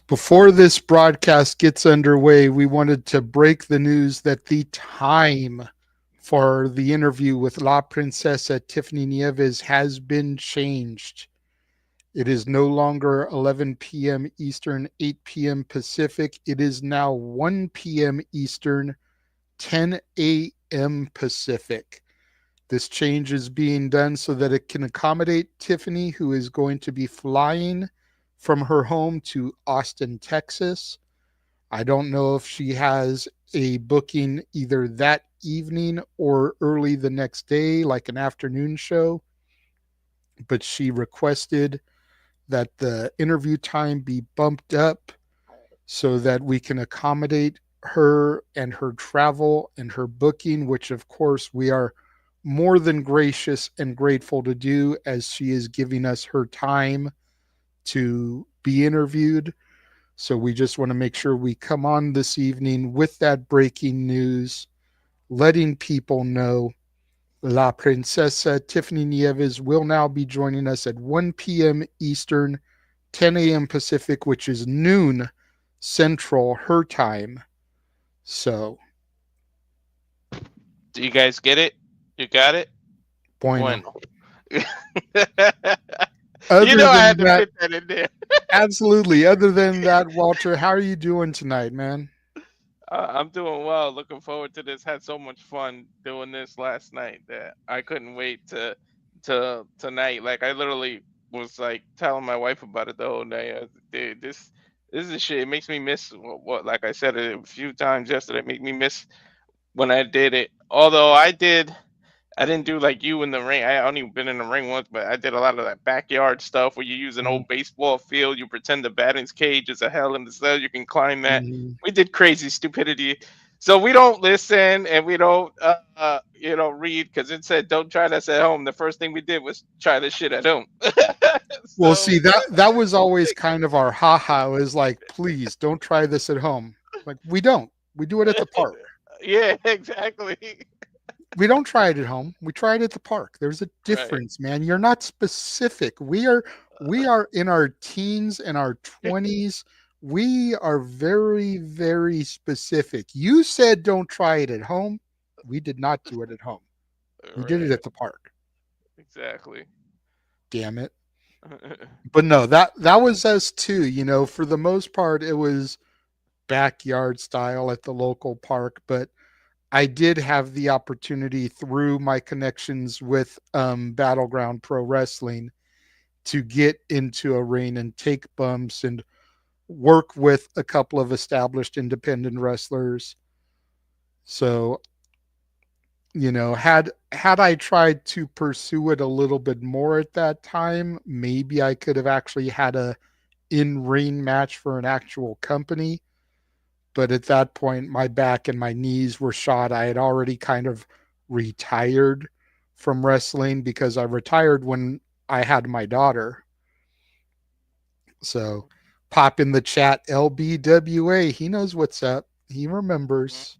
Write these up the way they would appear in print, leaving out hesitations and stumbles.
Before this broadcast gets underway, we wanted to break the news that the time for the interview with La Princesa Tiffany Nieves has been changed. It is no longer 11 p.m. Eastern, 8 p.m. Pacific. It is now 1 p.m. Eastern, 10 a.m. Pacific. This change is being done so that it can accommodate Tiffany, who is going to be flying from her home to Austin, Texas. I don't know if she has a booking either that evening or early the next day, like an afternoon show, but she requested that the interview time be bumped up so that we can accommodate her and her travel and her booking, which of course we are more than gracious and grateful to do, as she is giving us her time to be interviewed. So we just want to make sure we come on this evening with that breaking news, letting people know La Princesa Tiffany Nieves will now be joining us at 1 p.m. Eastern, 10 a.m. Pacific, which is noon Central, her time. So, Do you guys get it? You got it? bueno. Bueno. You Other know I than had to that, fit that in there. absolutely. Other than that, Walter, how are you doing tonight, man? I'm doing well. Looking forward to this. Had so much fun doing this last night that I couldn't wait to tonight. Like I literally was like telling my wife about it the whole night. Dude, this is shit. It makes me miss what like I said it a few times yesterday. It made me miss when I did it. Although I didn't do like you in the ring. I only been in the ring once, but I did a lot of that backyard stuff where you use an old baseball field. You pretend the batting cage is a hell in the cell. You can climb that. Mm-hmm. We did crazy stupidity. So we don't listen and we don't, read because it said don't try this at home. The first thing we did was try this shit at home. Well, So see, that was always kind of our haha, is like, please don't try this at home. Like, we don't. We do it at the park. yeah, exactly. We don't try it at home. We try it at the park. There's a Right. difference, man. You're not specific. We are in our teens and our 20s. We are very, very specific. You said don't try it at home. We did not do it at home. We did it Right. at the park. Exactly. Damn it. But no, that was us too. For the most part, it was backyard style at the local park. But I did have the opportunity through my connections with Battleground Pro Wrestling to get into a ring and take bumps and work with a couple of established independent wrestlers. So, had I tried to pursue it a little bit more at that time, maybe I could have actually had a in-ring match for an actual company. But at that point, my back and my knees were shot. I had already kind of retired from wrestling because I retired when I had my daughter. So pop in the chat, LBWA. He knows what's up. He remembers.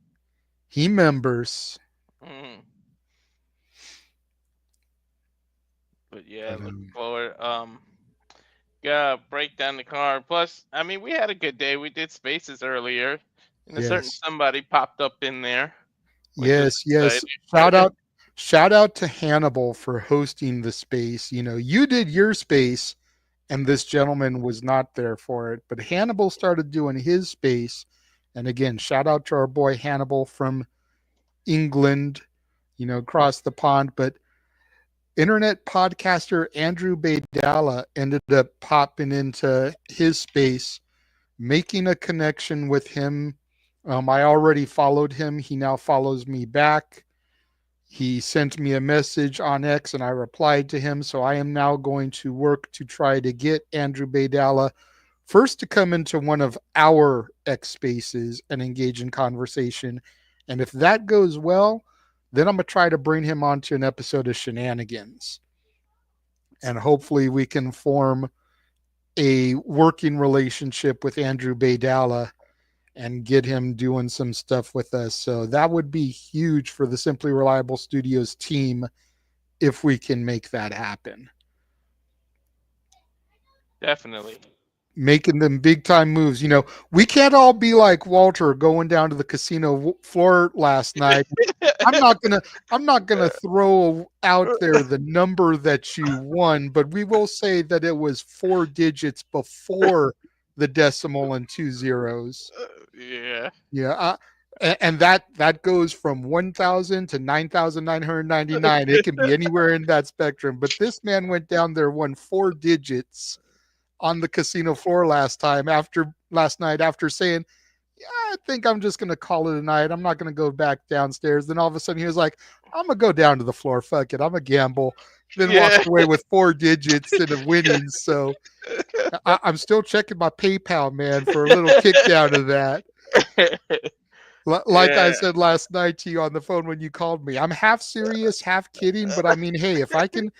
He members. Mhm. But yeah, But looking forward. Yeah, break down the car. Plus, I mean, we had a good day. We did spaces earlier, and a certain yes, somebody popped up in there, which was yes. Shout exciting. out, shout out to Hannibal for hosting the space. You did your space, and this gentleman was not there for it. But Hannibal started doing his space. And again, shout out to our boy Hannibal from England, across the pond. But internet podcaster Andrew Baydala ended up popping into his space, making a connection with him. I already followed him. He now follows me back. He sent me a message on X and I replied to him. So I am now going to work to try to get Andrew Baydala first to come into one of our X spaces and engage in conversation. And if that goes well, then I'm going to try to bring him onto an episode of Shenanigans. And hopefully we can form a working relationship with Andrew Baydala and get him doing some stuff with us. So that would be huge for the Simply Reliable Studios team if we can make that happen. Definitely. making them big time moves. We can't all be like Walter going down to the casino floor last night. I'm not gonna I'm not gonna throw out there the number that you won, but we will say that it was 4 digits before the decimal and 2 zeros. Yeah. Yeah, and that goes from 1,000 to 9,999. It can be anywhere in that spectrum. But this man went down there, won 4 digits on the casino floor last night after saying, "Yeah, I think I'm just gonna call it a night. I'm not gonna go back downstairs." Then all of a sudden he was like, "I'm gonna go down to the floor. Fuck it. I'm a gamble." Then Yeah. walked away with 4 digits and a winning. So I'm still checking my PayPal, man, for a little kick down of that. Like I Yeah. said last night to you on the phone when you called me, I'm half serious, half kidding, but I mean, hey, if I can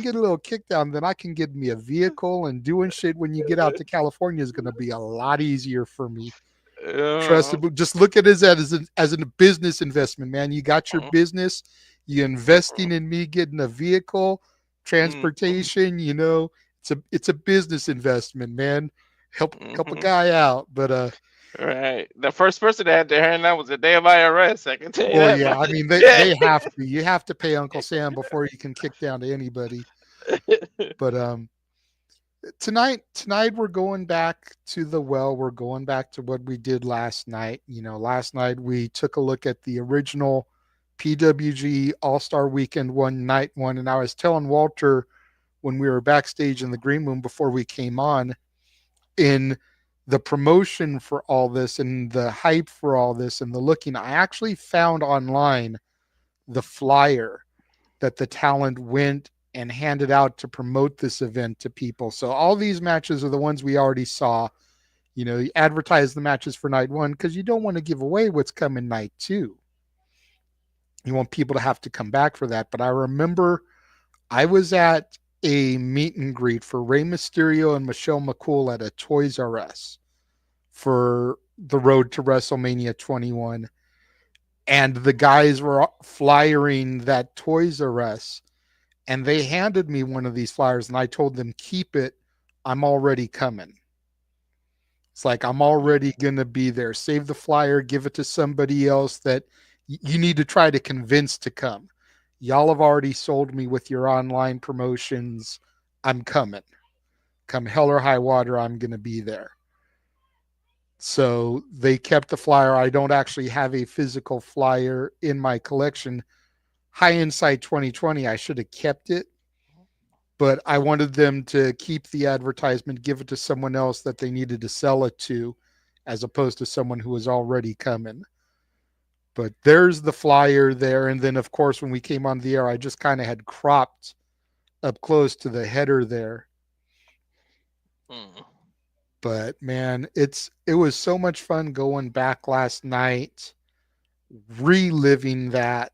get a little kick down, then I can get me a vehicle, and doing shit when you get out to California is going to be a lot easier for me. Trust Uh, it. Just look at it as a business investment, man. You got your business, you investing in me getting a vehicle, transportation. It's a business investment, man. Help a mm-hmm. guy out, but Right. The first person that had their hand out was the damn IRS. I can tell you well, that yeah, I much. mean Yeah. they have to. You have to pay Uncle Sam before you can kick down to anybody. But tonight we're going back to the well. We're going back to what we did last night. Last night we took a look at the original PWG All-Star Weekend one night one, and I was telling Walter when we were backstage in the green room before we came on, in the promotion for all this and the hype for all this and the looking, I actually found online the flyer that the talent went and handed out to promote this event to people. So all these matches are the ones we already saw. You advertise the matches for night one because you don't want to give away what's coming night two. You want people to have to come back for that. But I remember I was at a meet and greet for Rey Mysterio and Michelle McCool at a Toys R Us for the road to WrestleMania 21. And the guys were flyering that Toys R Us, and they handed me one of these flyers, and I told them, keep it. I'm already coming. It's like, I'm already going to be there. Save the flyer, give it to somebody else that you need to try to convince to come. Y'all have already sold me with your online promotions. I'm coming. Come hell or high water, I'm going to be there. So they kept the flyer. I don't actually have a physical flyer in my collection. High Insight 2020, I should have kept it, but I wanted them to keep the advertisement, give it to someone else that they needed to sell it to, as opposed to someone who was already coming. But there's the flyer there. And then, of course, when we came on the air, I just kind of had cropped up close to the header there. But man, it was so much fun going back last night, reliving that.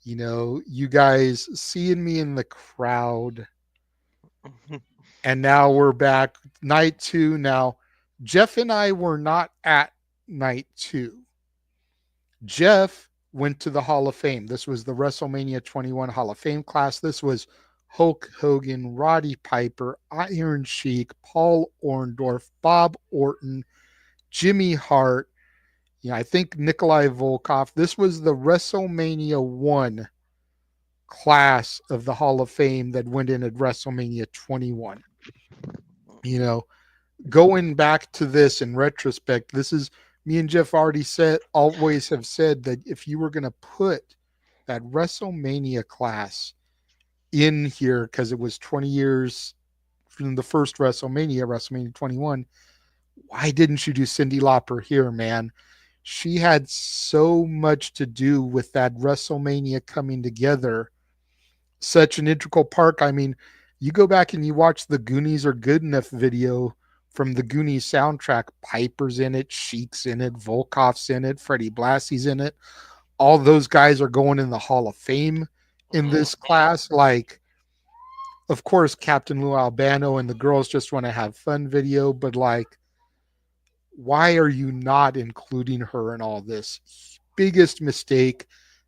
You guys seeing me in the crowd, and now we're back night two. Now, Jeff and I were not at night two. Jeff went to the Hall of Fame. This was the WrestleMania 21 Hall of Fame class. This was Hulk Hogan, Roddy Piper, Iron Sheik, Paul Orndorff, Bob Orton, Jimmy Hart. I think Nikolai Volkov. This was the WrestleMania 1 class of the Hall of Fame that went in at WrestleMania 21. Going back to this in retrospect, this is me and Jeff always have said that if you were going to put that WrestleMania class in here, because it was 20 years from the first WrestleMania 21, why didn't you do Cyndi Lauper here, man? She had so much to do with that WrestleMania coming together. Such an integral part. I mean, you go back and you watch the Goonies Are Good Enough video from the Goonies soundtrack. Piper's in it, Sheik's in it, Volkov's in it, Freddie Blassie's in it. All those guys are going in the Hall of Fame in this class. Like, of course, Captain Lou Albano and the Girls Just Want to Have Fun video, but like, why are you not including her in all this? Biggest mistake.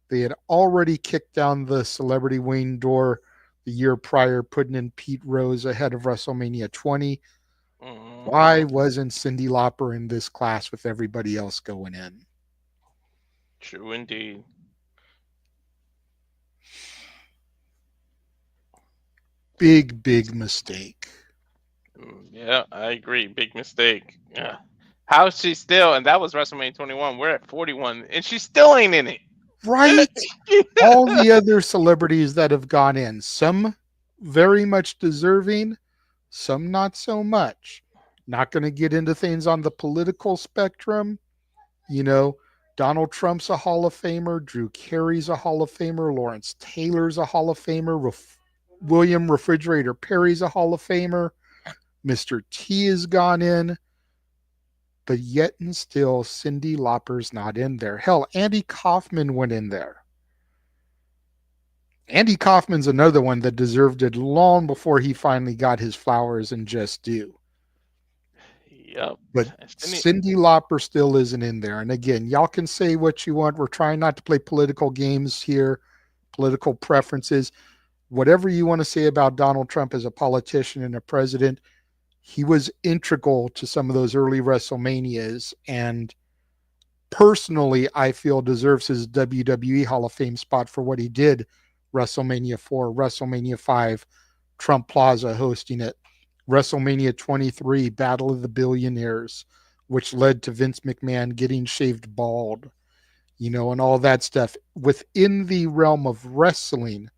They had already kicked down the celebrity wing door the year prior, putting in Pete Rose ahead of WrestleMania 20. Why Hmm. wasn't Cyndi Lauper in this class with everybody else going in? True indeed. Big, big mistake. Yeah, I agree. Big mistake. Yeah. How is she still? And that was WrestleMania 21. We're at 41, and she still ain't in it. Right? All the other celebrities that have gone in, some very much deserving, some not so much. Not going to get into things on the political spectrum. You know, Donald Trump's a Hall of Famer, Drew Carey's a Hall of Famer, Lawrence Taylor's a Hall of Famer, William Refrigerator Perry's a Hall of Famer, Mr. T has gone in, but yet and still Cyndi Lauper's not in there. Hell, Andy Kaufman went in there. Andy Kaufman's another one that deserved it long before he finally got his flowers and just due. Yep. But Cindy, Cyndi Lauper still isn't in there. And again, y'all can say what you want. We're trying not to play political games here, political preferences. Whatever you want to say about Donald Trump as a politician and a president, he was integral to some of those early WrestleManias. And personally, I feel deserves his WWE Hall of Fame spot for what he did WrestleMania 4, WrestleMania 5, Trump Plaza hosting it, WrestleMania 23, Battle of the Billionaires, which led to Vince McMahon getting shaved bald, and all that stuff within the realm of wrestling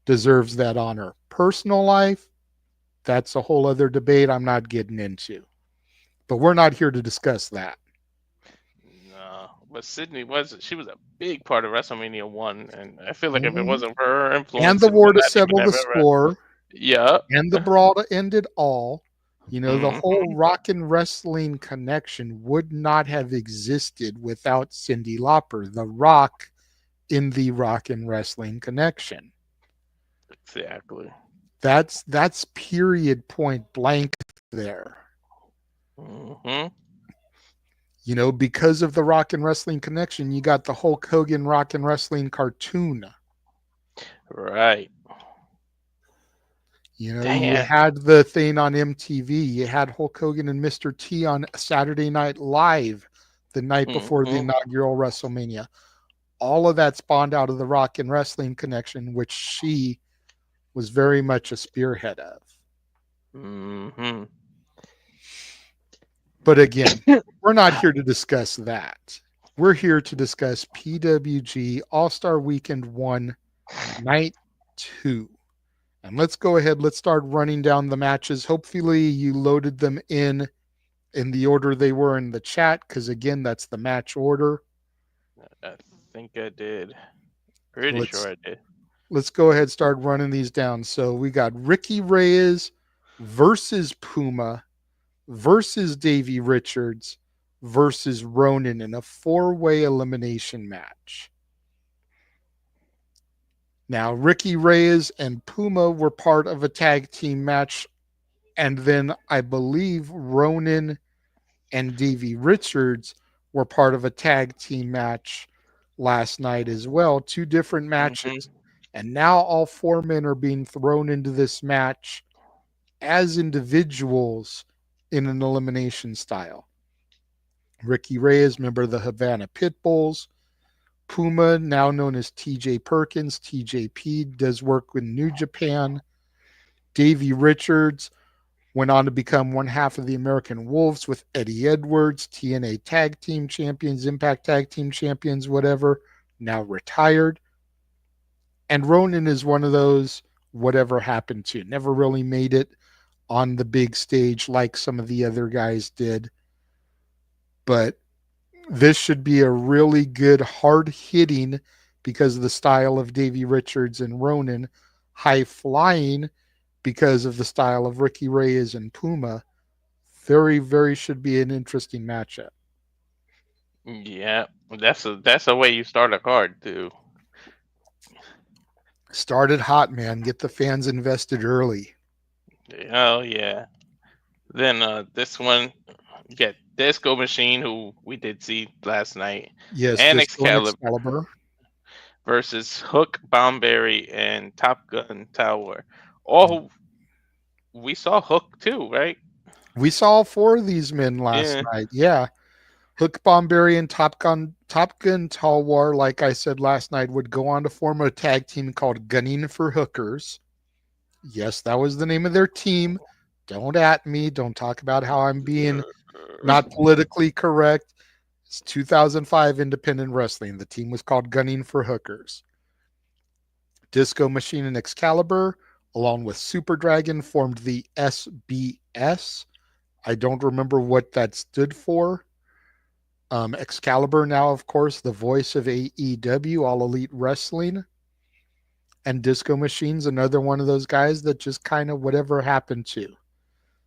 deserves that honor. Personal life, that's a whole other debate I'm not getting into. But we're not here to discuss that. no, but Sydney was she was a big part of WrestleMania 1, and I feel like if it Mhm. wasn't for her And influence, the it would war to not even settle have the ever. score Yeah. and the brawl to end it all. The whole Hmm. rock and wrestling connection would not have existed without Cyndi Lauper, the rock in the rock and wrestling connection. Exactly. That's period point blank there. Hmm. Because of the rock and wrestling connection, you got the Hulk Hogan rock and wrestling cartoon. Right. You Damn. had the thing on MTV. You had Hulk Hogan and Mr. T on Saturday Night Live the night before the Hmm. inaugural WrestleMania. All of that spawned out of the rock and wrestling connection, which she was very much a spearhead of. Hmm. But again, we're not here to discuss that. We're here to discuss PWG All Star Weekend 1, Night 2. And let's go ahead. Let's start running down the matches. Hopefully, you loaded them in the order they were in the chat, because again, that's the match order. I think I did. Pretty Let's sure I did. let's go ahead and start running these down. So we got Ricky Reyes versus Puma versus Davey Richards versus Ronin in a four-way elimination match. Now, Ricky Reyes and Puma were part of a tag team match, and then I believe Ronin and Davey Richards were part of a tag team match last night as well. Two different Hmm. matches. And now all four men are being thrown into this match as individuals in an elimination style. Ricky Reyes, member of the Havana Pitbulls. Puma, now known as TJ Perkins, TJP, does work with New Japan. Davey Richards went on to become one half of the American Wolves with Eddie Edwards, TNA Tag Team Champions, Impact Tag Team Champions, whatever, now retired. And Ronin is one of those whatever happened to. Never really made it on the big stage like some of the other guys did. But this should be a really good, hard hitting, because of the style of Davey Richards and Ronin, high flying because of the style of Ricky Reyes and Puma. Very, very should be an interesting matchup. Yeah, that's a way you start a card too. Started hot, man. Get the fans invested early. Oh yeah. Then this one, you get Disco Machine, who we did see last night, Yes, and Disco and Excalibur Excalibur. versus Hook, Bomberry, and Top Gun Talwar. All we saw Hook too, right? We saw all four of these men last Yeah. night. Yeah. Hook Bomberry and Top Gun Talwar, like I said last night, would go on to form a tag team called Gunning for Hookers. Yes, that was the name of their team. Don't at me. Don't talk about how I'm being not politically correct. It's 2005 independent wrestling. The team was called Gunning for Hookers. Disco Machine and Excalibur, along with Super Dragon, formed the S.B.S. I don't remember what that stood for. Excalibur, now, of course, the voice of AEW, All Elite Wrestling. And Disco Machine's another one of those guys that just kind of whatever happened to.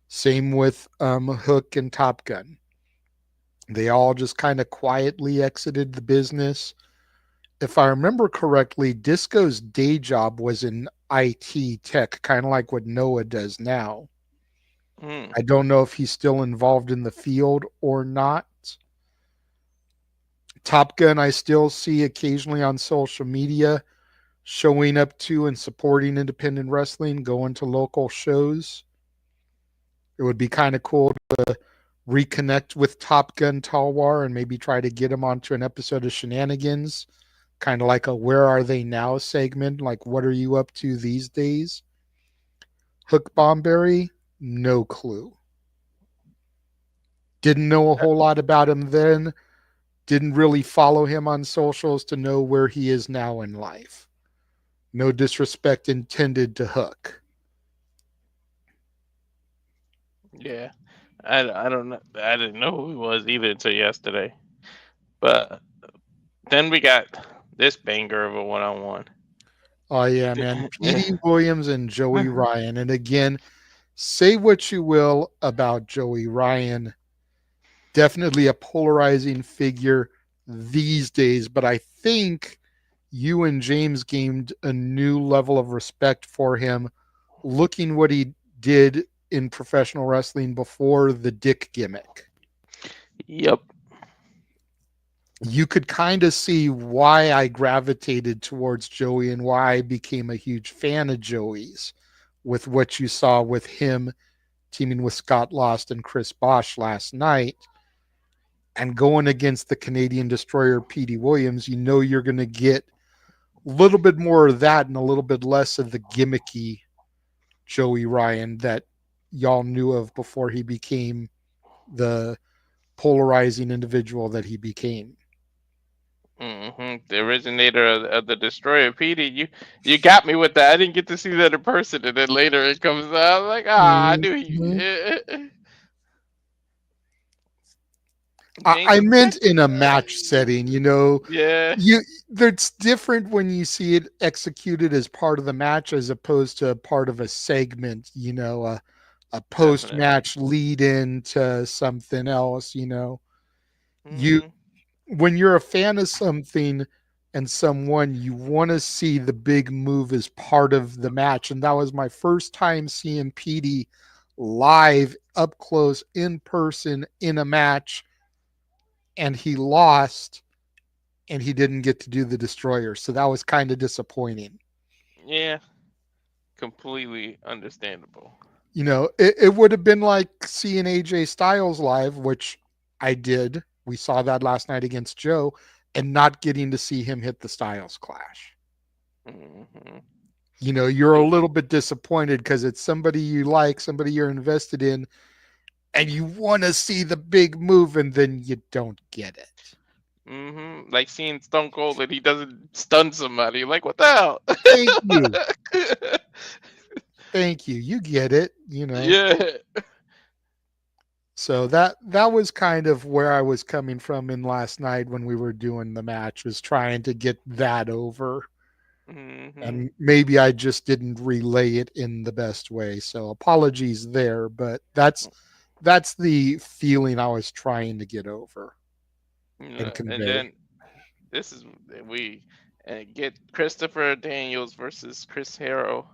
Same with Hook and Top Gun. They all just kind of quietly exited the business. If I remember correctly, Disco's day job was in IT tech, kind of like what Noah does now. Mm. I don't know if he's still involved in the field or not. Top Gun, I still see occasionally on social media showing up to and supporting independent wrestling, going to local shows. It would be kind of cool to reconnect with Top Gun Talwar and maybe try to get him onto an episode of Shenanigans, kind of like a Where Are They Now segment, like what are you up to these days? Hook Bomberry, no clue. Didn't know a whole lot about him then. Didn't really follow him on socials to know where he is now in life. No disrespect intended to Hook. Yeah. I don't know. I didn't know who he was either until yesterday. But then we got this banger of a one-on-one. Oh yeah, man. Petey Williams and Joey Ryan. And again, say what you will about Joey Ryan. Definitely a polarizing figure these days, but I think you and James gained a new level of respect for him looking what he did in professional wrestling before the dick gimmick. Yep. You could kind of see why I gravitated towards Joey and why I became a huge fan of Joey's with what you saw with him teaming with Scott Lost and Chris Bosch last night and going against the Canadian destroyer Petey Williams. You know you're going to get a little bit more of that and a little bit less of the gimmicky Joey Ryan that y'all knew of before he became the polarizing individual that he became. The originator of the Destroyer, Petey. You got me with that. I didn't get to see that in person, and then later it comes out. I'm like, I knew Mhm. he. I James meant said, in a match setting, you know, yeah, you it's different when you see it executed as part of the match as opposed to a part of a segment, you know, a post definitely. match lead in to something else, you know. You Hmm. when you're a fan of something and someone, you want to see the big move as part of the match. And that was my first time seeing PD live up close in person in a match, and he lost and he didn't get to do the destroyer. So that was kind of disappointing. Yeah, completely understandable. You know, it would have been like seeing AJ Styles live, which I did. We saw that last night against Joe, and not getting to see him hit the Styles clash. Hmm. You know, you're a little bit disappointed because it's somebody you like, somebody you're invested in, and you want to see the big move, and then you don't get it. Like seeing Stone Cold and he doesn't stun somebody. Like, what the hell? Thank you. Thank you. You get it, you know. Yeah. So that was kind of where I was coming from in last night when we were doing the match, was trying to get that over. Hmm. And maybe I just didn't relay it in the best way. So apologies there, but that's the feeling I was trying to get over and And convey. then this is we get Christopher Daniels versus Chris Hero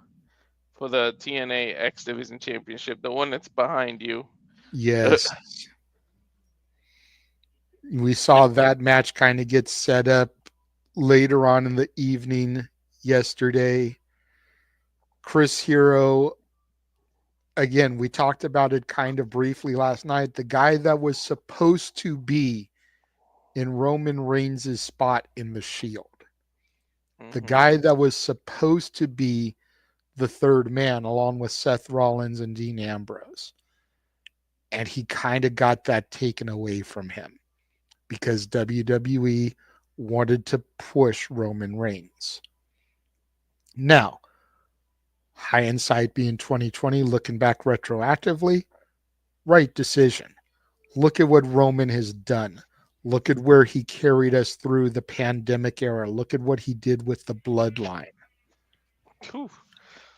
for the TNA X Division Championship, the one that's behind you. Yes. We saw that match kind of get set up later on in the evening yesterday. Chris Hero again, we talked about it kind of briefly last night. The guy that was supposed to be in Roman Reigns' spot in the Shield, the Mm-hmm. guy that was supposed to be the third man along with Seth Rollins and Dean Ambrose. And he kind of got that taken away from him because WWE wanted to push Roman Reigns. Now, hindsight being 2020, looking back retroactively, right decision. Look at what Roman has done. Look at where he carried us through the pandemic era. Look at what he did with the bloodline. Whew.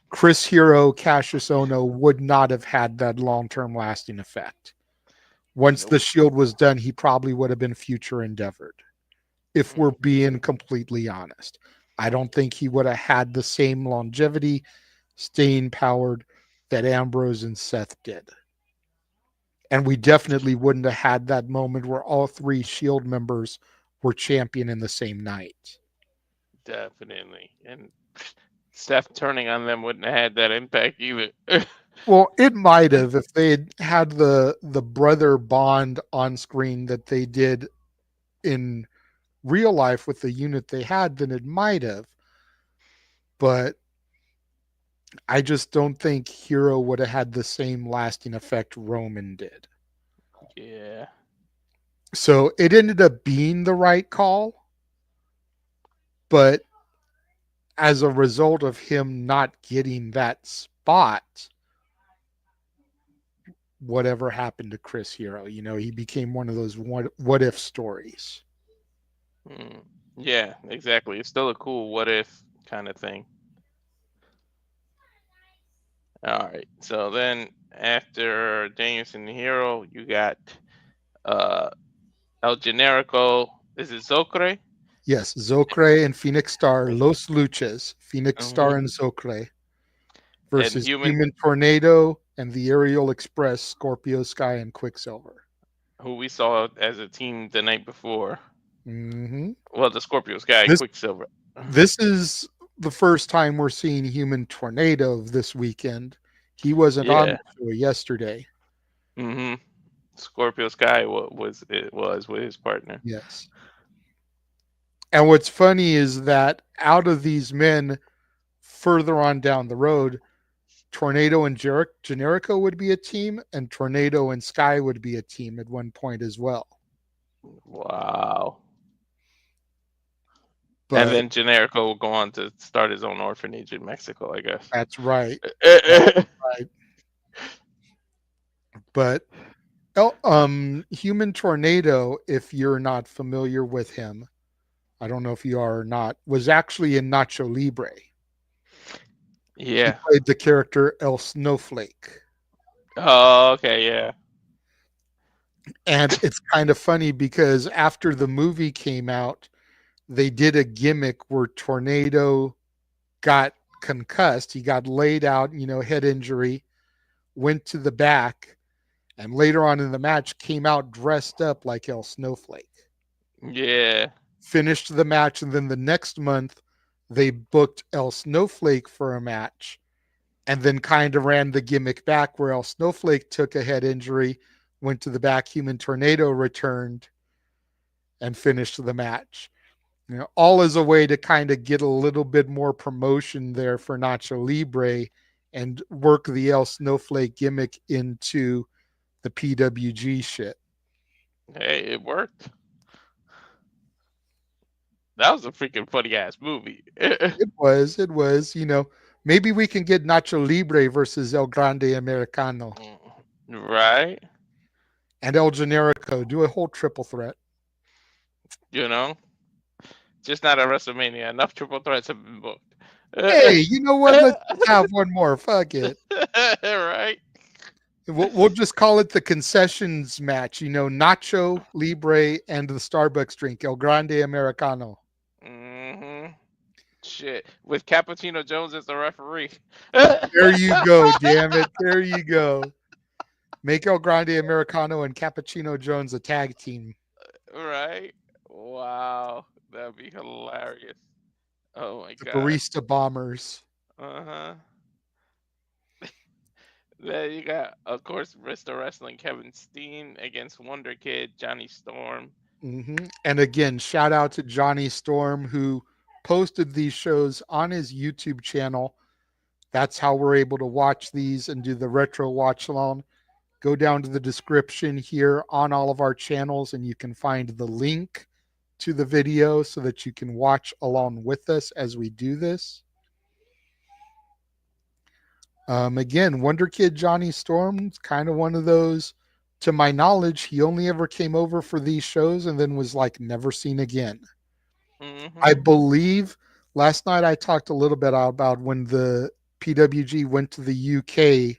Chris Hero, Cassius Ono would not have had that long term lasting effect. Once Nope. the Shield was done, he probably would have been future endeavored. If we're being completely honest, I don't think he would have had the same longevity, staying powered that Ambrose and Seth did. And we definitely wouldn't have had that moment where all three Shield members were champion in the same night. Definitely. And Steph turning on them wouldn't have had that impact either. Well, it might have if they had the brother bond on screen that they did in real life with the unit they had, then it might have. But I just don't think Hero would have had the same lasting effect Roman did. Yeah. So it ended up being the right call, but as a result of him not getting that spot, whatever happened to Chris Hero, he became one of those what if stories. Yeah, exactly. It's still a cool what if kind of thing. All right. So then after Danielson and Hero, you got uh El Generico. Is it Zokre? Yes, Zokre and Phoenix Star, Los Luchas, Phoenix Mm-hmm. Star and Zokre And versus Human, Human Tornado and the Ariel Express, Scorpio Sky and Quicksilver. who we saw as a team the night before. Mm-hmm. Well, the Scorpios guy, This Quicksilver. this is the first time we're seeing Human Tornado this weekend. He wasn't on Yeah. the show yesterday. Mm-hmm. Scorpio's guy was with his partner. Yes. And what's funny is that out of these men further on down the road, Tornado and Generico would be a team, and Tornado and Sky would be a team at one point as well. Wow. And But then Generico will go on to start his own orphanage in Mexico, I guess. that's right. That's right. But Human Tornado, if you're not familiar with him, I don't know if you are or not, was actually in Nacho Libre. He Yeah. played the character El Snowflake. Oh, okay, yeah. And it's kind of funny because after the movie came out, they did a gimmick where Tornado got concussed. He got laid out, head injury, went to the back, and later on in the match came out dressed up like El Snowflake. Yeah. Finished the match, and then the next month they booked El Snowflake for a match and then kind of ran the gimmick back where El Snowflake took a head injury, went to the back, Human Tornado returned and finished the match. All as a way to kind of get a little bit more promotion there for Nacho Libre and work the El Snowflake gimmick into the PWG shit. Hey, it worked. That was a freaking funny ass movie. It was. Maybe we can get Nacho Libre versus El Grande Americano Right? and El Generico. Do a whole triple threat. You know? Just not at WrestleMania. Enough triple threats have been booked. Hey, you know what? Let's just have one more. Fuck it. Right? We'll just call it the concessions match. Nacho Libre and the Starbucks drink, El Grande Americano. Mm-hmm. Shit. With Cappuccino Jones as the referee. There you go, damn it. There you go. Make El Grande Americano and Cappuccino Jones a tag team. Right? Wow. That'd be hilarious. Oh my The god. Barista Bombers. Uh-huh. Then you got, of course, Mr. Wrestling Kevin Steen against Wonder Kid Johnny Storm. And again, shout out to Johnny Storm who posted these shows on his YouTube channel. That's how we're able to watch these and do the retro watch along. Go down to the description here on all of our channels, and you can find the link to the video so that you can watch along with us as we do this. Again, Wonder Kid Johnny Storm's kind of one of those, to my knowledge, he only ever came over for these shows and then was like never seen again. I Mm-hmm. believe last night I talked a little bit about when the PWG went to the UK,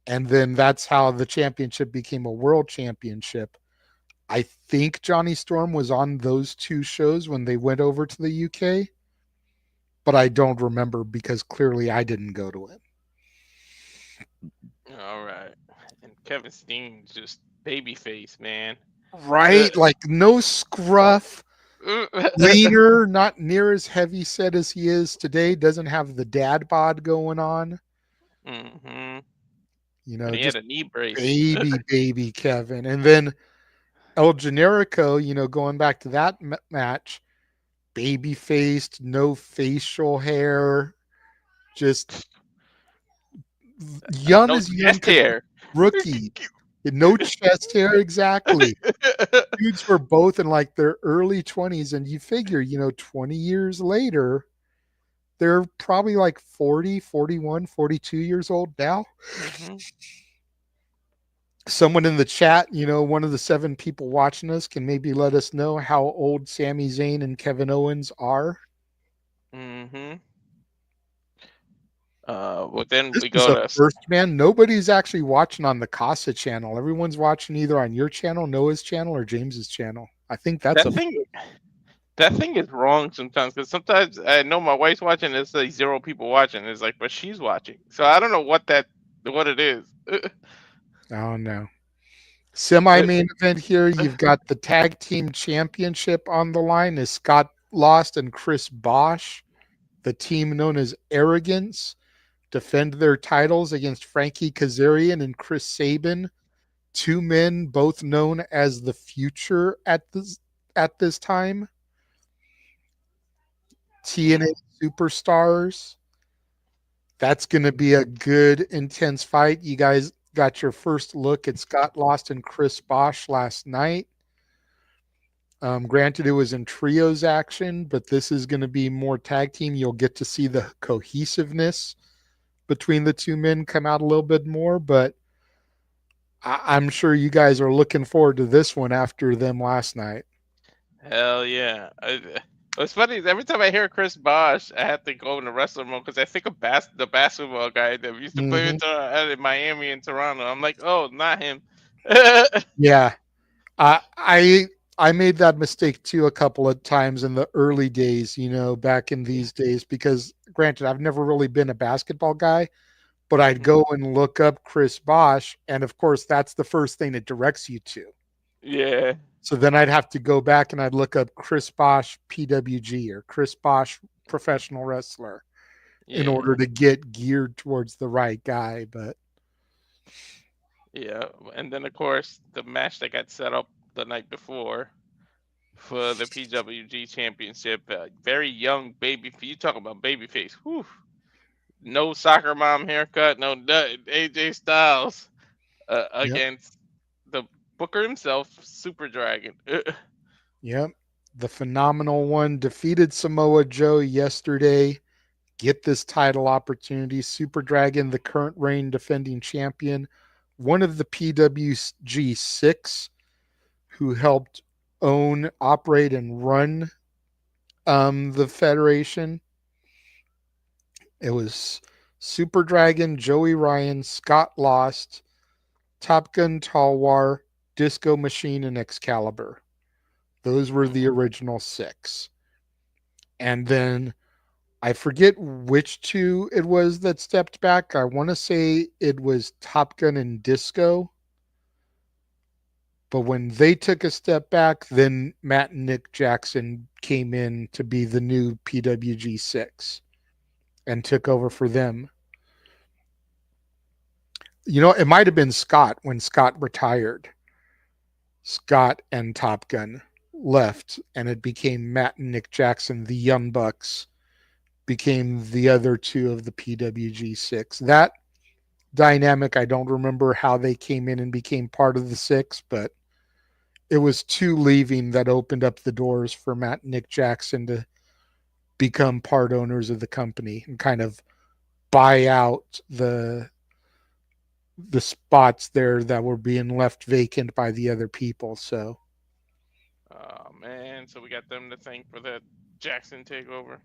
and then that's how the championship became a world championship. I think Johnny Storm was on those two shows when they went over to the UK, but I don't remember because clearly I didn't go to it. All right. And Kevin Steen's just babyface, man. Uh, Right? Like no scruff, leaner, not near as heavy set as he is today, doesn't have the dad bod going on. mm-hmm. You And know, he had just a knee brace. baby Kevin. And then El Generico, going back to that match, baby faced, no facial hair, just young No as young chest could be, hair. rookie. No chest hair, exactly. Dudes were both in like their early 20s, and you figure, 20 years later, they're probably like 40, 41, 42 years old now. mm-hmm. Someone in the chat, one of the 7 people watching us, can maybe let us know how old Sami Zayn and Kevin Owens are. Mm-hmm. Well, then This we is go a to. first, man. Nobody's actually watching on the Casa channel. Everyone's watching either on your channel, Noah's channel, or James's channel. I think that's That a thing. That thing is wrong sometimes because sometimes I know my wife's watching. It's like 0 people watching. It's like, but she's watching. So I don't know what it is. oh no. Semi-main event here. You've got the tag team championship on the line as Scott Lost and Chris Bosch, the team known as Arrogance, defend their titles against Frankie Kazarian and Chris Sabin, 2 men both known as the Future at this time. TNA superstars. That's going to be a good, intense fight. You guys got your first look at Scott Lost and Chris Bosch last night. Granted, it was in trios action, but this is going to be more tag team. You'll get to see the cohesiveness between the 2 men come out a little bit more, but I'm sure you guys are looking forward to this one after them last night. Hell yeah! What's funny is every time I hear Chris Bosh, I have to go into wrestler mode because I think of the basketball guy that used to play Mm-hmm. in Miami and Toronto. I'm like, oh, not him. Yeah, I made that mistake too a couple of times in the early days, back in these days, because granted, I've never really been a basketball guy, but I'd Mhm. go and look up Chris Bosch, and of course, that's the first thing it directs you to. Yeah, So then I'd have to go back and I'd look up Chris Bosch PWG or Chris Bosch professional wrestler in order yeah, to get geared towards the right guy. But yeah. And then of course the match that got set up the night before for the PWG Championship, very young baby. You talk about babyface. Whew. No soccer mom haircut, no nothing. AJ Styles yep, against the Booker himself, Super Dragon. yep. The phenomenal one defeated Samoa Joe yesterday. Get this title opportunity. Super Dragon, the current reign defending champion, one of the PWG 6 who helped own, operate, and run the Federation. It was Super Dragon, Joey Ryan, Scott Lost, Top Gun Talwar, Disco Machine, and Excalibur. Those were the original 6. And then I forget which 2 it was that stepped back. I want to say it was Top Gun and Disco. But when they took a step back, then Matt and Nick Jackson came in to be the new PWG 6 and took over for them. It might have been Scott when Scott retired. Scott and Top Gun left, and it became Matt and Nick Jackson, the Young Bucks, became the other two of the PWG 6. That dynamic, I don't remember how they came in and became part of the 6, but it was two leaving that opened up the doors for Matt and Nick Jackson to become part owners of the company and kind of buy out the spots there that were being left vacant by the other people. So, oh man, so we got them to thank for the Jackson takeover.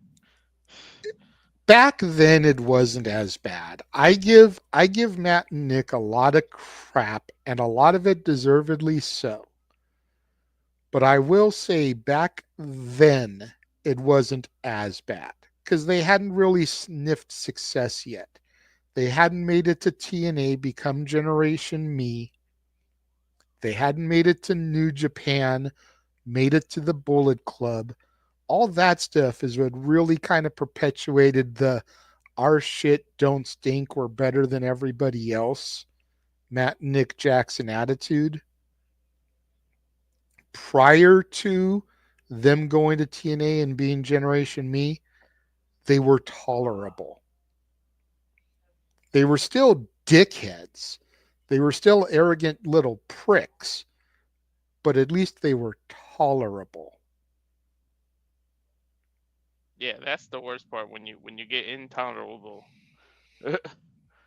Back then it wasn't as bad. I give Matt and Nick a lot of crap, and a lot of it deservedly so. But I will say back then it wasn't as bad because they hadn't really sniffed success yet. They hadn't made it to TNA, become Generation Me. They hadn't made it to New Japan, made it to the Bullet Club. All that stuff is what really kind of perpetuated the our shit don't stink, we're better than everybody else, Matt and Nick Jackson attitude. Prior to them going to TNA and being Generation Me, they were tolerable. They were still dickheads. They were still arrogant little pricks, but at least they were tolerable. Yeah, that's the worst part when you get intolerable.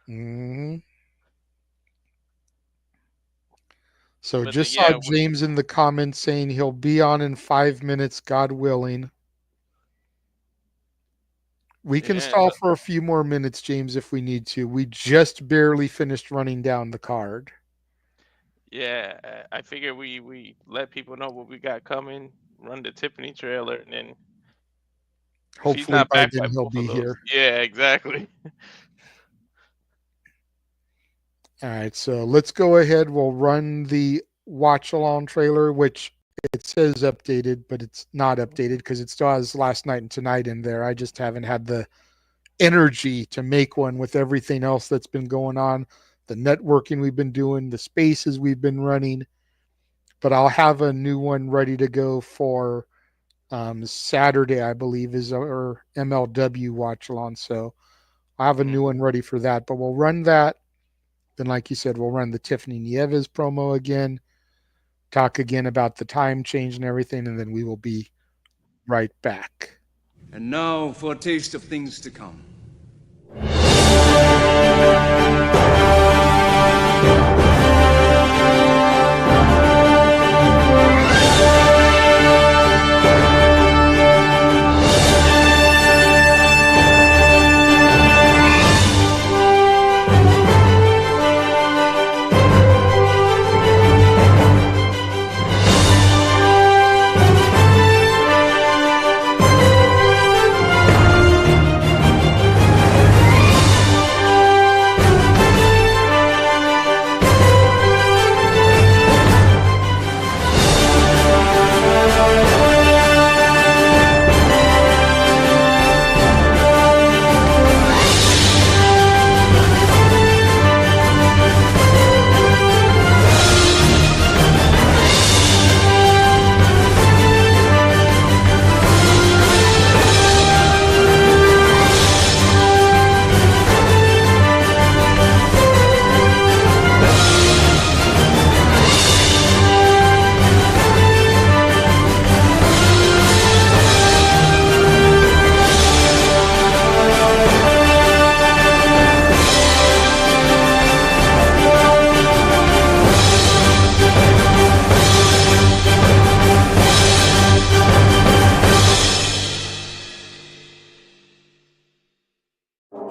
Mm-hmm. So But just yeah, saw James in the comments saying he'll be on in 5 minutes, God willing. We can stall for a few more minutes, James, if we need to. We just barely finished running down the card. Yeah, I figure we let people know what we got coming, run the Tiffany trailer, and then hopefully he's not by back then by he'll both be of those. here. Yeah, exactly. All right, so let's go ahead. We'll run the watch along trailer, which it says updated, but it's not updated because it still has last night and tonight in there. I just haven't had the energy to make one with everything else that's been going on, the networking we've been doing, the spaces we've been running. But I'll have a new one ready to go for Saturday, I believe, is our MLW watch along. So I have a new one ready for that, but we'll run that. Then, like you said, we'll run the Tiffany Nieves promo again, talk again about the time change and everything, and then we will be right back. And now for a taste of things to come.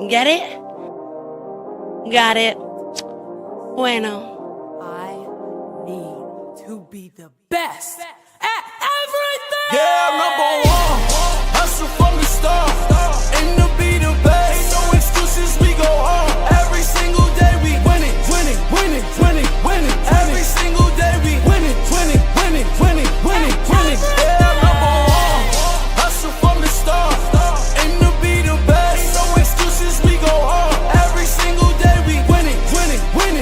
Get it? Got it. Bueno. I need to be the best at everything. Yeah, number one. Hustle from the start. Aim to be the best. No excuses, we go on. Every single day we winning, winning, winning, winning, winning. Every single day we winning, winning, winning, winning, winning, winning. Yeah, number one. Hustle from the start. Aim to be the best. No excuses, we go on. Every single day we winning, winning, winning.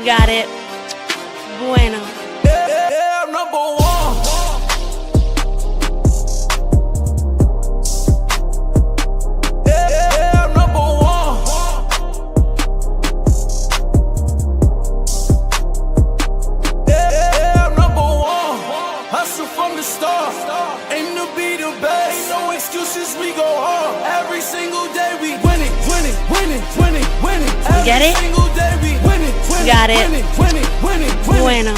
Got it. Bueno. Yeah, I'm number one. Yeah, I'm number one. Yeah, I'm number one. Hustle from the start. Aim to be the best. No excuses, we go hard. Every single day we winning, winning, winning, winning, winning. Get it? Every single day we winning, winning, Got it. winning, winning, winning, winning. Bueno.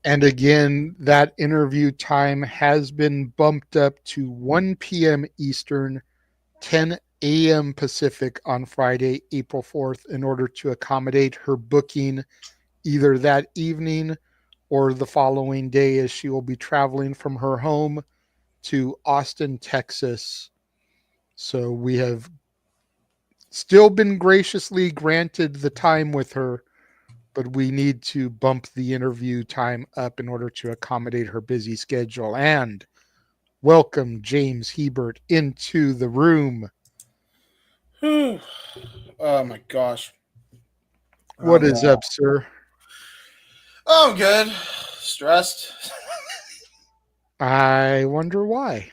And again, that interview time has been bumped up to 1 p.m. Eastern, 10 a.m. Pacific on Friday, April 4th, in order to accommodate her booking either that evening or the following day, as she will be traveling from her home to Austin, Texas. So we have still been graciously granted the time with her, but we need to bump the interview time up in order to accommodate her busy schedule. And welcome James Hebert into the room. Oh my gosh. What is up, sir? Oh, I'm good. Stressed. I wonder why.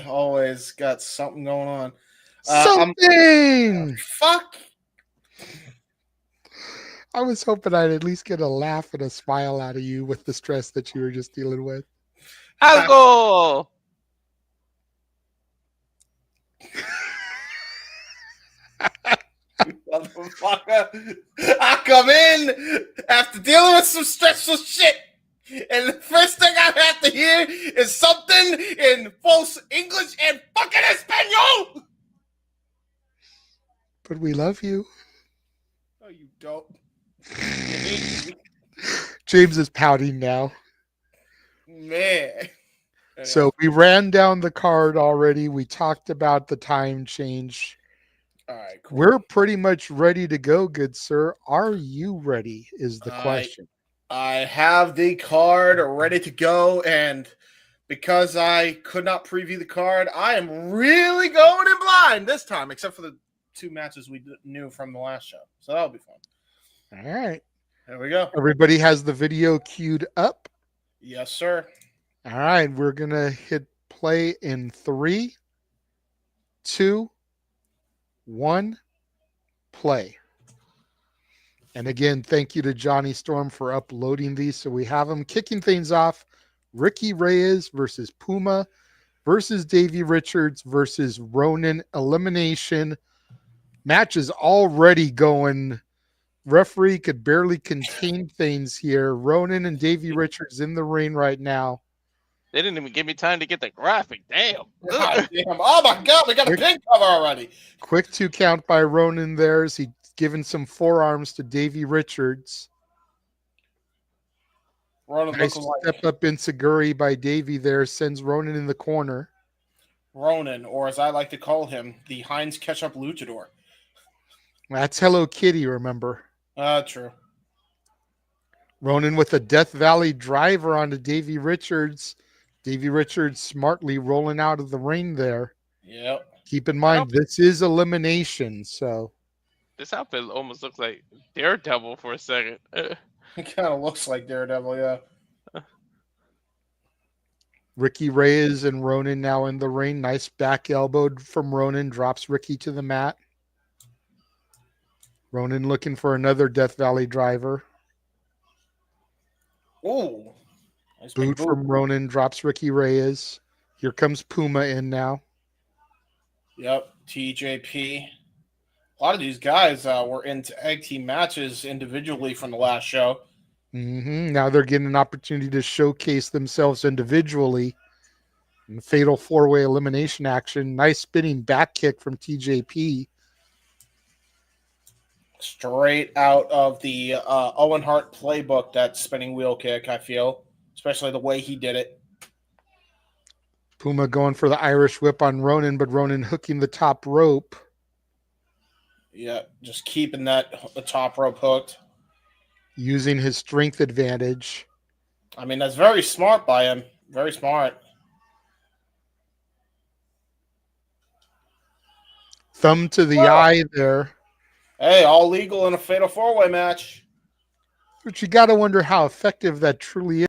Always got something going on. Something! Fuck. I was hoping I'd at least get a laugh and a smile out of you with the stress that you were just dealing with. Algo. Motherfucker. I come in after dealing with some stressful shit, and the first thing I have to hear is something in false English and fucking Espanol. But we love you. No, you don't. James is pouting now. Man. So we ran down the card already. We talked about the time change. All right, cool. We're pretty much ready to go, good sir. Are you ready is the question. I have the card ready to go, and because I could not preview the card, I am really going in blind this time, except for the 2 matches we knew from the last show. So that'll be fun. All right. There we go. Everybody has the video queued up. Yes, sir. All right. We're going to hit play in 3, 2, 1, play. And again, thank you to Johnny Storm for uploading these. So we have them kicking things off. Ricky Reyes versus Puma versus Davey Richards versus Ronin. Elimination. Match is already going. Referee could barely contain things here. Ronin and Davey Richards in the ring right now. They didn't even give me time to get the graphic. Damn. God damn. Oh my God, we got a pin cover already. Quick 2 count by Ronin there as he given some forearms to Davey Richards. Ronin Nice looking like step up Inseguri by Davey there sends Ronin in the corner. Ronin, or as I like to call him, the Heinz Ketchup Luchador. That's Hello Kitty, remember. True. Ronin with a Death Valley driver onto Davey Richards. Davey Richards smartly rolling out of the ring there. Yep. Keep in mind, this is elimination, so. This outfit almost looks like Daredevil for a second. It kind of looks like Daredevil, yeah. Ricky Reyes and Ronin now in the ring. Nice back elbow from Ronin. Drops Ricky to the mat. Ronin looking for another Death Valley driver. Ooh. Nice Boot from Ronin. Drops Ricky Reyes. Here comes Puma in now. Yep. TJP. A lot of these guys were in tag team matches individually from the last show. Now they're getting an opportunity to showcase themselves individually in fatal 4-way elimination action. Nice spinning back kick from TJP. Straight out of the Owen Hart playbook, that spinning wheel kick, I feel. Especially the way he did it. Puma going for the Irish whip on Ronin, but Ronin hooking the top rope. Yeah, just keeping the top rope hooked. Using his strength advantage. I mean, that's very smart by him. Very smart. Thumb to the eye there. Hey, all legal in a fatal 4-way match. But you got to wonder how effective that truly is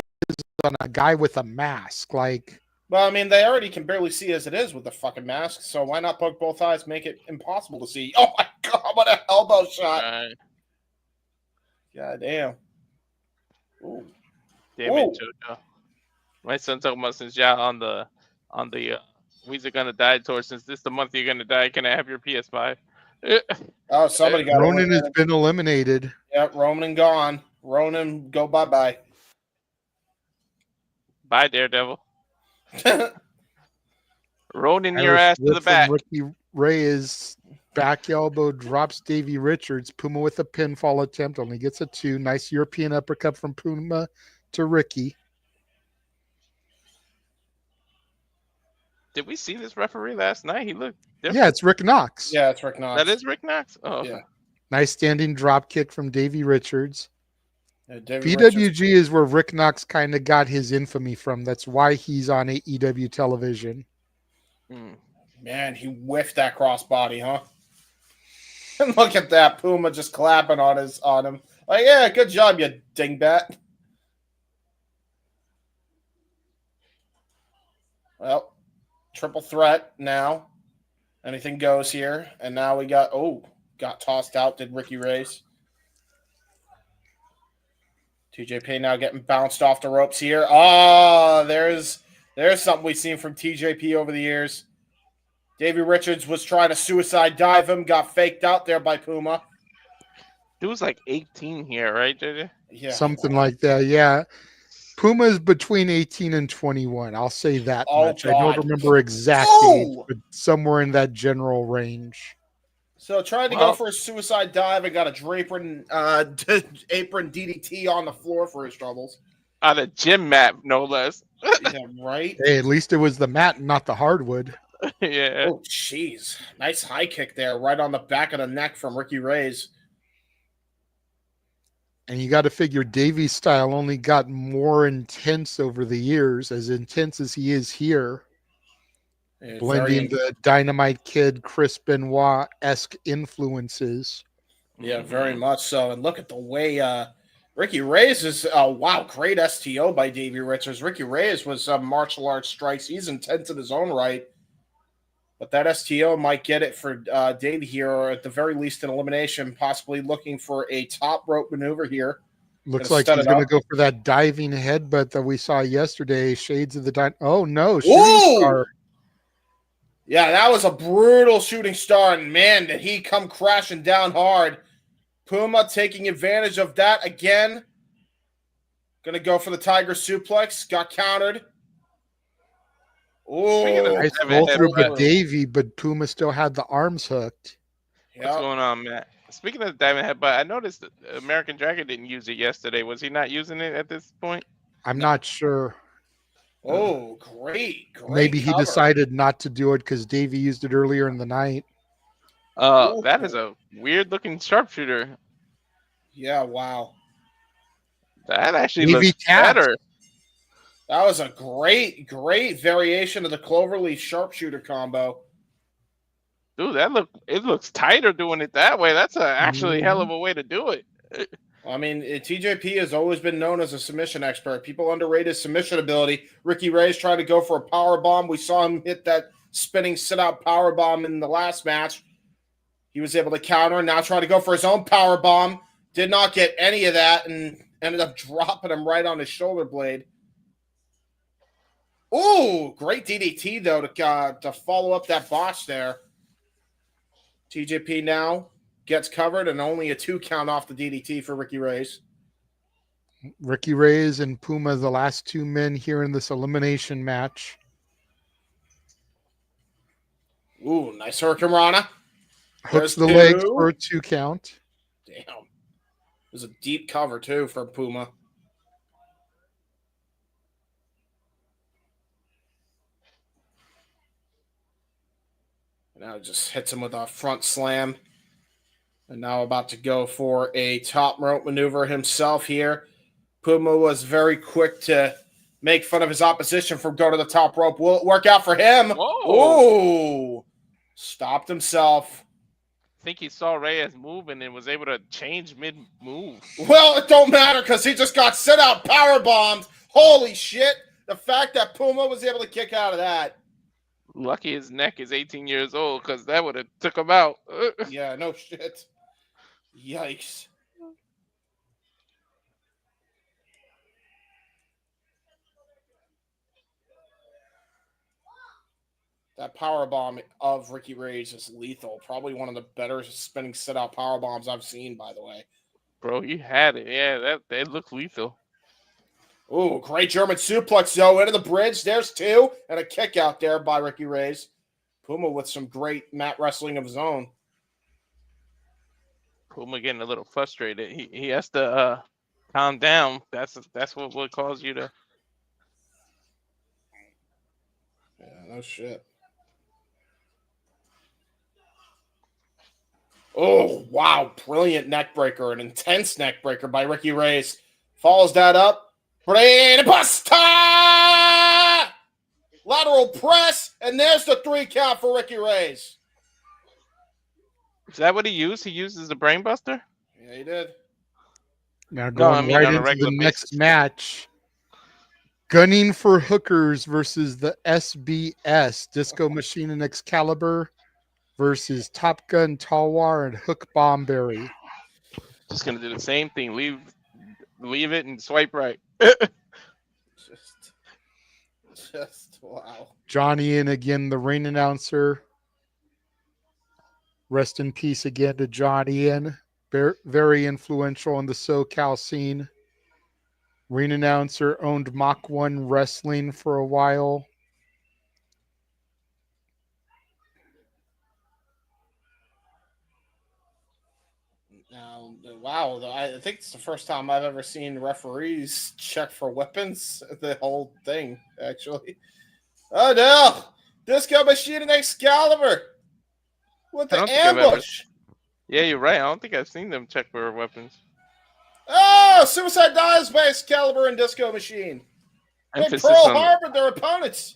on a guy with a mask. Like, Well, I mean, they already can barely see as it is with the fucking mask, so why not poke both eyes, make it impossible to see? Oh my god, what an elbow shot! Right. God damn. Ooh. Damn it, Jojo. My son talking about since y'all on the We's gonna die tour. Since this the month you're gonna die, can I have your PS5? Oh, somebody got Ronin has eliminated. been eliminated. Yep, Ronin gone. Ronin, go bye-bye. Bye, Daredevil. Ronin your Irish ass to whip the from back. Ricky Reyes. Back elbow drops Davey Richards. Puma with a pinfall attempt. Only gets a 2. Nice European uppercut from Puma to Ricky. Did we see this referee last night? He looked different. Yeah, it's Rick Knox. Yeah, it's Rick Knox. That is Rick Knox? Oh, Yeah. Nice standing drop kick from Davey Richards. Yeah, David PWG Richards. is where Rick Knox kind of got his infamy from. That's why he's on AEW television. Man, he whiffed that crossbody, huh? And look at that, Puma just clapping on him. Like, yeah, good job, you dingbat. Well, triple threat now. Anything goes here. And now we got tossed out, did Ricky Reyes. TJP now getting bounced off the ropes here. Oh, there's something we've seen from TJP over the years. Davey Richards was trying to suicide dive him, got faked out there by Puma. Dude was like 18 here, right, JJ? Yeah, Something like that, yeah. Puma's between 18 and 21. I'll say that much. I don't remember exact age, but somewhere in that general range. So tried to go for a suicide dive and got a apron DDT on the floor for his troubles. On a gym mat, no less. Yeah, right? Hey, at least it was the mat, not the hardwood. Yeah. Oh, jeez. Nice high kick there, right on the back of the neck from Ricky Reyes. And you got to figure Davey's style only got more intense over the years, as intense as he is here. It's Blending the Dynamite Kid, Chris Benoit-esque influences. Yeah, very much so. And look at the way Ricky Reyes is, great STO by Davey Richards. Ricky Reyes was martial arts strikes. He's intense in his own right. But that STO might get it for Davey here, or at the very least an elimination, possibly looking for a top rope maneuver here. Looks like he's going to go for that diving headbutt that we saw yesterday. Shades of the oh no, shooting star. Yeah, that was a brutal shooting star, and man, did he come crashing down hard. Puma taking advantage of that again. Going to go for the Tiger Suplex. Got countered. Oh, nice roll through by Davey, but Puma still had the arms hooked. What's going on, Matt? Speaking of the diamond headbutt, I noticed that American Dragon didn't use it yesterday. Was he not using it at this point? I'm not sure. Oh, great. Maybe he decided not to do it because Davey used it earlier in the night. That is a weird looking sharpshooter. Yeah, wow. That actually looks better. That was a great variation of the Cloverleaf sharpshooter combo. Dude, it looks tighter doing it that way. That's actually a hell of a way to do it. I mean, TJP has always been known as a submission expert. People underrate his submission ability. Ricky Reyes tried to go for a power bomb. We saw him hit that spinning sit-out power bomb in the last match. He was able to counter and now trying to go for his own power bomb. Did not get any of that and ended up dropping him right on his shoulder blade. Ooh, great DDT, though, to follow up that botch there. TJP now gets covered and only a 2 count off the DDT for Ricky Reyes. Ricky Reyes and Puma, the last 2 men here in this elimination match. Ooh, nice Hurricane Rana. Hooks the legs for a 2 count. Damn. It was a deep cover, too, for Puma. Now just hits him with a front slam. And now about to go for a top rope maneuver himself here. Puma was very quick to make fun of his opposition from going to the top rope. Will it work out for him? Whoa. Ooh. Stopped himself. think he saw Reyes moving and was able to change mid-move. Well, it don't matter because he just got sit out power bombed. Holy shit! The fact that Puma was able to kick out of that. Lucky his neck is 18 years old because that would have took him out. Yeah, no shit. Yikes. That power bomb of Ricky Reyes is lethal. Probably one of the better spinning sit out power bombs I've seen, by the way. Bro, you had it. Yeah, that looked lethal. Ooh, great German suplex, though, into the bridge. There's two, and a kick out there by Ricky Reyes. Puma with some great mat wrestling of his own. Puma getting a little frustrated. He has to calm down. That's what would cause you to. Yeah, no shit. Oh, wow. Brilliant neck breaker. An intense neck breaker by Ricky Reyes. Follows that up. Brain Buster! Lateral press. And there's the 3 count for Ricky Reyes. Is that what he used? He uses the brainbuster? Yeah, he did. Now going right on a into the regular next basis. match. Gunning for Hookers versus the S.B.S. Disco Machine and Excalibur versus Top Gun Talwar and Hook Bomberry. Just gonna do the same thing. Leave it and swipe right. Just wow. Johnny in again, the ring announcer. Rest in peace again to Johnny in. Very influential in the SoCal scene. Ring announcer owned Mach 1 Wrestling for a while. Now, wow, I think it's the first time I've ever seen referees check for weapons. The whole thing, actually. Oh, no! Disco Machine and Excalibur with I the don't think I've ever- ambush. Yeah, you're right. I don't think I've seen them check for weapons. Oh, Suicide Dives by Excalibur and Disco Machine. They Pearl Harbor their opponents.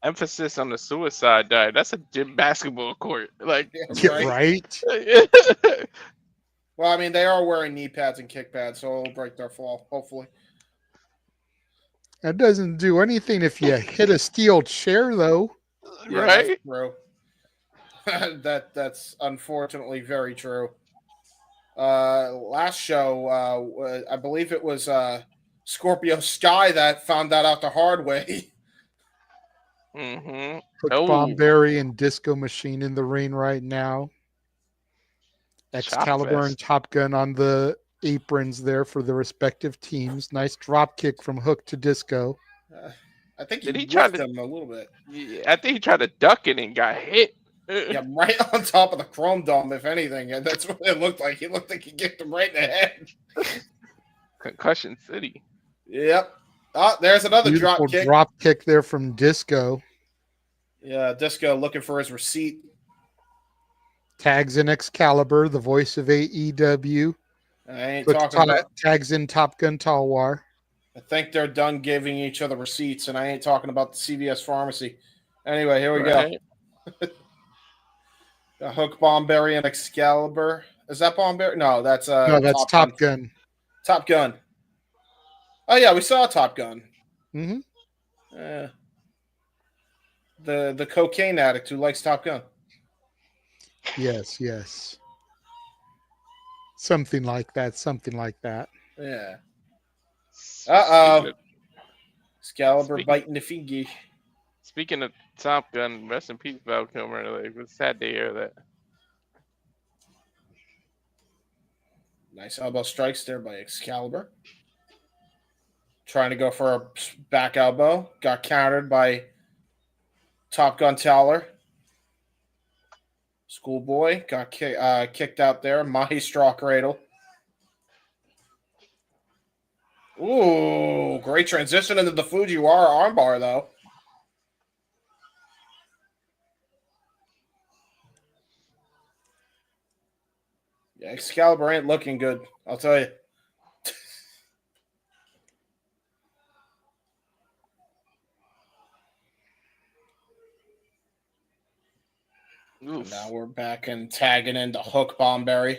Emphasis on the suicide dive. That's a gym basketball court. Like, Yeah, right? Well, I mean, they are wearing knee pads and kick pads, so it'll break their fall, hopefully. That doesn't do anything if you hit a steel chair, though. Yeah, right? that's true. That's unfortunately very true. Last show, I believe it was Scorpio Sky that found that out the hard way. Mm-hmm. Hook Oh. Bomberry and Disco Machine in the ring right now. Excalibur and Top Gun on the aprons there for the respective teams. Nice drop kick from Hook to Disco. I think Did he whipped try to- him a little bit. Yeah, I think he tried to duck it and got hit. Yeah, right on top of the Chrome Dome, if anything. And that's what it looked like. He looked like he kicked him right in the head. Concussion City. Yep. Oh, there's another Beautiful drop kick. There from Disco. Yeah, Disco looking for his receipt. Tags in Excalibur, the voice of AEW. I ain't talking about. Tags in Top Gun Talwar. I think they're done giving each other receipts, and I ain't talking about the CVS pharmacy. Anyway, here we go. Hook, Bomberry, and Excalibur. Is that Bomberry? No, that's Top Gun. Top Gun. Oh yeah, we saw Top Gun. Mm-hmm. The cocaine addict who likes Top Gun. Yes. Something like that. Yeah. Uh-oh. Excalibur biting the fingy. Speaking of Top Gun, rest in peace, Val Kilmer. Like, it was sad to hear that. Nice elbow strikes there by Excalibur. Trying to go for a back elbow. Got countered by Top Gun Towler. Schoolboy got kicked out there. Mahi straw cradle. Ooh, great transition into the Fujiwara armbar, though. Yeah, Excalibur ain't looking good, I'll tell you. Oof. And now we're back and tagging into Hook Bomberry.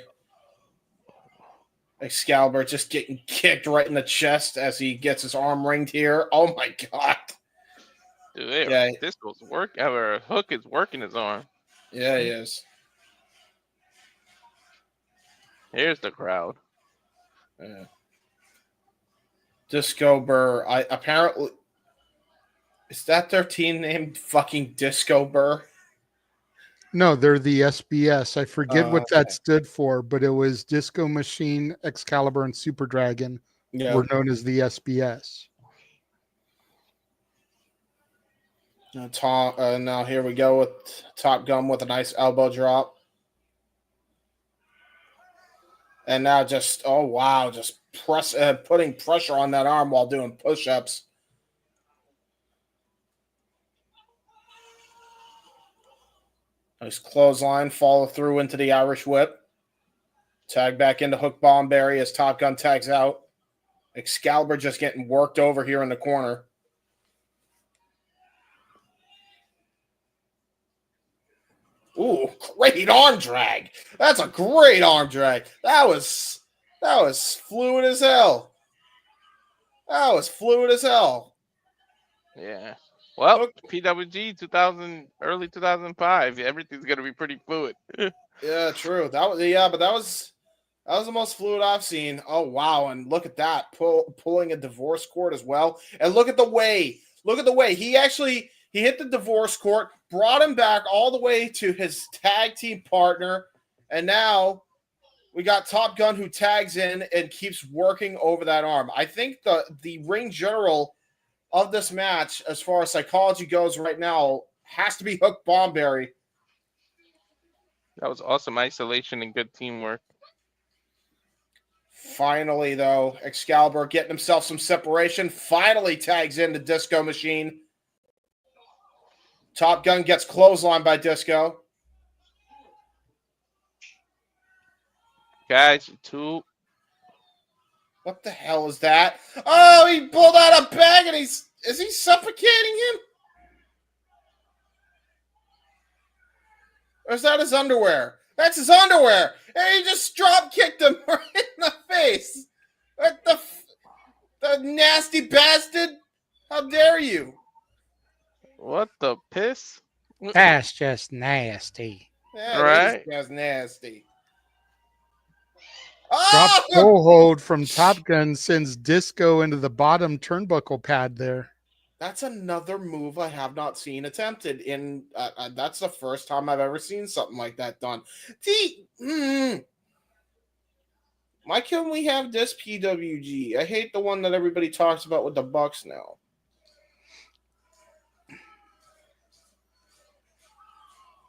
Excalibur just getting kicked right in the chest as he gets his arm ringed here. Oh my god. Dude, Yeah. this goes work. Hook is working his arm. Yeah, he is. Here's the crowd. Yeah. Disco Burr. Apparently, is that their team name? Fucking Disco Burr. No, they're the S.B.S. I forget what Okay. that stood for, but it was Disco Machine, Excalibur, and Super Dragon were known as the S.B.S. Now here we go with Top Gun with a nice elbow drop. And now just, oh wow, just putting pressure on that arm while doing push-ups. Nice clothesline, follow through into the Irish whip. Tag back into Hook Bomberry as Top Gun tags out. Excalibur just getting worked over here in the corner. Ooh, great arm drag. That's a great arm drag. That was fluid as hell. That was fluid as hell. Yeah. Well, PWG 2000, early 2005. Everything's gonna be pretty fluid. Yeah, true. But that was the most fluid I've seen. Oh wow, and look at that, pulling a divorce court as well. And look at the way he hit the divorce court, brought him back all the way to his tag team partner, and now we got Top Gun who tags in and keeps working over that arm. I think the ring general of this match, as far as psychology goes right now, has to be Hook Bomberry. That was awesome isolation and good teamwork. Finally, though, Excalibur getting himself some separation. Finally tags in the Disco Machine. Top Gun gets clotheslined by Disco. Guys, two. What the hell is that? Oh, he pulled out a bag and is he suffocating him? Or is that his underwear? That's his underwear. And he just drop kicked him right in the face. What the nasty bastard? How dare you? What the piss? That's just nasty. Yeah, Right? That's nasty. Drop Oh! toe hold from Top Gun sends Disco into the bottom turnbuckle pad there. That's another move I have not seen attempted in. That's the first time I've ever seen something like that done. Why can't we have this PWG? I hate the one that everybody talks about with the Bucks now.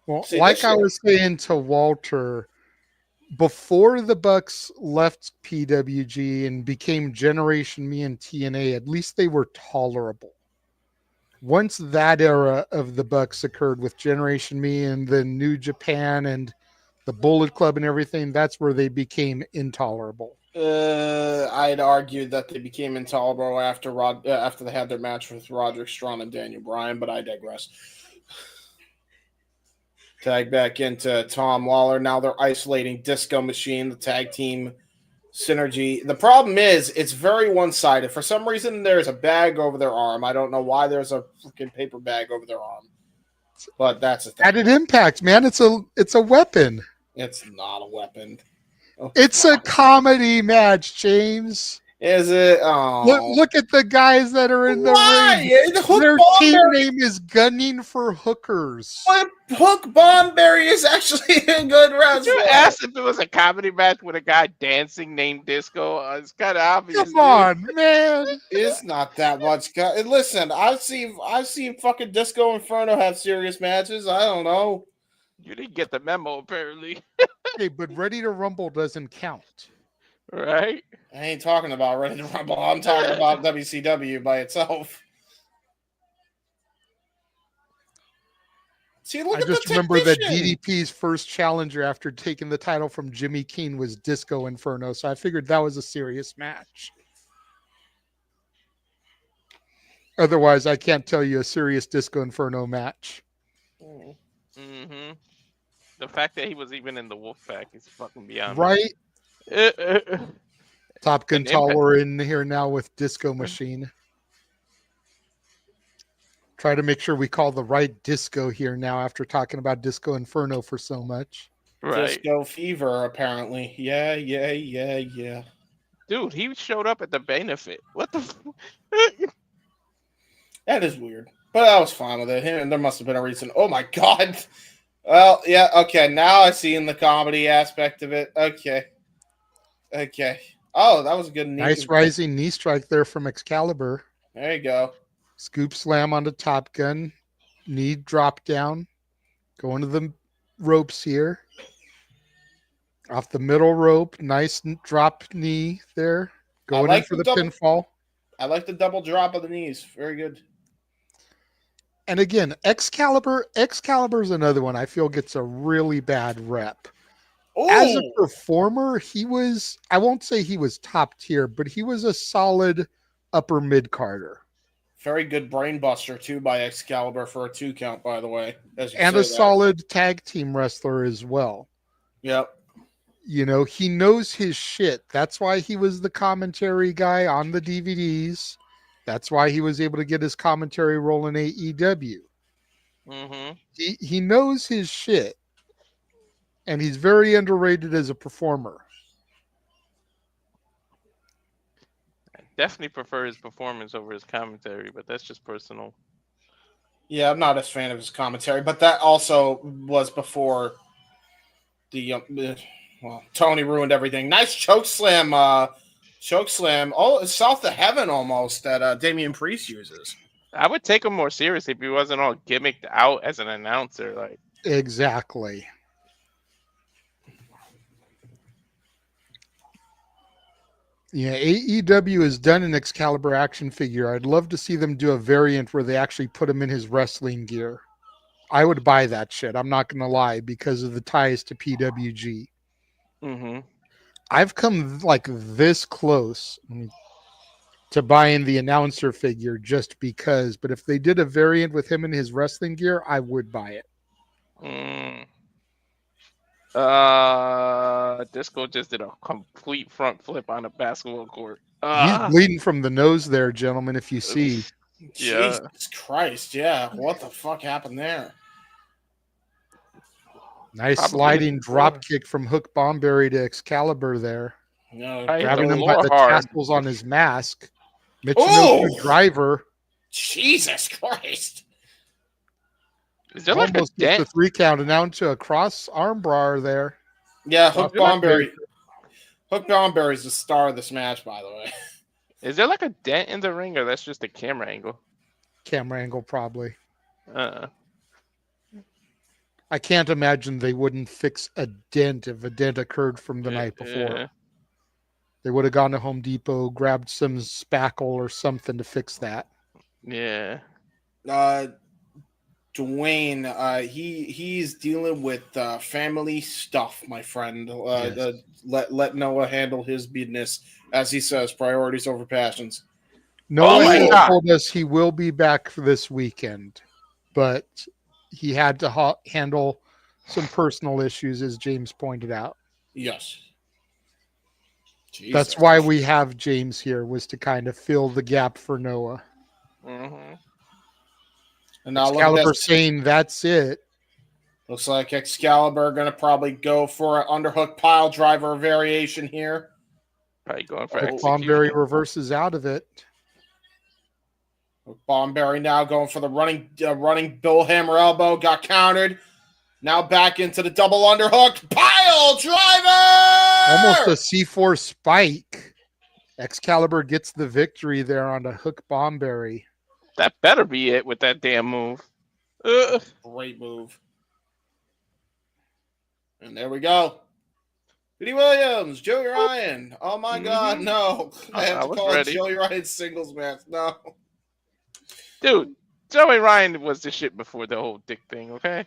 Well, See, like this I shit- was saying to Walter, before the Bucks left PWG and became Generation Me and TNA, at least they were tolerable. Once that era of the Bucks occurred with Generation Me and the New Japan and the Bullet Club and everything, that's where they became intolerable. I'd argue that they became intolerable after they had their match with Roderick Strong and Daniel Bryan, but I digress. Tag back into Tom Lawler. Now they're isolating Disco Machine, the tag team synergy. The problem is it's very one-sided. For some reason, there's a bag over their arm. I don't know why there's a freaking paper bag over their arm, but that's a thing. Added Impact, man. It's a weapon. It's not a weapon. Oh, It's a comedy match, James. Is it? Oh, Look at the guys that are in the why? ring. Hook Their team Bomberry- name is Gunning for Hookers. Hook Bomberry is actually a good Did wrestler. you ask if it was a comedy match with a guy dancing named Disco? It's kind of obvious. Come dude. on, man. It's not that much. Listen, I've seen fucking Disco Inferno have serious matches. I don't know. You didn't get the memo, apparently. Hey, but Ready to Rumble doesn't count. Right? I ain't talking about Ready to Rumble. I'm talking about WCW by itself. See, look I at just the remember that technician. DDP's first challenger after taking the title from Jimmy Keane was Disco Inferno, so I figured that was a serious match. Otherwise, I can't tell you a serious Disco Inferno match. Mm-hmm. the fact that he was even in the Wolfpack is fucking beyond Right? me. Top Gun And Impact- Talwar in here now with Disco Machine. Try to make sure we call the right disco here now after talking about Disco Inferno for so much. Right. Disco Fever, apparently. Yeah. Dude, he showed up at the benefit. What the That is weird. But I was fine with it. There must have been a reason. Oh my god. Well, yeah, okay. Now I see in the comedy aspect of it. Okay. Oh, that was a good knee. Nice rising knee strike there from Excalibur. There you go. Scoop slam onto Top Gun. Knee drop down. Going to the ropes here. Off the middle rope. Nice drop knee there. Going in for the pinfall. I like the double drop of the knees. Very good. And again, Excalibur's another one I feel gets a really bad rep. Ooh. As a performer, I won't say he was top tier, but he was a solid upper mid-carder. Very good brain buster, too, by Excalibur for a 2 count, by the way. And a solid tag team wrestler as well. Yep. You know, he knows his shit. That's why he was the commentary guy on the DVDs. That's why he was able to get his commentary role in AEW. Mm-hmm. He knows his shit. And he's very underrated as a performer. I definitely prefer his performance over his commentary, but that's just personal. Yeah, I'm not a fan of his commentary, but that also was before Tony ruined everything. Nice choke slam. Oh, it's south of heaven almost that Damian Priest uses. I would take him more seriously if he wasn't all gimmicked out as an announcer. Like Exactly. Yeah, AEW has done an Excalibur action figure. I'd love to see them do a variant where they actually put him in his wrestling gear. I would buy that shit. I'm not going to lie because of the ties to PWG. Mm-hmm. I've come like this close to buying the announcer figure just because. But if they did a variant with him in his wrestling gear, I would buy it. Disco just did a complete front flip on a basketball court. He's bleeding from the nose there, gentlemen, if you see. Yeah. Jesus Christ, yeah. What the fuck happened there? Nice Probably sliding before. drop kick from Hook Bomberry to Excalibur there. No. I hit Grabbing the him by floor the hard. tassels on his mask. Michinoku driver. Jesus Christ. Is there like a Almost gets the dent? 3 count and now into a cross arm bar there. Yeah, Hook Is there like Bomberry. Hook Bomberry's the star of this match, by the way. Is there like a dent in the ring, or that's just a camera angle? Camera angle probably. Uh, I can't imagine they wouldn't fix a dent if a dent occurred from the night before. yeah. They would have gone to Home Depot, grabbed some spackle or something to fix that. Yeah. Dwayne, he's dealing with family stuff, my friend. Yes. Let Noah handle his business, as he says, priorities over passions. Noah my has God. told us he will be back for this weekend, but he had to handle some personal issues, as James pointed out. Yes. Jesus. That's why we have James here, was to kind of fill the gap for Noah. Mm-hmm. And now look at Excalibur this. saying that's it. Looks like Excalibur going to probably go for an underhook pile driver variation here. Probably going for Hook execution. Bomberry reverses out of it. Bomberry now going for the running Bill Hammer elbow. Got countered. Now back into the double underhook pile driver. Almost a C4 spike. Excalibur gets the victory there on the Hook Bomberry. That better be it with that damn move. Great move. And there we go. Petey Williams, Joey Ryan. Oh my God, no. I have I to was call ready. it Joey Ryan's singles match. No. Dude, Joey Ryan was the shit before the whole dick thing, okay?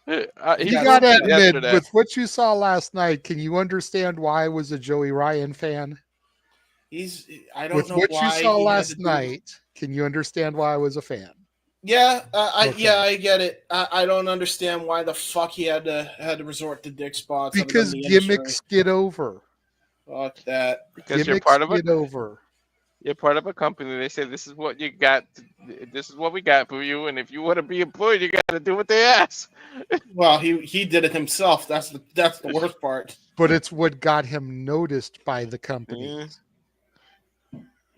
You He got to proved it admit, yesterday. with what you saw last night, can you understand why I was a Joey Ryan fan? I don't With know what why you saw he had last to do- night, can you understand why I was a fan? Yeah, Okay. I get it. I don't understand why the fuck he had to resort to dick spots. other than Because the gimmicks industry. get over. Fuck that. Because Gimmicks get over. you're part of a company. They say this is what you got. This is what we got for you. And if you want to be employed, you got to do what they ask. Well, he did it himself. That's the worst part. But it's what got him noticed by the company.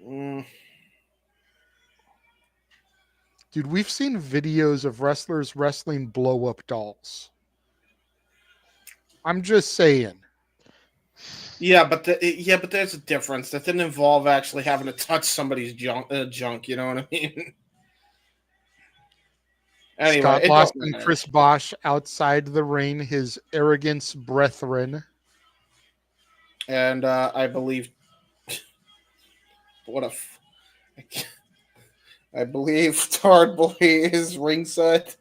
Mm. Dude, we've seen videos of wrestlers wrestling blow-up dolls. I'm just saying. Yeah, but there's a difference. That didn't involve actually having to touch somebody's junk. You know what I mean? Anyway, Scott it Lost don't and matter. Chris Bosch outside the ring, his arrogance brethren. And I believe I believe Tard Boy is ringside.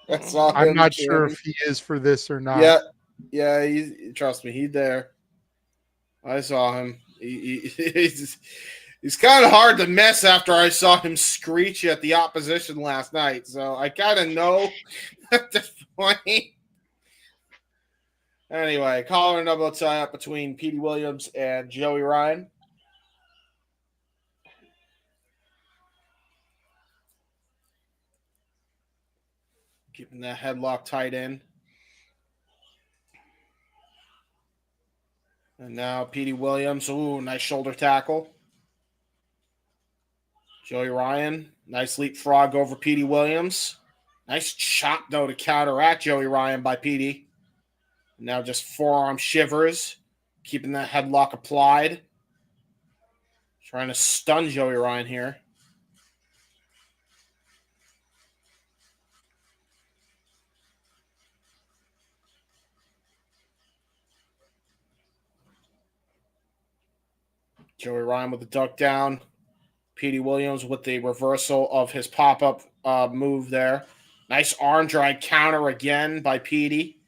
I saw I'm him not cheering. sure if he is for this or not. Yeah. Trust me, he's there. I saw him. He's kind of hard to miss after I saw him screech at the opposition last night. So I kind of know at this point. Anyway, collar and double tie up between Petey Williams and Joey Ryan. Keeping that headlock tight in. And now Petey Williams. Ooh, nice shoulder tackle. Joey Ryan. Nice leapfrog over Petey Williams. Nice chop, though, to counteract Joey Ryan by Petey. Now just forearm shivers. Keeping that headlock applied. Trying to stun Joey Ryan here. Joey Ryan with the duck down. Petey Williams with the reversal of his pop-up move there. Nice arm drag counter again by Petey.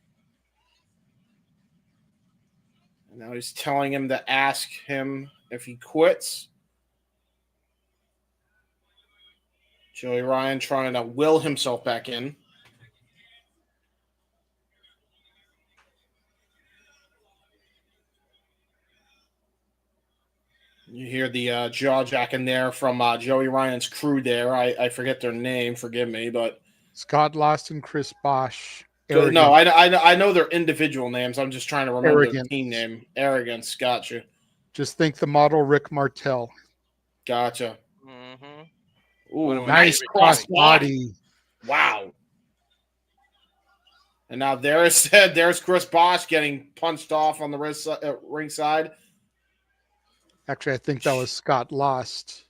And now he's telling him to ask him if he quits. Joey Ryan trying to will himself back in. You hear the jaw jacking there from Joey Ryan's crew there. I forget their name. Forgive me, but Scott Lost and Chris Bosch. no, I know their individual names. I'm just trying to remember their Arrogance. team name. Arrogance. Gotcha. Just think the model Rick Martel. Gotcha. Mm-hmm. Ooh, Nice cross body. Wow. And now there's Chris Bosch getting punched off on the ringside. Actually, I think that was Scott Lost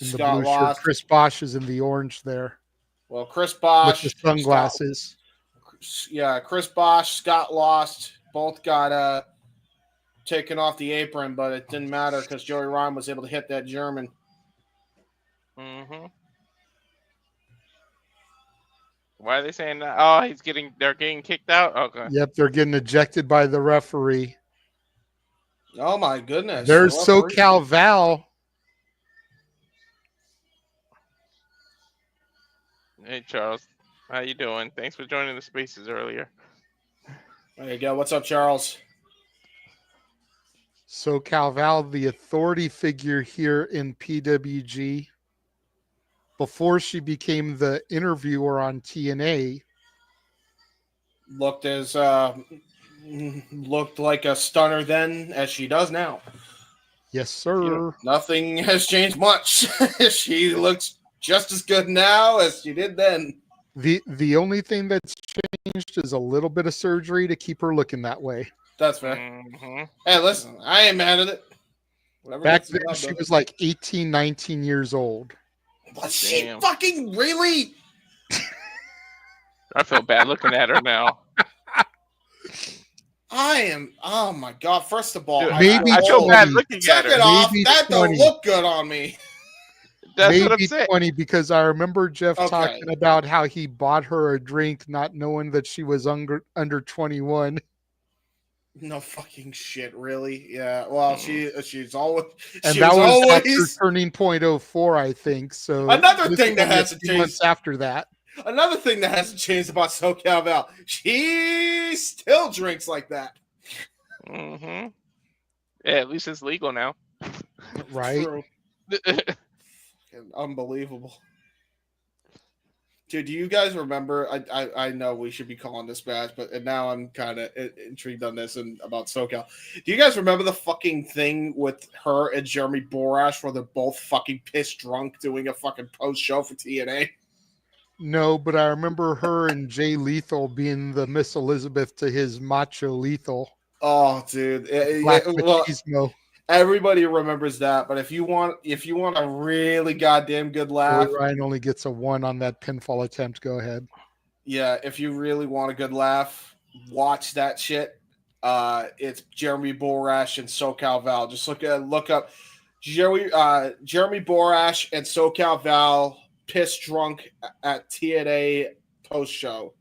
in the Scott blue Lost. shirt. Chris Bosch is in the orange there Well, Chris with Bosch. the sunglasses. Chris Bosch, Scott Lost, both got taken off the apron, but it didn't matter because Joey Ryan was able to hit that German. Mm-hmm. Why are they saying that? Oh, they're getting kicked out? Okay. Yep, they're getting ejected by the referee. Oh my goodness! There's The referee- SoCal Val. Hey, Charles. How you doing? Thanks for joining the spaces earlier. There you go. What's up, Charles? SoCal Val, the authority figure here in PWG. Before she became the interviewer on TNA. Looked like a stunner then as she does now. Yes, sir. Nothing has changed much. She looks just as good now as she did then. The only thing that's changed is a little bit of surgery to keep her looking that way. That's fair. Mm-hmm. Hey, listen, I ain't mad at it. Whatever Back gets the then, job she done. was like 18, 19 years old. Was she Damn. fucking really? I feel bad looking at her now. Oh my god! First of all, Dude, maybe I feel bad 20. looking at Second her. off, Maybe that 20. don't look good on me. That's what I'm Maybe saying. 20, because I remember Jeff Okay. talking about how he bought her a drink not knowing that she was under 21. No fucking shit, really? Yeah. Well, she's always And she that was was after always Turning Point '04, I think. So another this thing is that only a hasn't few changed. months after that. Another thing that hasn't changed about SoCal Val. She still drinks like that. Mm-hmm. Yeah, at least it's legal now. Right. True. Unbelievable. Dude, do you guys remember? I know we should be calling this bad, but now I'm kind of intrigued on this and about SoCal. Do you guys remember the fucking thing with her and Jeremy Borash where they're both fucking pissed drunk doing a fucking post show for TNA? No, but I remember her and Jay Lethal being the Miss Elizabeth to his Macho Lethal. Oh, dude. Black Well, Machismo. everybody remembers that, but if you want a really goddamn good laugh, Joey Ryan only gets a 1 on that pinfall attempt. Go ahead. yeah, if you really want a good laugh, watch that shit. It's Jeremy Borash and SoCal Val. Just look up Jeremy Borash and SoCal Val pissed drunk at TNA post show.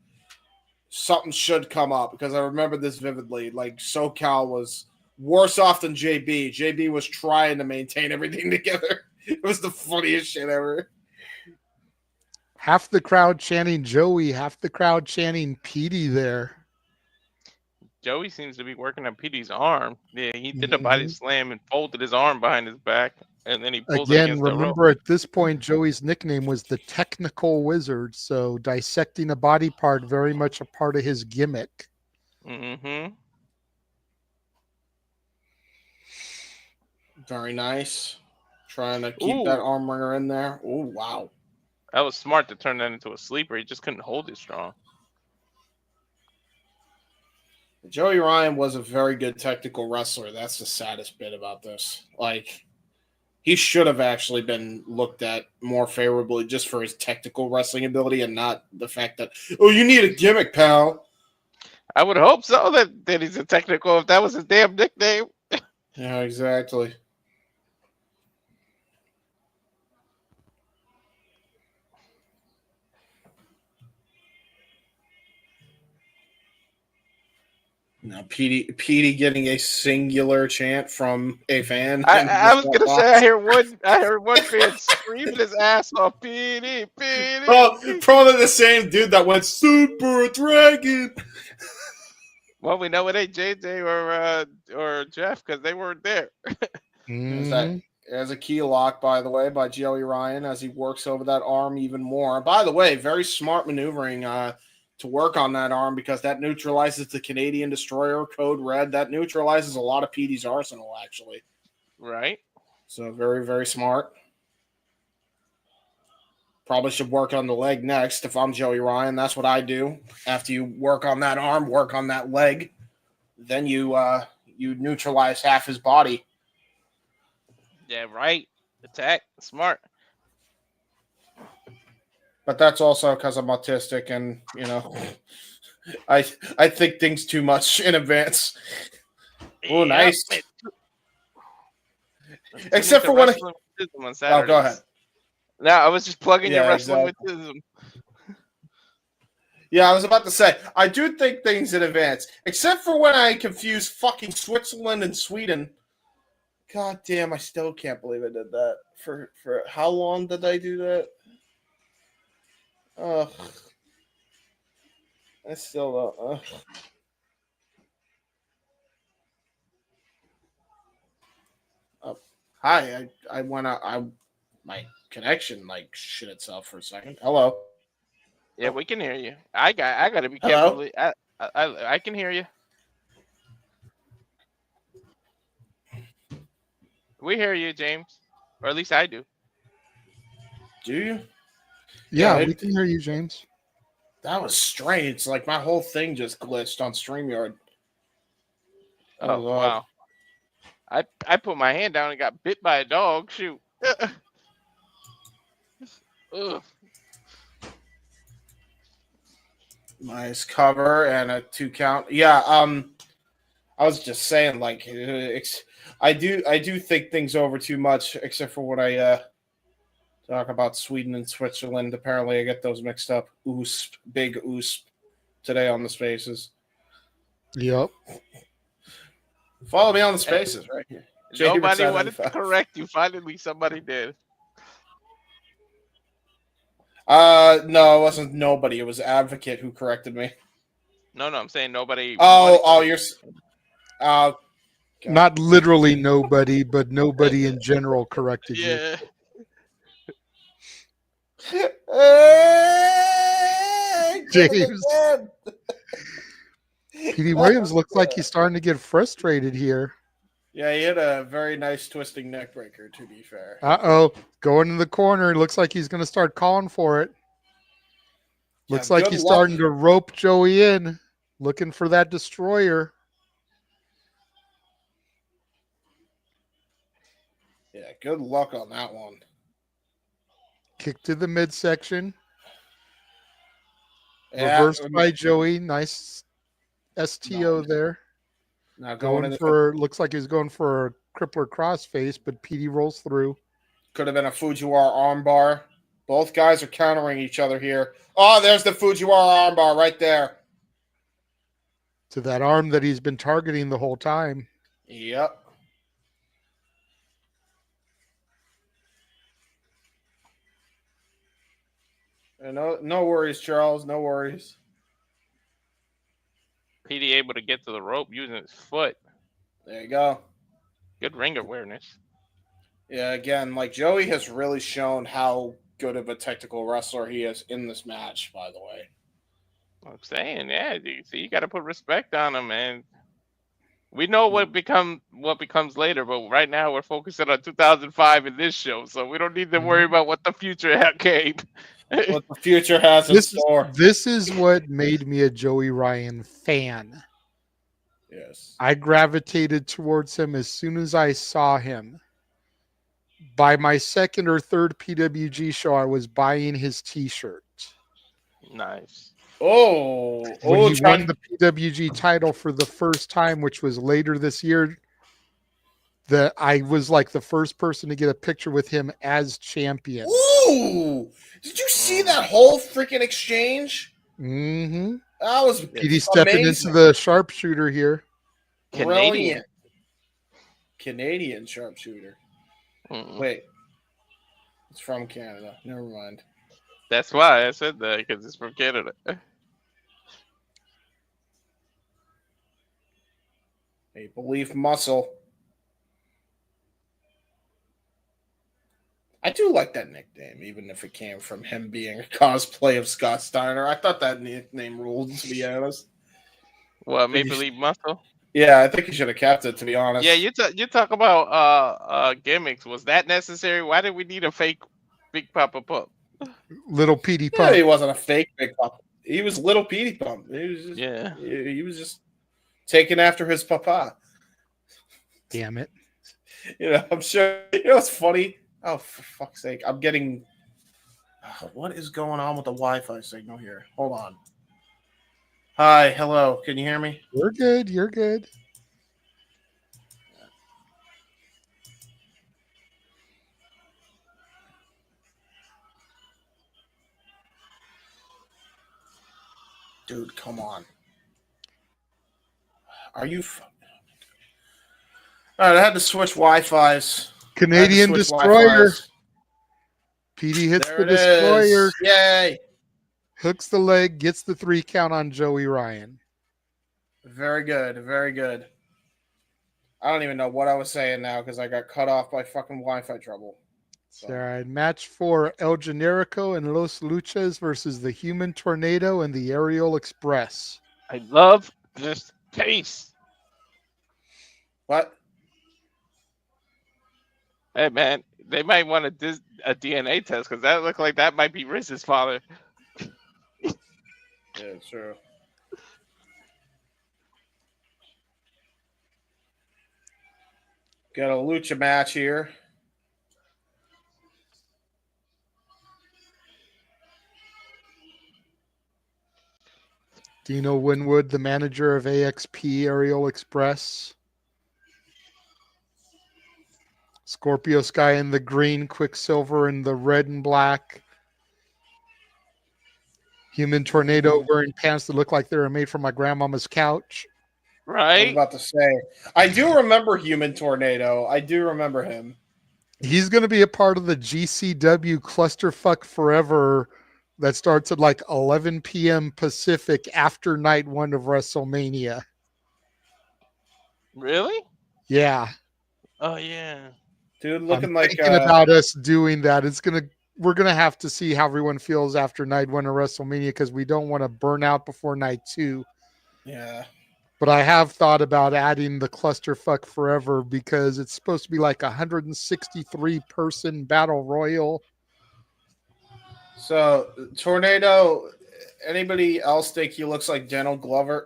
Something should come up because I remember this vividly. Like SoCal was worse off than JB. JB was trying to maintain everything together. It was the funniest shit ever. Half the crowd chanting Joey, half the crowd chanting Petey there. Joey seems to be working on Petey's arm. Yeah, he did a body slam and folded his arm behind his back, and then he pulled it Again, against the rope. remember at this point, Joey's nickname was the Technical Wizard. So dissecting a body part, very much a part of his gimmick. Mm-hmm. Very nice. Trying to keep that arm wringer in there. Oh, wow. That was smart to turn that into a sleeper. He just couldn't hold it strong. Joey Ryan was a very good technical wrestler. That's the saddest bit about this. Like, he should have actually been looked at more favorably just for his technical wrestling ability and not the fact that, oh, you need a gimmick, pal. I would hope so that he's a technical if that was his damn nickname. Yeah, exactly. Now, Petey getting a singular chant from a fan. I was gonna say I heard one fan screaming his ass off. Petey. Oh, probably the same dude that went Super Dragon. Well, we know it ain't JJ or Jeff because they weren't there. There's a key lock, by the way, by Joey Ryan as he works over that arm even more. By the way, very smart maneuvering to work on that arm because that neutralizes the Canadian Destroyer, Code Red. That neutralizes a lot of Petey's arsenal, actually. Right. So very, very smart. Probably should work on the leg next if I'm Joey Ryan. That's what I do. After you work on that arm, work on that leg, then you neutralize half his body. Yeah, right. Attack. Smart. But that's also because I'm autistic and, I think things too much in advance. Oh, nice. Except for when Oh, go ahead. No, I was just plugging your wrestling exactly. with Tism. Yeah, I was about to say, I do think things in advance. Except for when I confuse fucking Switzerland and Sweden. God damn, I still can't believe I did that. For how long did I do that? Ugh. I still don't. Hi, I went out. My connection shit itself for a second. Hello. Yeah, we can hear you. I got to be careful. I can hear you. We hear you, James, or at least I do. Do you? Yeah, we can hear you, James. That was strange. Like my whole thing just glitched on StreamYard. Oh wow! I put my hand down and got bit by a dog. Shoot. Ugh. Nice cover and a 2 count. Yeah. I was just saying, I do think things over too much, except for when I talk about Sweden and Switzerland. Apparently, I get those mixed up. Big today on the spaces. Yep. Follow me on the spaces right here. Nobody wanted to correct you. Finally, somebody did. No, it wasn't nobody. It was Advocate who corrected me. No, I'm saying nobody. You're. Not literally nobody, but nobody in general corrected you. Yeah. James. Petey Williams looks like he's starting to get frustrated here. Yeah, he hit a very nice twisting neck breaker, to be fair. Going in the corner. Looks like he's going to start calling for it. Looks like he's starting to rope Joey in, looking for that destroyer. Yeah, good luck on that one. Kick to the midsection. Yeah, Reversed by Joey. Nice STO there. Now looks like he's going for a crippler crossface, but Petey rolls through. Could have been a Fujiwara armbar. Both guys are countering each other here. Oh, there's the Fujiwara armbar right there. To that arm that he's been targeting the whole time. Yep. No worries, Charles. No worries. Petey able to get to the rope using his foot. There you go. Good ring awareness. Yeah, again, like Joey has really shown how good of a technical wrestler he is in this match, by the way. I'm saying, yeah, you got to put respect on him, man. We know what becomes later, but right now we're focusing on 2005 in this show, so we don't need to worry about what the future came. What the future has in store. This is what made me a Joey Ryan fan. Yes. I gravitated towards him as soon as I saw him. By my second or third PWG show, I was buying his T-shirt. Nice. When he won the PWG title for the first time, which was later this year, that I was like the first person to get a picture with him as champion. Ooh! Did you see that whole freaking exchange? Mm-hmm. That was Petey stepping into the sharpshooter here. Canadian sharpshooter. Mm-mm. Wait. It's from Canada. Never mind. That's why I said that, because it's from Canada. A belief muscle. I do like that nickname, even if it came from him being a cosplay of Scott Steiner. I thought that nickname ruled, to be honest. What, Maple Leaf Muscle? Yeah, I think he should have kept it, to be honest. Yeah, you talk about gimmicks. Was that necessary? Why did we need a fake Big Papa Pump? Little Petey Pump. Yeah, he wasn't a fake Big Papa. He was Little Petey Pump. He was just, yeah. He was just taking after his papa. Damn it. You know, I'm sure. You know what's funny? Oh, for fuck's sake. I'm getting... what is going on with the Wi-Fi signal here? Hold on. Hi, hello. Can you hear me? You're good. You're good. Dude, come on. Are you... All right, I had to switch Wi-Fis. Canadian Destroyer. Petey hits the Destroyer. Is. Yay. Hooks the leg, gets the 3 count on Joey Ryan. Very good. Very good. I don't even know what I was saying now because I got cut off by fucking Wi-Fi trouble. So. All right, match 4, El Generico and Los Luchas versus the Human Tornado and the Ariel Express. I love this case. What? Hey, man, they might want a DNA test because that looked like that might be Riz's father. Yeah, true. Got a lucha match here. Dino Winwood, the manager of AXP Ariel Express. Scorpio Sky in the green, Quiksilver in the red and black. Human Tornado wearing pants that look like they were made from my grandmama's couch. I was Right? about to say. I do remember Human Tornado. I do remember him. He's going to be a part of the GCW Clusterfuck Forever that starts at like 11 p.m. Pacific after night one of WrestleMania. Really? Yeah. Oh yeah. Dude, I'm looking like thinking about us doing that. We're gonna have to see how everyone feels after night one of WrestleMania because we don't want to burn out before night 2. yeah. But I have thought about adding the Clusterfuck Forever because it's supposed to be like 163 person battle royal. So Tornado. Anybody else think he looks like Donald Glover?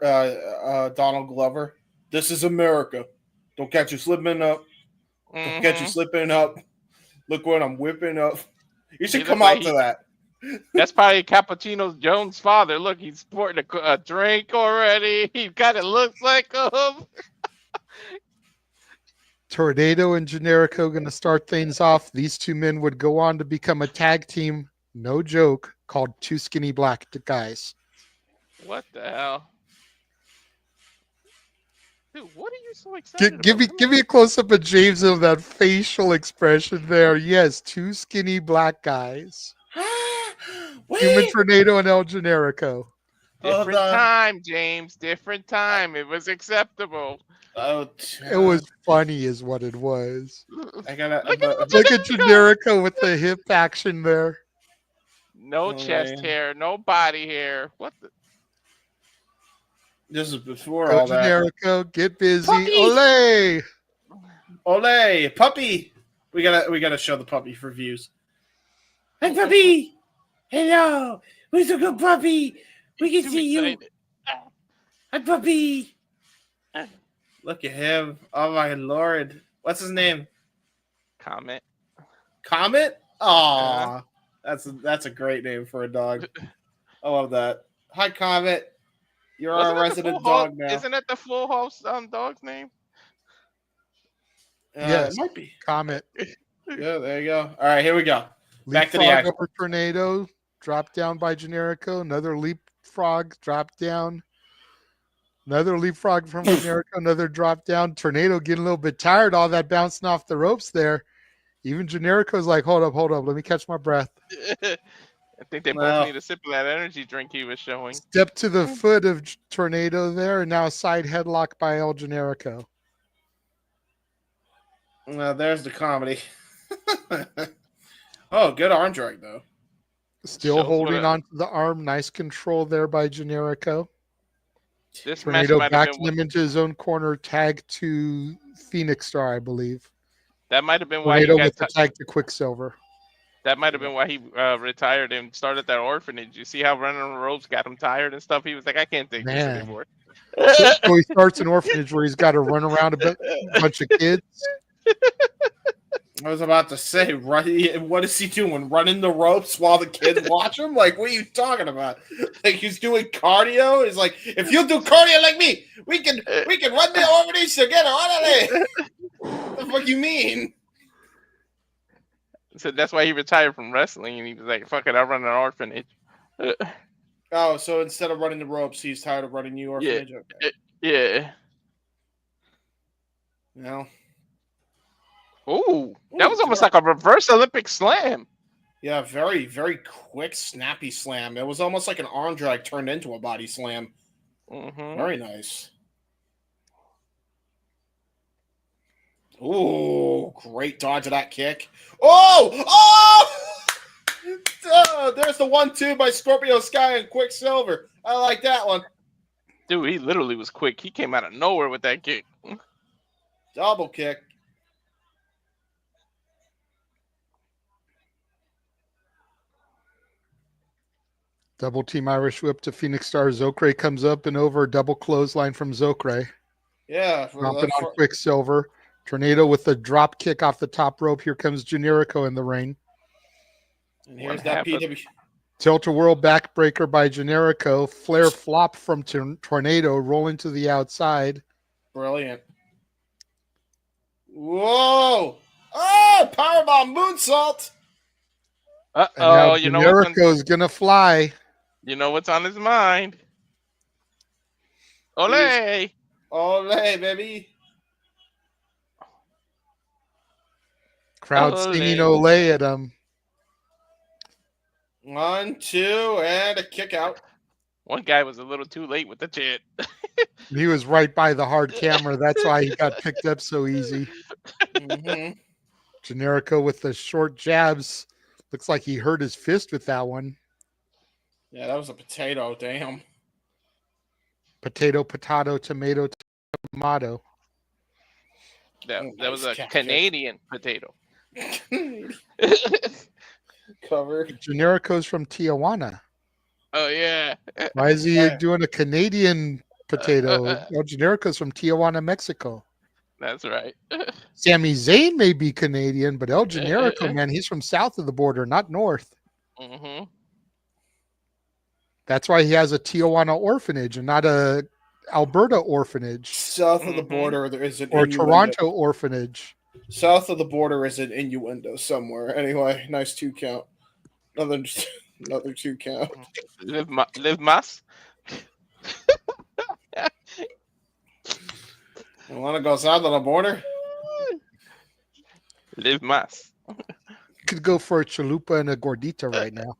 Donald Glover. This is America. Don't catch you slipping up. Don't catch you Mhm. slipping up. Look what I'm whipping up. You should He come look out like to that. That's probably Cappuccino Jones' father. Look, he's sporting a drink already. He kind of looks like him. Tornado and Generico going to start things off. These two men would go on to become a tag team, no joke, called Two Skinny Black Guys. What the hell? Dude, what are you so excited Give about? me a close up of James of that facial expression there. Yes, two skinny black guys. Human Tornado and El Generico. Different time, James. Different time. It was acceptable. Oh, It was funny, is what it was. I gotta Look at Look at Generico with the hip action there. No chest hair, no body hair. What the? This is before Go all that. Generico, get busy. Puppy! Olay! Olay, puppy. We gotta show the puppy for views. Hey, puppy. Hello. Who's a good puppy? We can Too see you. excited. Hi, puppy. Look at him. Oh my lord. What's his name? Comment. Comet? Aw. That's a great name for a dog. I love that. Hi, Comet. You're our resident dog now. Isn't that the full host dog's name? Yes. It might be. Comet. Yeah, there you go. All right, here we go. Back to the Leapfrog action. over Tornado. Drop down by Generico. Another leapfrog. Drop down. Another leapfrog from Generico. Another drop down. Tornado getting a little bit tired. All that bouncing off the ropes there. Even Generico's like, hold up. Let me catch my breath. I think they both need a sip of that energy drink he was showing. Step to the foot of Tornado there, and now a side headlock by El Generico. There's the comedy. Oh, good arm drag, though. Still holding on to the arm. Nice control there by Generico. This Tornado match might have backing him into his own corner. Tag to Phoenix Star, I believe. That might have been why he Tornado got with the tag to Quiksilver. That might have been why he retired and started that orphanage. You see how running on the ropes got him tired and stuff? He was like, I can't take this anymore. So he starts an orphanage where he's got to run around a bunch of kids. I was about to say, what is he doing? Running the ropes while the kids watch him? Like, what are you talking about? Like, he's doing cardio? He's like, if you do cardio like me, we can run the orphanage together. What the fuck you mean? So that's why he retired from wrestling, and he was like, "Fuck it, I'll run an orphanage." Oh, so instead of running the ropes, he's tired of running the orphanage. Yeah. Okay. Yeah. No. Ooh, that was almost like a reverse Olympic slam. Yeah, very, very quick, snappy slam. It was almost like an arm drag turned into a body slam. Mm-hmm. Very nice. Ooh, great dodge of that kick. Oh! There's the 1-2 by Scorpio Sky and Quiksilver. I like that one. Dude, he literally was quick. He came out of nowhere with that kick. Double kick. Double team Irish whip to Phoenix Star. Zokre comes up and over. Double clothesline from Zokre. Yeah. Dropping on Quiksilver. Tornado with the drop kick off the top rope. Here comes Generico in the ring. And here's that PWG. Tilt-a-whirl backbreaker by Generico. Flare flop from Tornado. Rolling to the outside. Brilliant. Whoa! Oh, powerbomb moonsault. Uh-oh, you know Generico's gonna fly. You know what's on his mind. Ole! Ole, baby. Crowd Ole. singing Olay at him. 1, 2, and a kick out. One guy was a little too late with the chant. He was right by the hard camera. That's why he got picked up so easy. Mm-hmm. Generico with the short jabs. Looks like he hurt his fist with that one. Yeah, that was a potato. Damn. Potato, tomato, tomato. That was a Nice Canadian potato. Cover. Generico's from Tijuana. Oh yeah. Why is he Right. doing a Canadian potato? Well, Generico's from Tijuana, Mexico. That's right. Sami Zayn may be Canadian, but El Generico, man, he's from south of the border, not north. Mm-hmm. That's why he has a Tijuana orphanage and not a Alberta orphanage South of the Mhm. border, there is an or innuendo. Toronto orphanage. South of the border is an innuendo somewhere. Anyway, nice 2 count. Another 2 count. Live mas. And when it goes south of the border, Live mas. Could go for a chalupa and a gordita right now.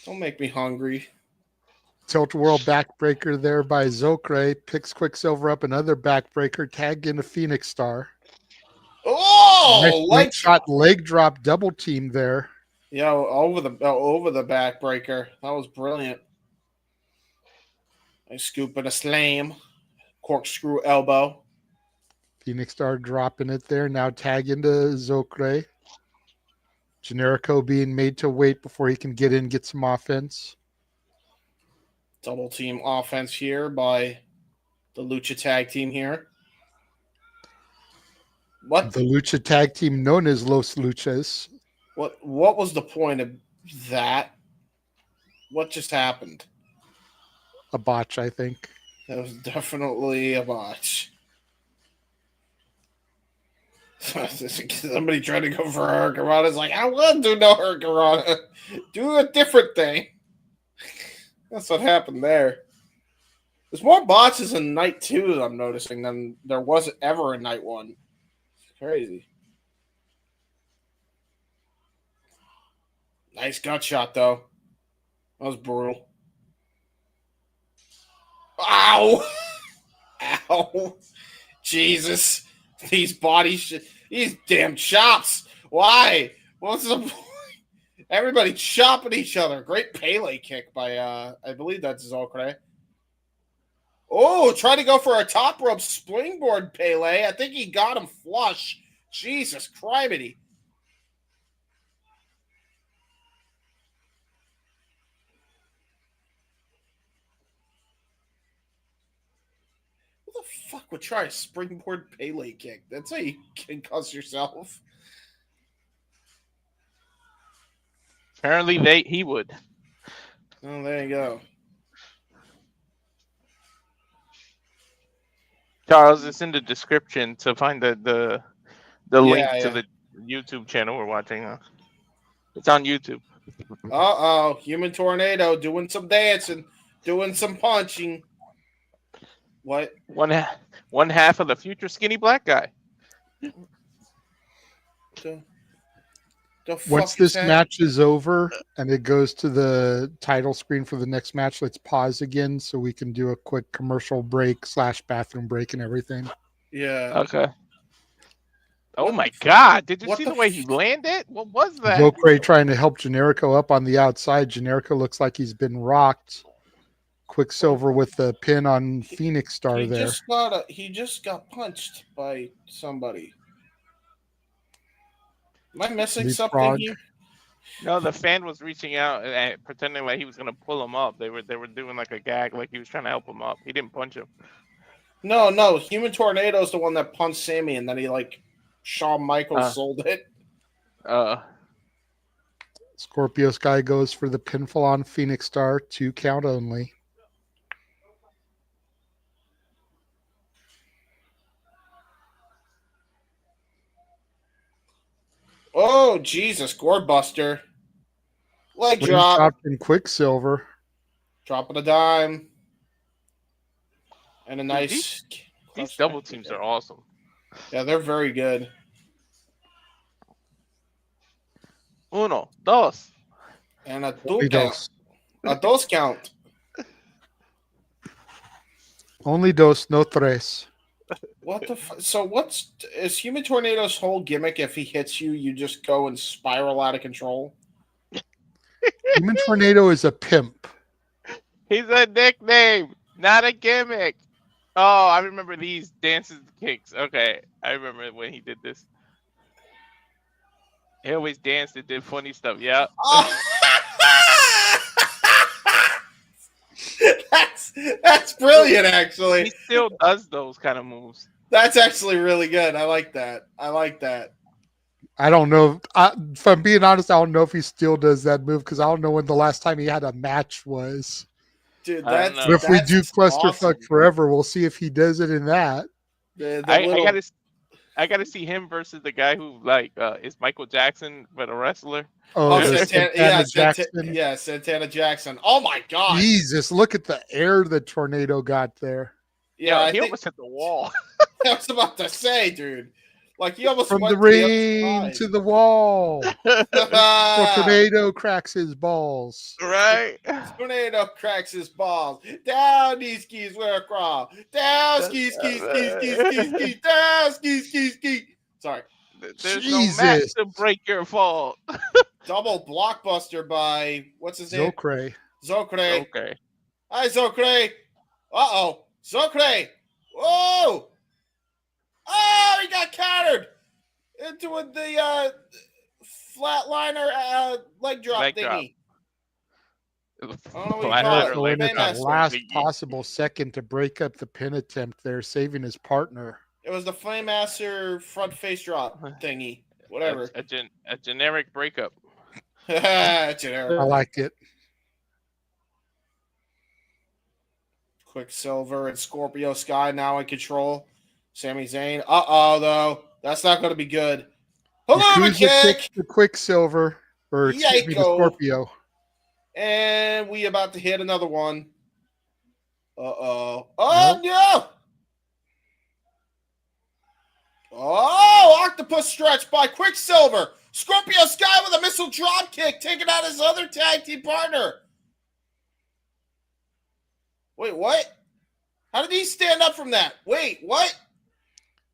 don't make me hungry. Tilt World backbreaker there by Zokre. Picks Quiksilver up another backbreaker. Tag in a Phoenix Star. Oh, Nice like shot leg drop double team there. yeah, over the backbreaker. That was brilliant. A scoop and a slam, corkscrew elbow. Phoenix Star dropping it there. Now tag into Zokre. Generico being made to wait before he can get in, get some offense. Double team offense here by the Lucha tag team here. What The Lucha tag team known as Los Luchas. what was the point of that? What just happened? A botch, I think. That was definitely a botch. Somebody tried to go for a Hurricanrana. It's like, I want to do no Hurricanrana. Do a different thing. That's what happened there. There's more botches in night 2 that I'm noticing than there was ever in night 1. It's crazy. Nice gut shot, though. That was brutal. Ow! Ow! Jesus. These these damn chops. Why? What's the point? Everybody chopping each other. Great Pele kick by, I believe that's Zokre. Oh, trying to go for a top rope springboard Pele. I think he got him flush. Jesus criminy. Who the fuck would try a springboard Pele kick? That's how you can cuss yourself. Apparently he would. Oh, there you go. Charles, it's in the description to find the link Yeah. to the YouTube channel we're watching. It's on YouTube. Uh-oh. Human Tornado doing some dancing, doing some punching. What? One half of the future skinny black guy. The fuck Once is this that? match is over and it goes to the title screen for the next match, let's pause again so we can do a quick commercial break / bathroom break and everything. Yeah. Okay. Oh What my the God! Did you what see the the way he landed? What was that? Zokre trying to help Generico up on the outside. Generico looks like he's been rocked. Quicksilver with the pin on Phoenix Star He there. just got punched by somebody. Am I missing something Leapfrog. here? No, the fan was reaching out and pretending like he was gonna pull him up. They were doing like a gag, like he was trying to help him up. He didn't punch him. No. Human Tornado is the one that punched Sammy, and then he Shawn Michaels sold it. Scorpio Sky goes for the pinfall on Phoenix Star. 2 count only. Oh Jesus, Gorebuster. Leg Wing drop. chop and Quicksilver. Dropping a dime. And a nice. These double teams are awesome. Yeah, they're very good. Uno, dos. And a Only dos count. dos. A dos count. Only dos, no tres. What the so is Human Tornado's whole gimmick? If he hits you, you just go and spiral out of control? Human Tornado is a pimp. He's a nickname, not a gimmick. Oh, I remember these dances kicks. Okay, I remember when he did this. He always danced and did funny stuff. Yeah. Oh. That's brilliant, actually. He still does those kind of moves. That's actually really good. I like that. I don't know. If I'm being honest, I don't know if he still does that move because I don't know when the last time he had a match was. Dude, But if we do Clusterfuck Forever, we'll see if he does it in that. I gotta see him versus the guy who is Michael Jackson, but a wrestler. Oh, Santana Jackson. Yeah, Santana Jackson. Oh my God! Jesus, look at the air the tornado got there. Yeah, he almost hit the wall. I was about to say, dude. Like he almost from went the ring to the wall. Tornado cracks his balls. Right. Tornado cracks his balls. Down these skis where crawl. Down skis. Down skis. Sorry. There's no match to break your fall. Double blockbuster by what's his name? Zokre. Okay. Hi, Zokre. Uh-oh. Zokre. Whoa. Oh, he got countered into the flatliner leg drop thingy. I don't know what you call it. Last possible second to break up the pin attempt there, saving his partner. It was the Flamemaster front face drop thingy. Whatever. A generic breakup. Generic. I like it. Quiksilver and Scorpio Sky now in control. Sami Zayn. Though. That's not going to be good. Hello, kick. The Quiksilver. Or excuse me, the Scorpio. And we about to hit another one. Oh, no. Oh, octopus stretch by Quiksilver. Scorpio Sky with a missile drop kick, taking out his other tag team partner. Wait, what? How did he stand up from that? Wait, what?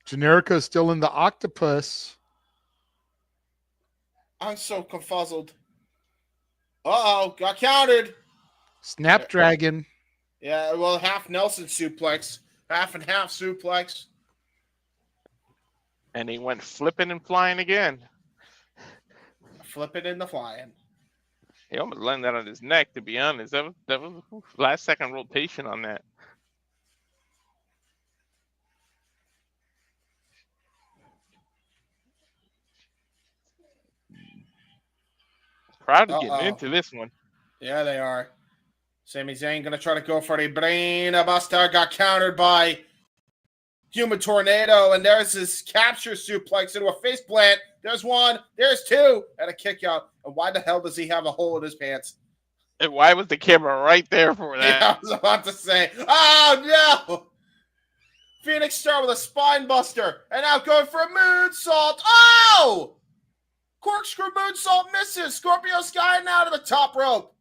Generico's still in the octopus. I'm so confuzzled. Got countered. Snapdragon. Yeah, well, half Nelson suplex. Half and half suplex. And he went flipping and flying again. Flipping and the flying. He almost landed that on his neck, to be honest. That was last second rotation on that. Crowd is getting into this one. Yeah, they are. Sami Zayn going to try to go for the brain buster. Got countered by Human Tornado, and there's his capture suplex into a face plant. There's one, there's two, and a kick out. And why the hell does he have a hole in his pants? And why was the camera right there for that? Yeah, I was about to say, oh no! Phoenix Star with a spine buster, and now going for a moonsault. Oh! Corkscrew moonsault misses. Scorpio Sky now to the top rope.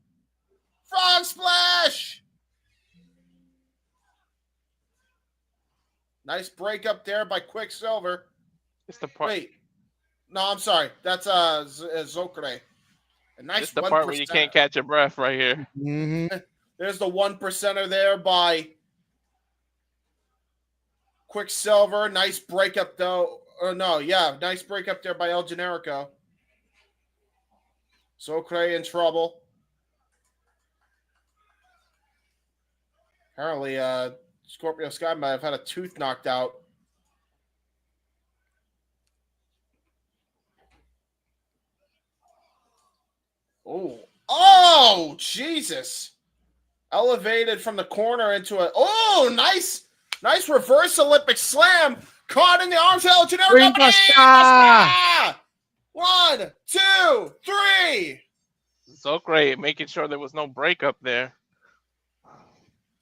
Frog splash. Nice break up there by Quiksilver. It's the part. Wait. No, I'm sorry. That's Zokre. A nice. It's the part where you can't catch your breath right here. Mm-hmm. There's the 1%er there by Quiksilver. Nice breakup though. Nice breakup there by El Generico. Zokre in trouble. Apparently, Scorpio Sky might have had a tooth knocked out. Oh, Jesus. Elevated from the corner into nice reverse Olympic slam. Caught in the arms of El Generico. 1, 2, 3. Zokre making sure there was no breakup there.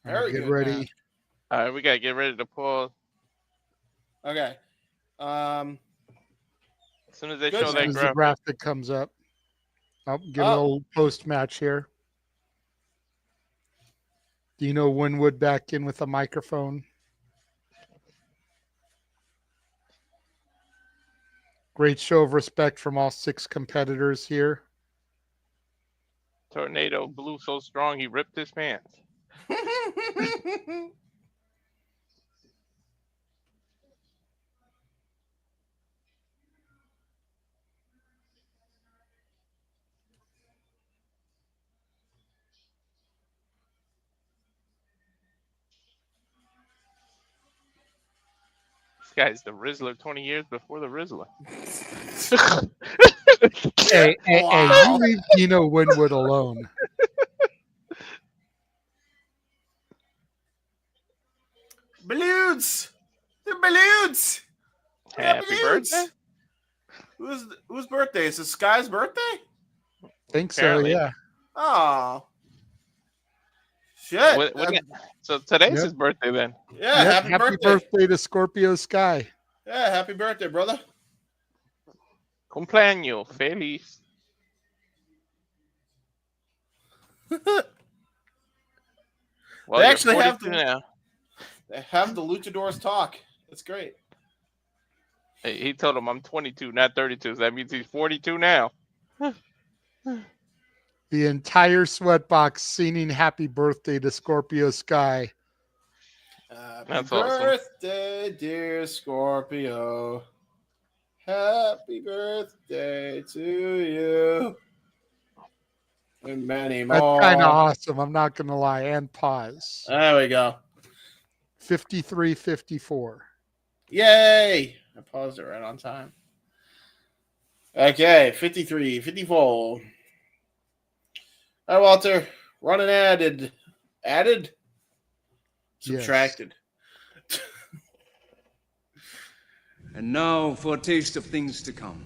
Very Get good, ready. man. All right, we gotta get ready to pause. Okay. As soon as they Good show As that soon as the graphic. graphic comes up. I'll give a Oh. little post match here. Dino Winwood back in with a microphone. Great show of respect from all 6 competitors here. Tornado blew so strong he ripped his pants. This guy's the Rizzler 20 years before the Rizzler. Hey, Wow. you leave Dino Winwood alone. Balloons! They're balloons! Happy birthday? Whose birthday? Is it Sky's birthday? Think so, Apparently. yeah. Oh. Shit. So today's Yep. his birthday then. Yeah, Yep, happy birthday. to Scorpio Sky. Yeah, happy birthday, brother. Cumpleaños feliz. Well, They you're actually have 42 now. They have the luchadors talk. That's great. He told him I'm 22, not 32. So that means he's 42 now. The entire sweatbox singing happy birthday to Scorpio Sky. Happy That's awesome. birthday, dear Scorpio. Happy birthday to you. And many That's more. kind of awesome. I'm not going to lie. And pause. There we go. 53-54. Yay! I paused it right on time. Okay, 53, 54. All right, Walter. Running added. Added? Yes. Subtracted. And now for a taste of things to come.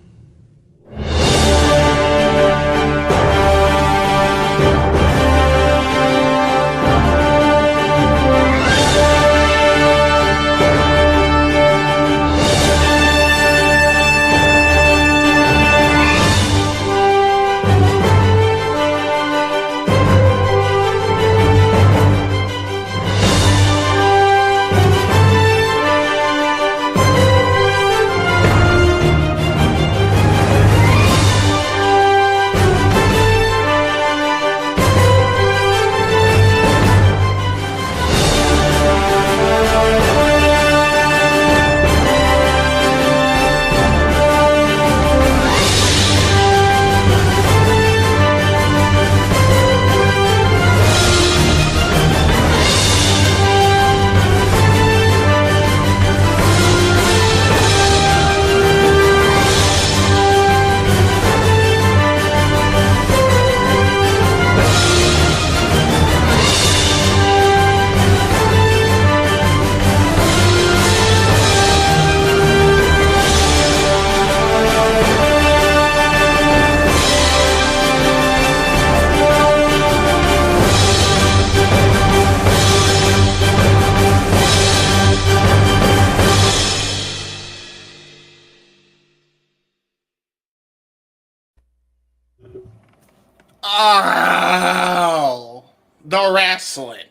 Oh, the wrestling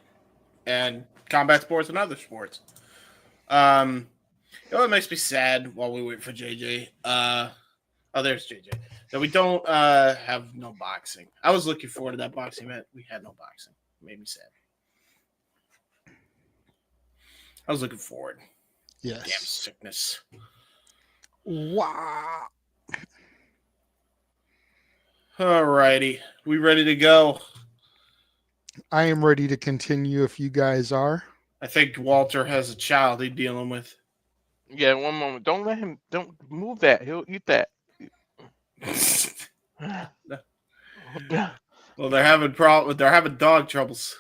and combat sports and other sports. You know what makes me sad while we wait for JJ? There's JJ. That we don't have no boxing. I was looking forward to that boxing event. We had no boxing. It made me sad. I was looking forward. Yes. Damn sickness. Wow. All righty. We ready to go? I am ready to continue if you guys are. I think Walter has a child he's dealing with. Yeah, one moment. Don't let him. Don't move that. He'll eat that. Well, they're having dog troubles.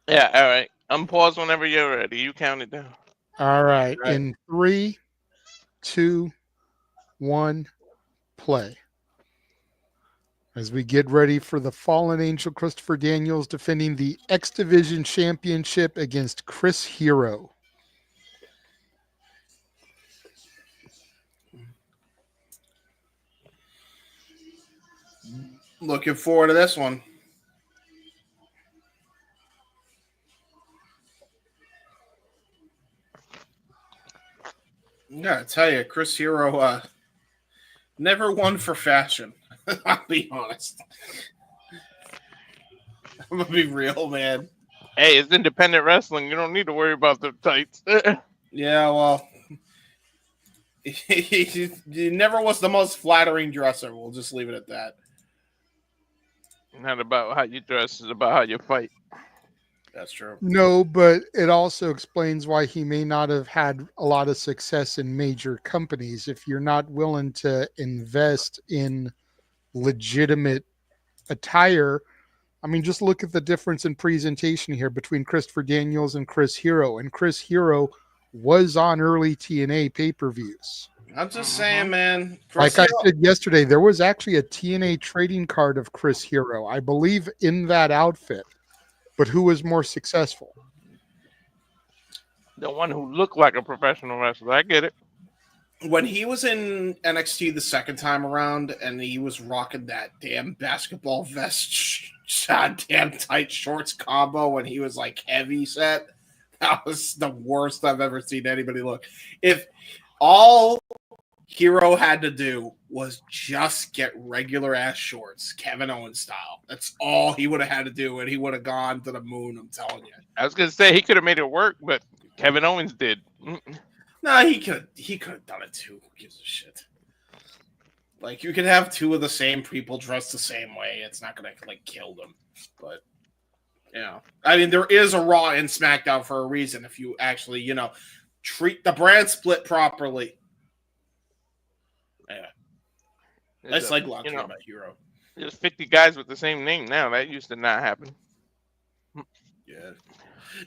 Yeah. All right. Unpause whenever you're ready. You count it down. All right. Right. In 3, 2, 1, play. as we get ready for the Fallen Angel Christopher Daniels defending the X Division Championship against Chris Hero. Looking forward to this one. I gotta tell you, Chris Hero never won for fashion. I'll be honest. I'm gonna be real, man. Hey, it's independent wrestling. You don't need to worry about the tights. Yeah, well, he never was the most flattering dresser. We'll just leave it at that. Not about how you dress, it's about how you fight. That's true. No, but it also explains why he may not have had a lot of success in major companies. If you're not willing to invest in legitimate attire, I mean, just look at the difference in presentation here between Christopher Daniels and Chris Hero. And Chris Hero was on early TNA pay-per-views. I'm just saying, man. Like I said yesterday, there was actually a TNA trading card of Chris Hero, I believe, in that outfit. But who was more successful? The one who looked like a professional wrestler. I get it. When he was in NXT the second time around and he was rocking that damn basketball vest, damn tight shorts combo when he was like heavy set, that was the worst I've ever seen anybody look. If all Hero had to do was just get regular ass shorts, Kevin Owens style. That's all he would have had to do, and he would have gone to the moon. I'm telling you. I was gonna say he could have made it work, but Kevin Owens did. No, he could have done it too. Who gives a shit? Like, you could have two of the same people dressed the same way. It's not gonna like kill them. But yeah, I mean, there is a Raw and SmackDown for a reason. If you actually, treat the brand split properly. Yeah. That's like talking about Hero. There's 50 guys with the same name now. That used to not happen. Yeah.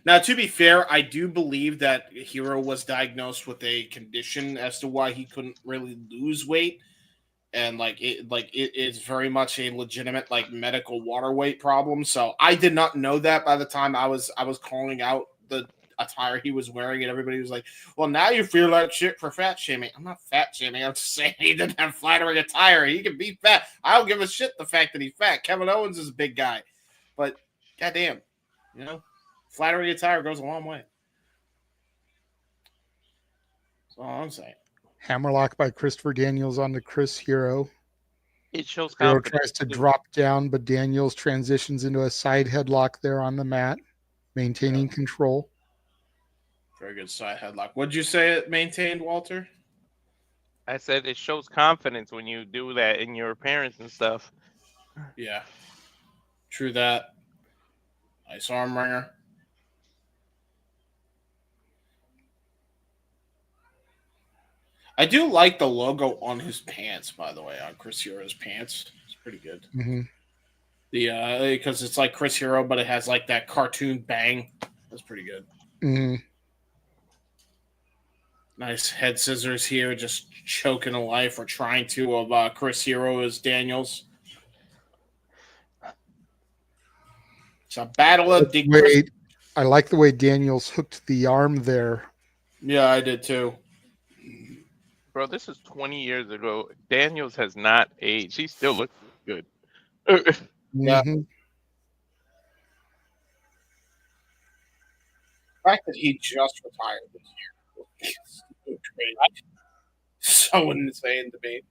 Now, to be fair, I do believe that Hero was diagnosed with a condition as to why he couldn't really lose weight, and it is very much a legitimate medical water weight problem. So I did not know that by the time I was calling out the attire he was wearing, and everybody was like, well, now you feel like shit for fat shaming. I'm not fat shaming. I'm just saying he didn't have flattering attire. He can be fat. I don't give a shit the fact that he's fat. Kevin Owens is a big guy, but goddamn, flattering attire goes a long way. That's all I'm saying. Hammerlock by Christopher Daniels onto Chris Hero. It shows Hero confidence. tries to drop down, but Daniels transitions into a side headlock there on the mat, maintaining control. Very good side headlock. What'd you say it maintained, Walter? I said it shows confidence when you do that in your appearance and stuff. Yeah. True that. Nice arm wringer. I do like the logo on his pants, by the way, on Chris Hero's pants. It's pretty good. Mm-hmm. Because it's like Chris Hero, but it has that cartoon bang. That's pretty good. Mm-hmm. Nice head scissors here, just choking a life or trying to of Chris Hero as Daniels. It's a battle of the. I like the way Daniels hooked the arm there. Yeah, I did too. Bro, this is 20 years ago. Daniels has not aged. He still looks good. Yeah. Mm-hmm. The fact that he just retired this year is so insane to me.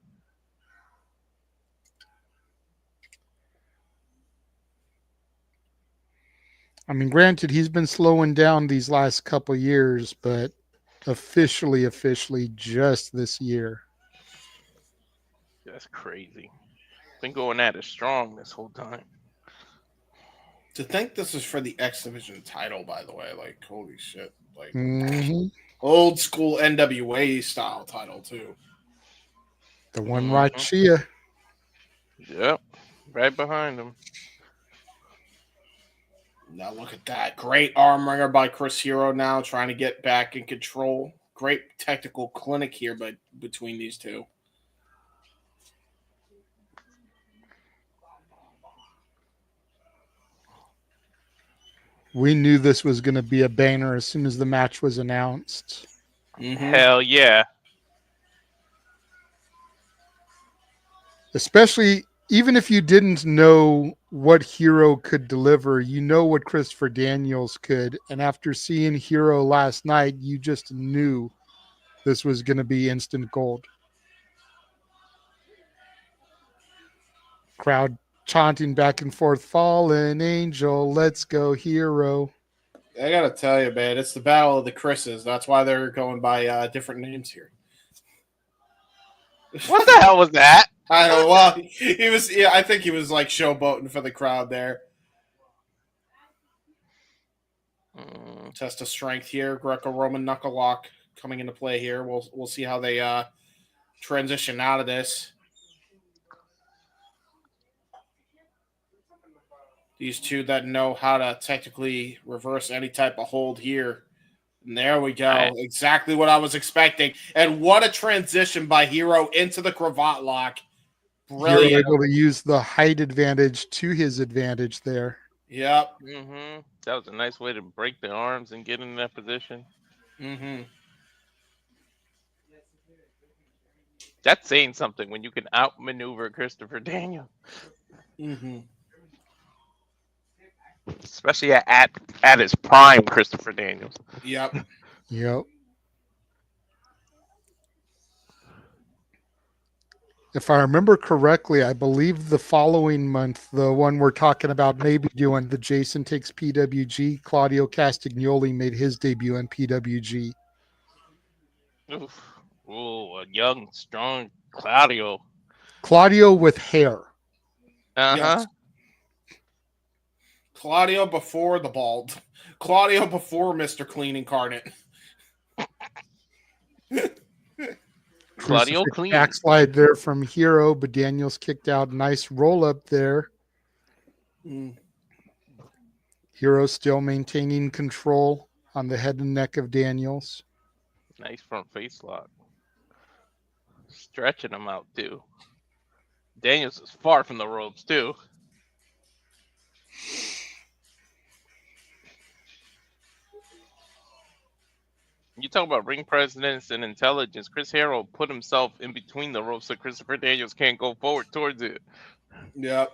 I mean, granted, he's been slowing down these last couple years, but officially just this year. That's crazy. Been going at it strong this whole time. To think this is for the X Division title, by the way, holy shit. Mm-hmm. Old school NWA style title, too. The one right Shia. Yep. Right behind him. Now look at that. Great arm wringer by Chris Hero now, trying to get back in control. Great technical clinic here between these two. We knew this was going to be a banger as soon as the match was announced. Hell yeah. Especially, even if you didn't know what Hero could deliver, you know what Christopher Daniels could. And after seeing Hero last night, you just knew this was going to be instant gold. Crowd chanting back and forth, "Fallen Angel, let's go, Hero." I gotta tell you, man, it's the battle of the Chris's. That's why they're going by different names here. What the hell was that? I don't know. Well, he was. Yeah, I think he was like showboating for the crowd there. Test of strength here. Greco-Roman knuckle lock coming into play here. We'll see how they transition out of this. These two that know how to technically reverse any type of hold here. And there we go. Right. Exactly what I was expecting. And what a transition by Hero into the cravat lock. Brilliant. Hero able to use the height advantage to his advantage there. Yep. That was a nice way to break the arms and get in that position. That's saying something when you can outmaneuver Christopher Daniels. Especially at his prime, Christopher Daniels. Yep. If I remember correctly, I believe the following month, the one we're talking about maybe doing, the Jason Takes PWG, Claudio Castagnoli made his debut in PWG. Oof. Ooh, a young, strong Claudio. Claudio with hair. Yes. Claudio before the bald. Claudio before Mr. Clean Incarnate. Claudio Clean. Backslide there from Hero, but Daniels kicked out. Nice roll up there. Hero still maintaining control on the head and neck of Daniels. Nice front face lock. Stretching him out, too. Daniels is far from the ropes, too. You talk about ring presence and intelligence. Chris Hero put himself in between the ropes so Christopher Daniels can't go forward towards it. Yep.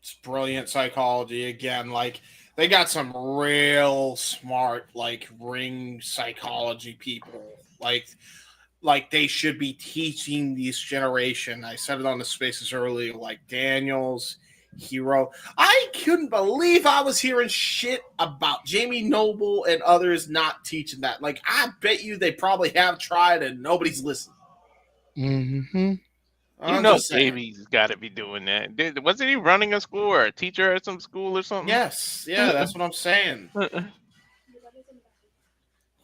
It's brilliant psychology again. Like, they got some real smart, like, ring psychology people. Like they should be teaching this generation. I said it on the spaces earlier, like Daniels, Hero. I couldn't believe I was hearing shit about Jamie Noble and others not teaching that. Like, I bet you they probably have tried and nobody's listened. Mm-hmm. You know Davey's got to be doing that. Wasn't he running a school or a teacher at some school or something? Yes. Yeah, that's what I'm saying.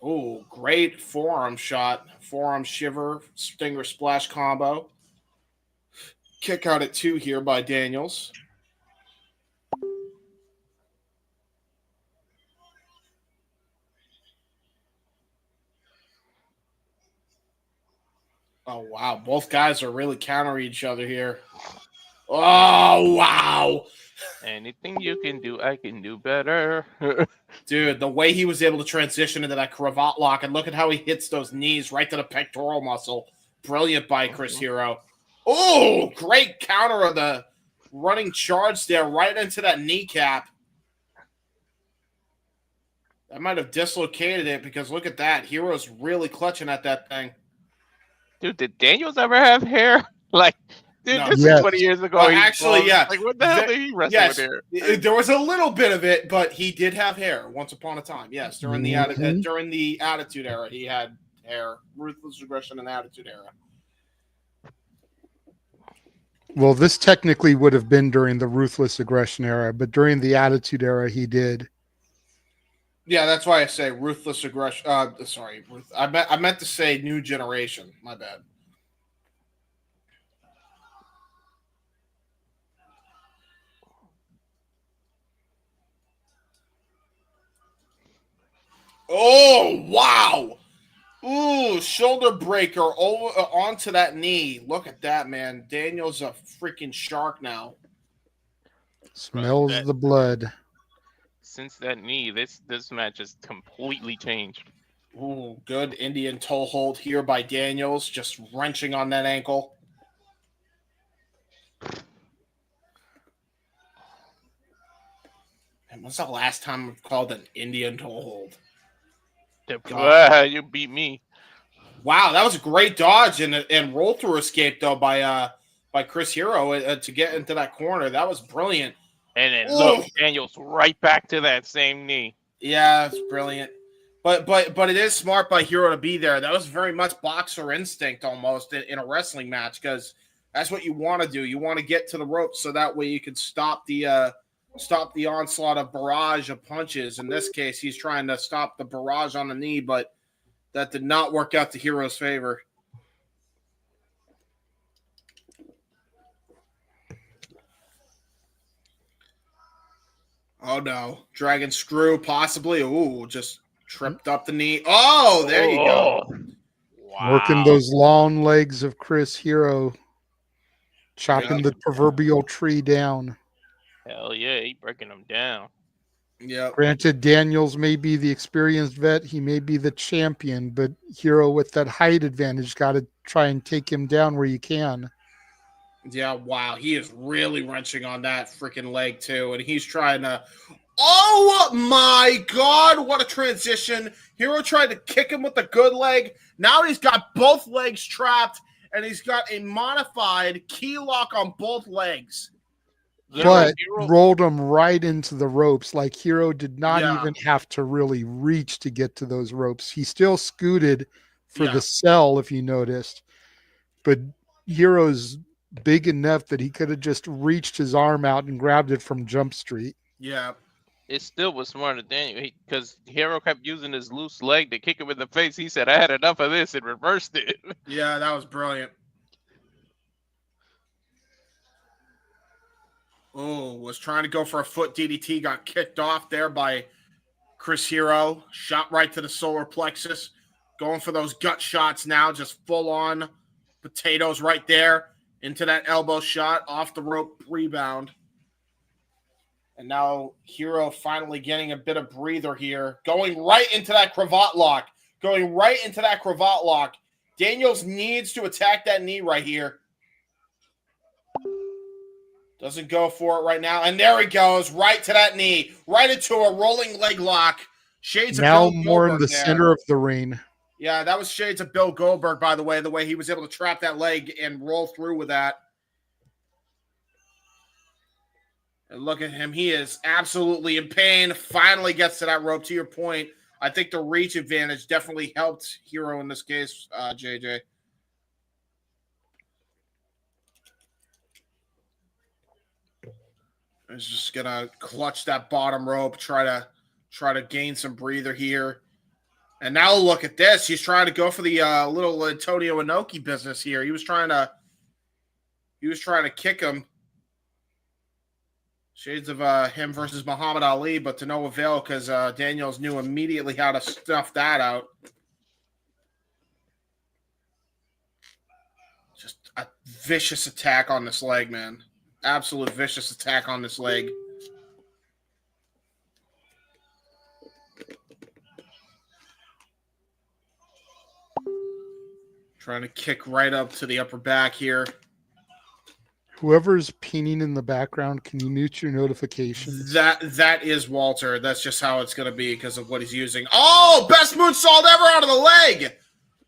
Oh, great forearm shot. Forearm shiver, stinger splash combo. Kick out at 2 here by Daniels. Oh, wow. Both guys are really countering each other here. Oh, wow. Anything you can do, I can do better. Dude, the way he was able to transition into that cravat lock, and look at how he hits those knees right to the pectoral muscle. Brilliant by Chris Hero. Oh, great counter of the running charge there right into that kneecap. That might have dislocated it because look at that. Hero's really clutching at that thing. Dude, did Daniels ever have hair? Like, dude, No. this Yes. is 20 years ago. Well, he actually, was- yeah. Like, what the hell did he wrestle Yes, with hair? there was a little bit of it, but he did have hair once upon a time. Yes, during Mhm. during the Attitude Era, he had hair. Ruthless Aggression and Attitude Era. Well, this technically would have been during the Ruthless Aggression era, but during the Attitude era, he did. Yeah, that's why I say Ruthless Aggression. I meant to say New Generation. My bad. Oh, wow. Ooh, shoulder breaker over onto that knee. Look at that, man. Daniel's a freaking shark now. Smells the blood. since that knee, this match has completely changed. Ooh, good Indian toe hold here by Daniels, just wrenching on that ankle. And when's the last time I've called an Indian toe hold? You beat me. Wow, that was a great dodge and roll through escape though by Chris Hero to get into that corner. That was brilliant. And then look, Daniels right back to that same knee. Yeah, it's brilliant. But it is smart by Hero to be there. That was very much boxer instinct almost in a wrestling match, because that's what you want to do. You want to get to the ropes so that way you can stop the onslaught of barrage of punches. In this case, he's trying to stop the barrage on the knee, but that did not work out to Hero's favor. Oh no. Dragon screw, possibly. Ooh, just tripped up the knee. Oh, there you go. Wow. Working those long legs of Chris Hero, chopping the proverbial tree down. Hell yeah, he breaking them down. Yeah. Granted, Daniels may be the experienced vet, he may be the champion, but Hero with that height advantage got to try and take him down where you can. Yeah, wow. He is really wrenching on that freaking leg, too. And he's trying to... Oh, my God. What a transition. Hero tried to kick him with the good leg. Now he's got both legs trapped, and he's got a modified key lock on both legs. But rolled him right into the ropes. Like Hero did not even have to really reach to get to those ropes. He still scooted for the cell, if you noticed. But Hero's big enough that he could have just reached his arm out and grabbed it from Jump Street. Yeah. It still was smarter than Daniel, because Hero kept using his loose leg to kick him in the face. He said, I had enough of this, and reversed it. Yeah, that was brilliant. Oh, was trying to go for a foot DDT, got kicked off there by Chris Hero. Shot right to the solar plexus. Going for those gut shots now, just full on potatoes right there. Into that elbow shot, off the rope rebound. And now Hero finally getting a bit of breather here. Going right into that cravat lock. Going right into that cravat lock. Daniels needs to attack that knee right here. Doesn't go for it right now. And there he goes, right to that knee. Right into a rolling leg lock. Shades now of Bill more Goldberg in the there. center of the ring. Yeah, that was shades of Bill Goldberg, by the way he was able to trap that leg and roll through with that. And look at him. He is absolutely in pain. Finally gets to that rope. To your point, I think the reach advantage definitely helped Hero in this case, JJ. He's just going to clutch that bottom rope, try to gain some breather here. And now look at this. He's trying to go for the little Antonio Inoki business here. He was trying to kick him. Shades of him versus Muhammad Ali, but to no avail because Daniels knew immediately how to stuff that out. Just a vicious attack on this leg, man. Absolute vicious attack on this leg. Trying to kick right up to the upper back here. Whoever's pinging in the background, can you mute your notifications? That is Walter. That's just how it's going to be because of what he's using. Oh, best moonsault ever out of the leg.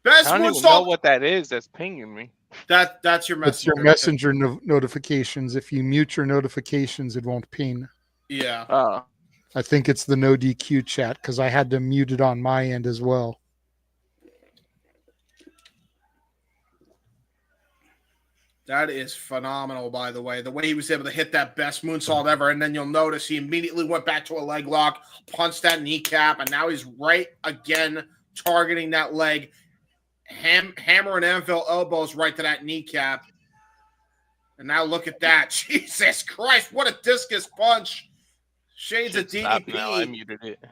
Best I don't even know what that is that's pinging me. That's your messenger. It's your messenger notifications. If you mute your notifications, it won't ping. Yeah. I think it's the no DQ chat because I had to mute it on my end as well. That is phenomenal, by the way. The way he was able to hit that best moonsault ever, and then you'll notice he immediately went back to a leg lock, punched that kneecap, and now he's right again targeting that leg. Hammer and anvil elbows right to that kneecap. And now look at that. Jesus Christ, what a discus punch. Shades of DDP. Now. I muted it.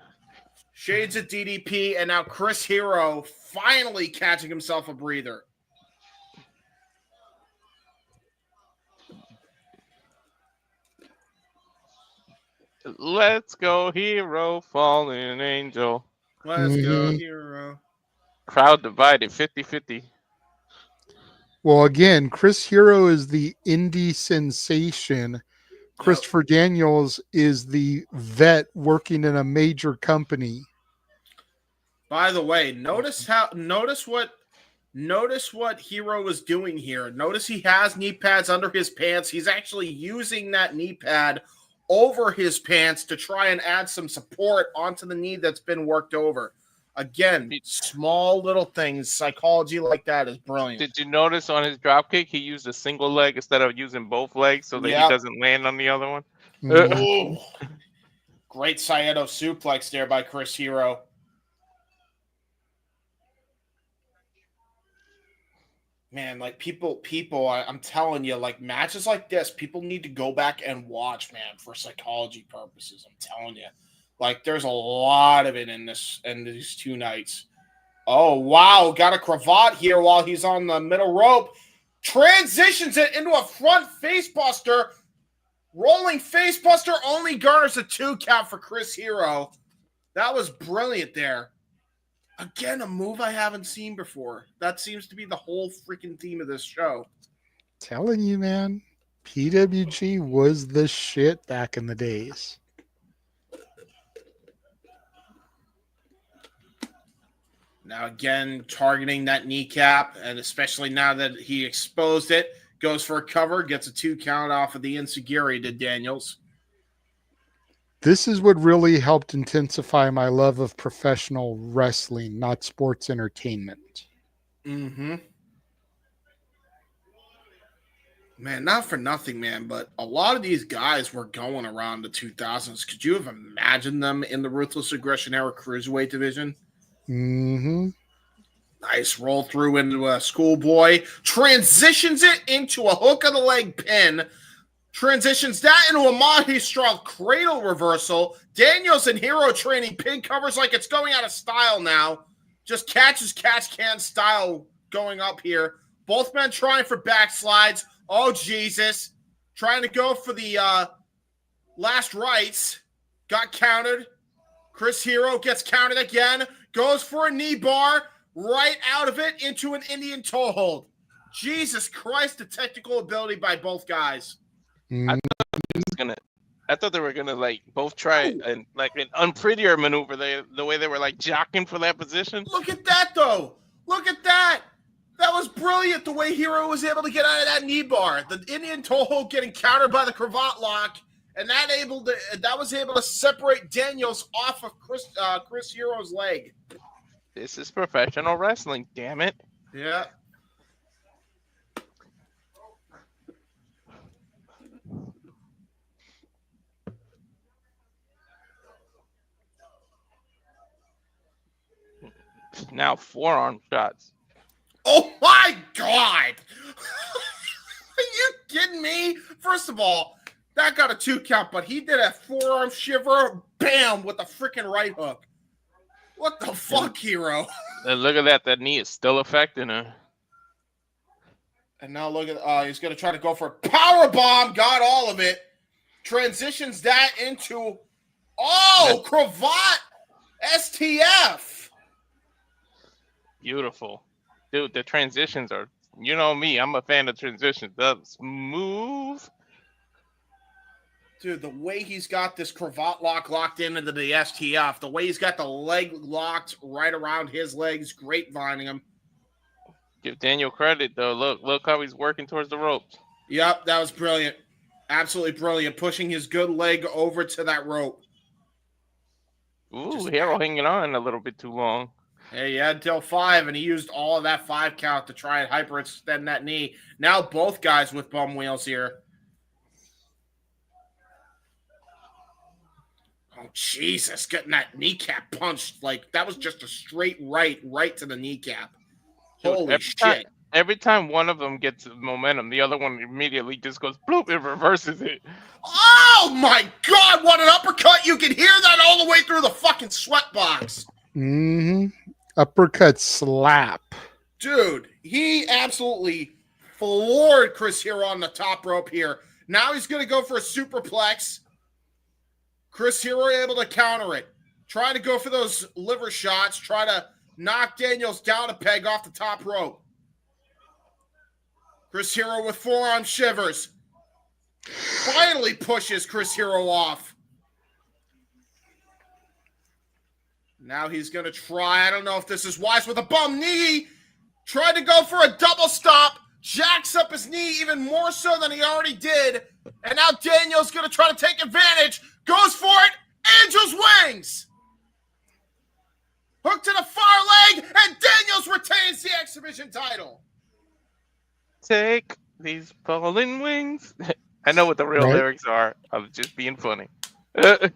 Shades of DDP, and now Chris Hero finally catching himself a breather. Let's go, hero, fallen angel. Let's go, hero. Crowd divided 50-50. Well, again, Chris Hero is the indie sensation. Christopher Daniels is the vet working in a major company. By the way, notice what Hero was doing here. Notice he has knee pads under his pants. He's actually using that knee pad over his pants to try and add some support onto the knee that's been worked over. Again, small little things, psychology like that is brilliant. Did you notice on his dropkick he used a single leg instead of using both legs so that he doesn't land on the other one? Ooh. Great Saito suplex there by Chris Hero. Man, like people, I'm telling you, like matches like this, people need to go back and watch, man, for psychology purposes. I'm telling you. Like, there's a lot of it in these 2 nights. Oh, wow. Got a cravat here while he's on the middle rope. Transitions it into a front facebuster. Rolling facebuster only garners a 2 count for Chris Hero. That was brilliant there. Again, a move I haven't seen before. That seems to be the whole freaking theme of this show. Telling you, man, PWG was the shit back in the days. Now, again, targeting that kneecap, and especially now that he exposed it, goes for a cover, gets a 2 count off of the Insugiri to Daniels. This is what really helped intensify my love of professional wrestling, not sports entertainment. Mm-hmm. Man, not for nothing, man, but a lot of these guys were going around the 2000s. Could you have imagined them in the Ruthless Aggression era cruiserweight division? Mm-hmm. Nice roll through into a schoolboy. Transitions it into a hook of the leg pin. Transitions that into a Mahistral cradle reversal. Daniels and Hero training pin covers like it's going out of style now. Just catch can style going up here. Both men trying for backslides. Oh, Jesus. Trying to go for the last rights. Got countered. Chris Hero gets counted again. Goes for a knee bar. Right out of it into an Indian toe hold. Jesus Christ, the technical ability by both guys. Mm-hmm. I thought they were gonna like both try and like an unprettier maneuver. The way they were like jockeying for that position. Look at that though. Look at that. That was brilliant. The way Hero was able to get out of that knee bar. The Indian toe hold getting countered by the cravat lock, and that was able to separate Daniels off of Chris Hero's leg. This is professional wrestling. Damn it. Yeah. Now forearm shots. Oh my God! Are you kidding me? First of all, that got a 2 count, but he did a forearm shiver, bam, with a freaking right hook. What the fuck, Hero? And look at that. That knee is still affecting her. And now look at he's gonna try to go for a power bomb. Got all of it. Transitions that into cravat STF. Beautiful. Dude, the transitions are, you know me, I'm a fan of transitions. That's smooth. Dude, the way he's got this cravat locked into the STF, the way he's got the leg locked right around his legs, grapevining him. Give Daniel credit, though. Look how he's working towards the ropes. Yep, that was brilliant. Absolutely brilliant. Pushing his good leg over to that rope. Ooh, Hero hanging on a little bit too long. Hey, he had until 5, and he used all of that 5 count to try and hyperextend that knee. Now both guys with bum wheels here. Oh, Jesus, getting that kneecap punched. Like, that was just a straight right to the kneecap. Holy shit. Every time one of them gets momentum, the other one immediately just goes bloop and reverses it. Oh, my God, what an uppercut. You can hear that all the way through the fucking sweatbox. Mm-hmm. Uppercut slap. Dude, he absolutely floored Chris Hero on the top rope here. Now he's going to go for a superplex. Chris Hero able to counter it. Trying to go for those liver shots. Try to knock Daniels down a peg off the top rope. Chris Hero with forearm shivers. Finally pushes Chris Hero off. Now he's going to try. I don't know if this is wise with a bum knee. Tried to go for a double stop. Jacks up his knee even more so than he already did. And now Daniels going to try to take advantage. Goes for it. Angel's wings. Hook to the far leg. And Daniels retains the X Division title. Take these fallen wings. I know what the real lyrics are. I was just being funny. Dude,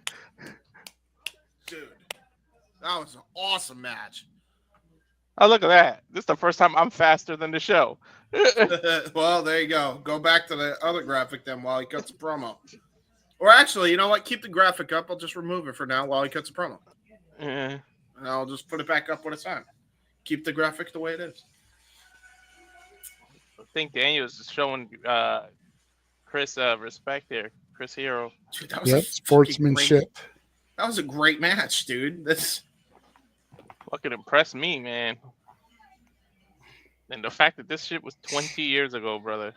that was an awesome match. Oh, look at that. This is the first time I'm faster than the show. Well, there you go. Go back to the other graphic then while he cuts a promo. Or actually, you know what? Keep the graphic up. I'll just remove it for now while he cuts a promo. And I'll just put it back up when it's time. Keep the graphic the way it is. I think Daniels is showing Chris respect there. Chris Hero. Dude, that was sportsmanship. That was a great match, dude. That's fucking impressed me, man. And the fact that this shit was 20 years ago, brother.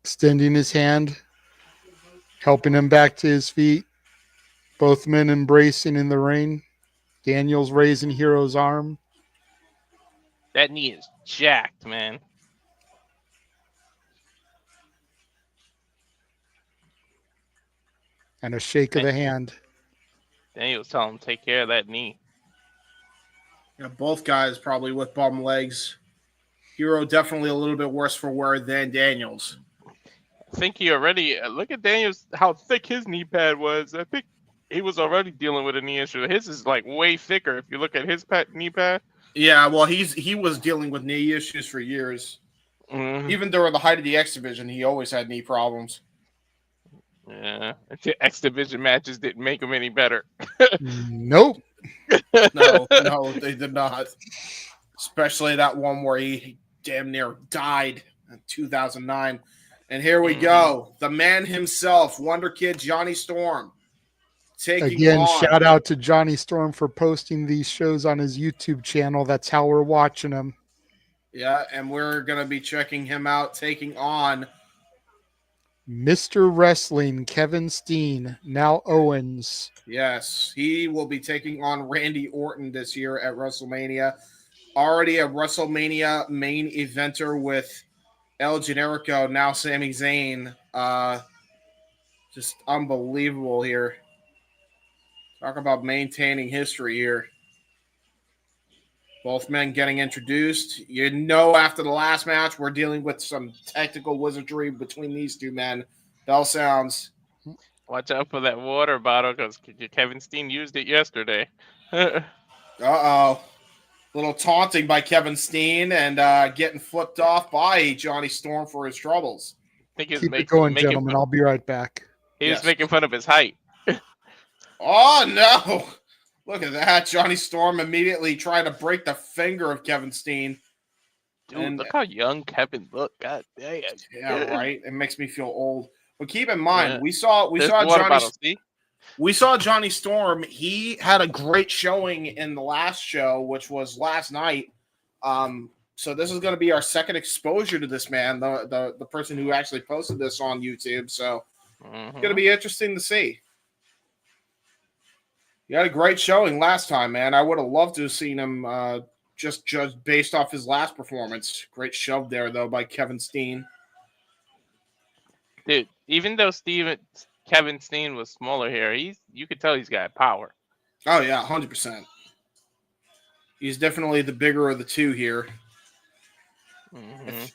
Extending his hand, helping him back to his feet. Both men embracing in the ring. Daniels raising Hero's arm. That knee is jacked, man. And a shake of the hand. Daniels telling him take care of that knee. Yeah, both guys probably with bum legs. Hero definitely a little bit worse for wear than Daniels. I think he already look at Daniels how thick his knee pad was. I think he was already dealing with a knee issue. His is like way thicker if you look at his knee pad. Yeah, well, he was dealing with knee issues for years. Mm-hmm. Even during the height of the X Division, he always had knee problems. Yeah, the X Division matches didn't make him any better. Nope. No, they did not. Especially that one where he damn near died in 2009. And here we go. The man himself, Wonder Kid Johnny Storm. Again, shout out to Johnny Storm for posting these shows on his YouTube channel. That's how we're watching them. Yeah, and we're going to be checking him out, taking on Mr. Wrestling, Kevin Steen, now Owens. Yes, he will be taking on Randy Orton this year at WrestleMania. Already a WrestleMania main eventer with El Generico, now Sami Zayn. Just unbelievable here. Talk about maintaining history here. Both men getting introduced. You know, after the last match, we're dealing with some technical wizardry between these two men. Bell sounds. Watch out for that water bottle because Kevin Steen used it yesterday. Uh-oh. Little taunting by Kevin Steen and getting flipped off by Johnny Storm for his troubles. Keep it going, gentlemen. I'll be right back. He was making fun of his height. Oh, no. Look at that. Johnny Storm immediately trying to break the finger of Kevin Steen. Dude, look how young Kevin looked. God damn. Yeah, right. It makes me feel old. But keep in mind, we saw Johnny Storm. He had a great showing in the last show, which was last night. So this is going to be our second exposure to this man, the person who actually posted this on YouTube. So it's going to be interesting to see. He had a great showing last time, man. I would have loved to have seen him just judged based off his last performance. Great shove there, though, by Kevin Steen. Dude, even though Kevin Steen was smaller here, you could tell he's got power. Oh, yeah, 100%. He's definitely the bigger of the two here.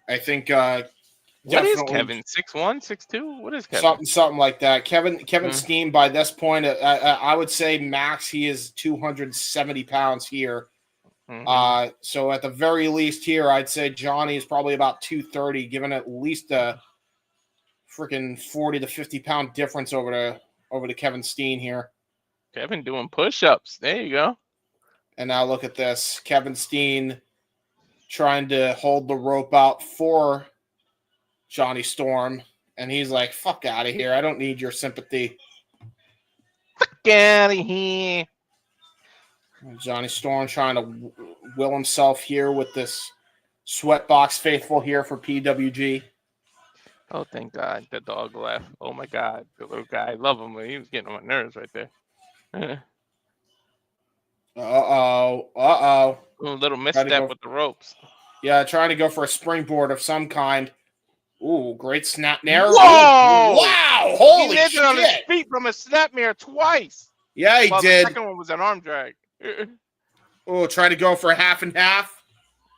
I think what is Kevin? 6'1", 6'2"? What is Kevin? Something like that. Kevin Steen, by this point, I would say max he is 270 pounds here. So at the very least here, I'd say Johnny is probably about 230, given at least a freaking 40 to 50 pound difference over to Kevin Steen here. Kevin doing push-ups. There you go. And now look at this. Kevin Steen trying to hold the rope out for Johnny Storm. And he's like, fuck out of here. I don't need your sympathy. Fuck out of here. Johnny Storm trying to will himself here with this Sweatbox faithful here for PWG. Oh, thank God. The dog left. Oh, my God. The little guy. I love him, but he was getting on my nerves right there. Uh-oh. A little misstep with the ropes. Yeah, trying to go for a springboard of some kind. Ooh, great snap there. Whoa! Wow! Holy he landed shit! on his feet from a snapmare twice. Yeah, he did. The second one was an arm drag. Oh, trying to go for a half and half.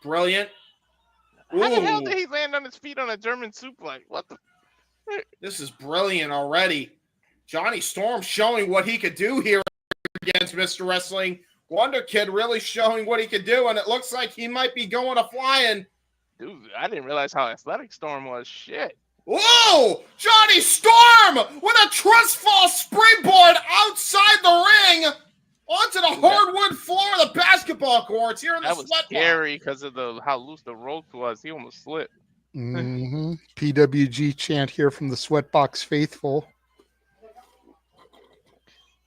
Brilliant. How the hell did he land on his feet on a German suplex? What the? This is brilliant already. Johnny Storm showing what he could do here against Mr. Wrestling. Wonder Kid really showing what he could do, and it looks like he might be going to flying. Dude, I didn't realize how athletic Storm was. Shit. Whoa! Johnny Storm with a trust fall springboard outside the ring onto the hardwood floor of the basketball courts here in the That was sweat scary because of how loose the rope was. He almost slipped. PWG chant here from the Sweatbox faithful.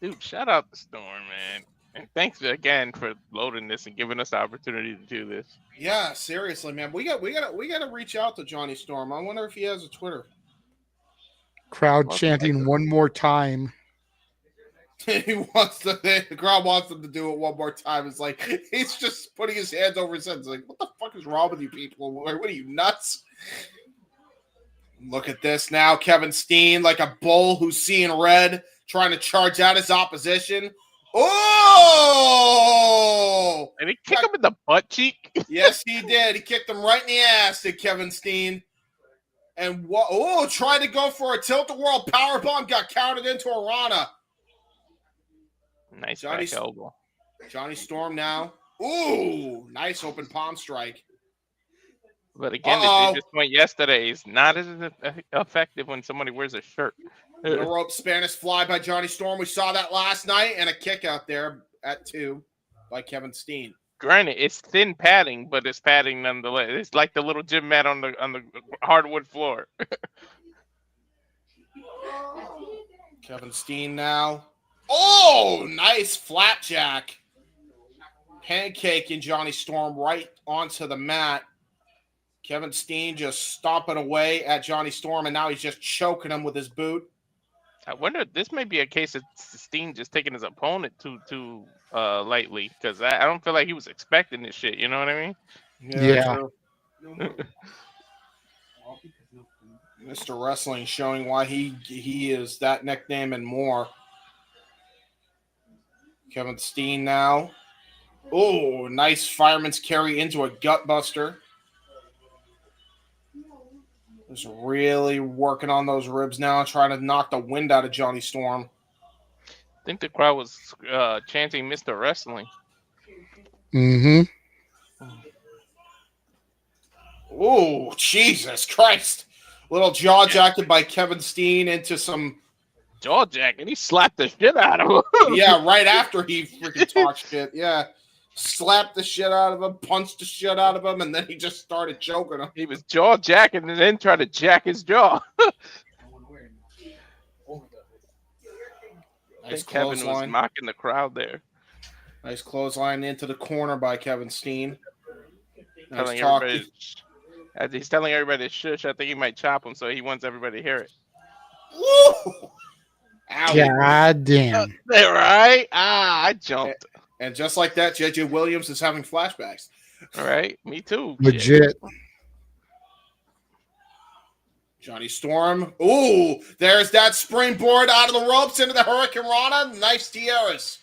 Dude, shout out to Storm, man. And thanks again for loading this and giving us the opportunity to do this. Yeah, seriously, man. We got to reach out to Johnny Storm. I wonder if he has a Twitter. Crowd chanting one more time. The crowd wants him to do it one more time. It's like he's just putting his hands over his head. It's like, what the fuck is wrong with you people? What are you, nuts? Look at this now. Kevin Steen, like a bull who's seeing red, trying to charge out his opposition. Oh! And he kicked him in the butt cheek. Yes, he did. He kicked him right in the ass to Kevin Steen. And tried to go for a tilt-a-whirl powerbomb, got counted into a Rana. Nice back elbow. Johnny Storm now. Ooh, nice open palm strike. But again, the just went yesterday. It's not as effective when somebody wears a shirt. The rope Spanish fly by Johnny Storm. We saw that last night, and a kick out there at 2 by Kevin Steen. Granted, it's thin padding, but it's padding nonetheless. It's like the little gym mat on the hardwood floor. Kevin Steen now. Oh, nice flapjack. Pancaking Johnny Storm right onto the mat. Kevin Steen just stomping away at Johnny Storm, and now he's just choking him with his boot. I wonder if this may be a case of Steen just taking his opponent too lightly, because I don't feel like he was expecting this shit. You know what I mean? Yeah. Mr. Wrestling showing why he is that nickname and more. Kevin Steen now. Oh, nice fireman's carry into a gutbuster. Just really working on those ribs now, trying to knock the wind out of Johnny Storm. I think the crowd was chanting Mr. Wrestling. Oh, Jesus Christ. Little jaw jacket by Kevin Steen into some... Jaw jacket? He slapped the shit out of him. Yeah, right after he freaking talked shit. Yeah. Slapped the shit out of him, punched the shit out of him, and then he just started choking him. He was jaw jacking and then tried to jack his jaw. I think Kevin was mocking the crowd there. Nice clothesline into the corner by Kevin Steen. He's telling everybody to shush. I think he might chop him, so he wants everybody to hear it. Woo! God damn. Right? I jumped. And just like that, J.J. Williams is having flashbacks. All right, me too. Legit. Johnny Storm. Ooh, there's that springboard out of the ropes into the Hurricane Rana. Nice tiaras.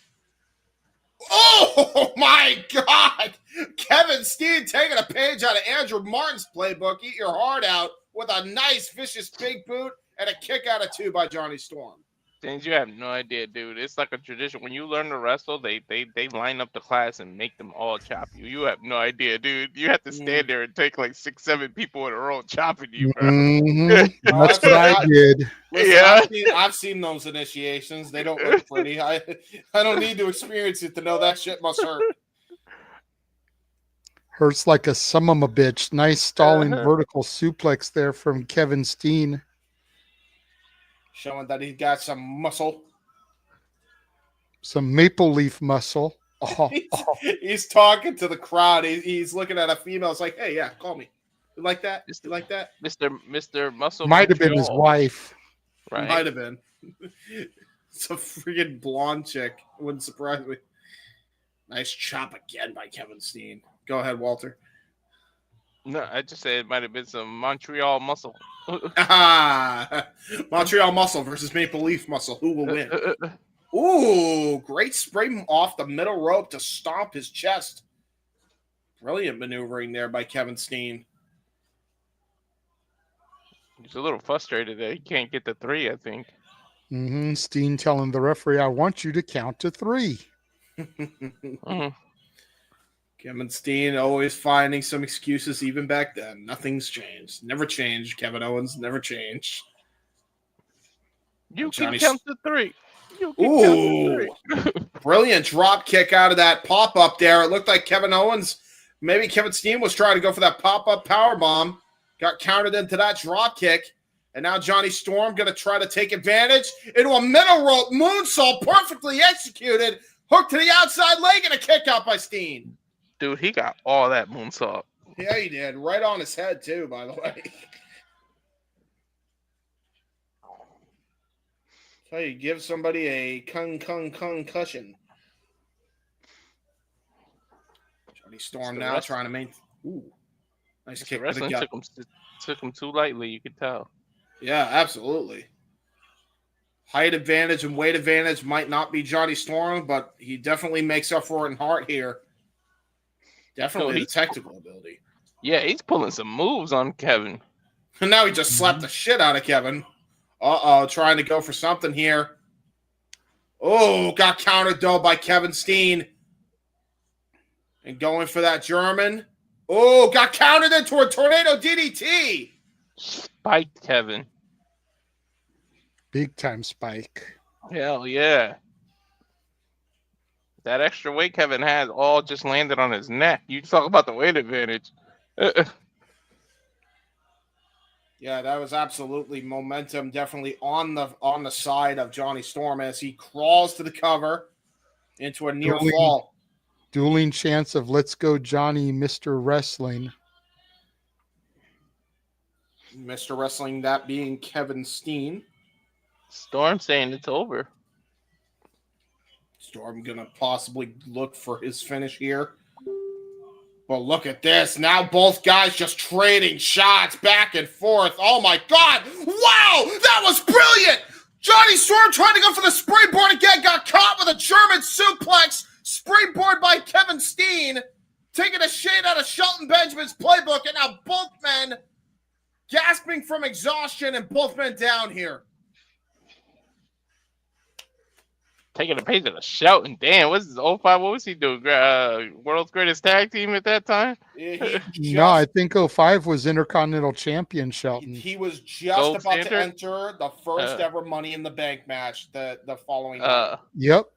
Oh, my God. Kevin Steen taking a page out of Andrew Martin's playbook. Eat your heart out with a nice, vicious big boot and a kick out of 2 by Johnny Storm. Things you have no idea, dude. It's like a tradition. When you learn to wrestle, they line up the class and make them all chop you. You have no idea, dude. You have to stand there and take like 6, 7 people in a row chopping you, bro. That's what I did. Listen, Yeah, I've seen those initiations. They don't look pretty. I don't need to experience it to know that shit must hurt. Hurts like a son of a bitch. Nice stalling vertical suplex there from Kevin Steen. Showing that he's got some muscle. Some maple leaf muscle. Oh, He's talking to the crowd. He's looking at a female. It's like, hey, yeah, call me. You like that? You like that? Mr. Muscle might have been his Montreal, wife. right? Might have been. It's a freaking blonde chick. Wouldn't surprise me. Nice chop again by Kevin Steen. Go ahead, Walter. No, I just said it might have been some Montreal Muscle. Montreal Muscle versus Maple Leaf Muscle. Who will win? Ooh, great spray off the middle rope to stomp his chest. Brilliant maneuvering there by Kevin Steen. He's a little frustrated that he can't get the 3, I think. Steen telling the referee, I want you to count to 3. Kevin Steen always finding some excuses even back then. Nothing's changed. Never changed. Kevin Owens never changed. You can count to 3. Ooh, brilliant drop kick out of that pop-up there. It looked like Kevin Owens, maybe Kevin Steen was trying to go for that pop-up power bomb. Got countered into that drop kick. And now Johnny Storm going to try to take advantage into a middle rope moonsault, perfectly executed. Hook to the outside leg and a kick out by Steen. Dude, he got all that moonsault. Yeah, he did. Right on his head, too, by the way. So you give somebody a concussion. Johnny Storm now trying to maintain. Ooh, nice kick to the gut. Took him too lightly, you could tell. Yeah, absolutely. Height advantage and weight advantage might not be Johnny Storm, but he definitely makes up for it in heart here. Definitely the technical ability. Yeah, he's pulling some moves on Kevin. And now he just slapped the shit out of Kevin. Trying to go for something here. Oh, got countered though by Kevin Steen. And going for that German. Oh, got countered into a tornado DDT. Spiked Kevin. Big time spike. Hell yeah. That extra weight Kevin had all just landed on his neck. You talk about the weight advantage. Yeah, that was absolutely momentum, definitely on the side of Johnny Storm as he crawls to the cover into a near fall. Dueling chance of let's go Johnny, Mr. Wrestling. Mr. Wrestling, that being Kevin Steen. Storm saying it's over. Storm gonna possibly look for his finish here. But look at this. Now both guys just trading shots back and forth. Oh, my God. Wow, that was brilliant. Johnny Storm trying to go for the springboard again. Got caught with a German suplex. Springboard by Kevin Steen. Taking a shade out of Shelton Benjamin's playbook. And now both men gasping from exhaustion and both men down here. Taking a page of the shouting. Damn, what's this 05? What was he doing? World's Greatest Tag Team at that time? No, I think 05 was Intercontinental Champion Shelton. He was just about to enter the first ever Money in the Bank match the following night. Yep.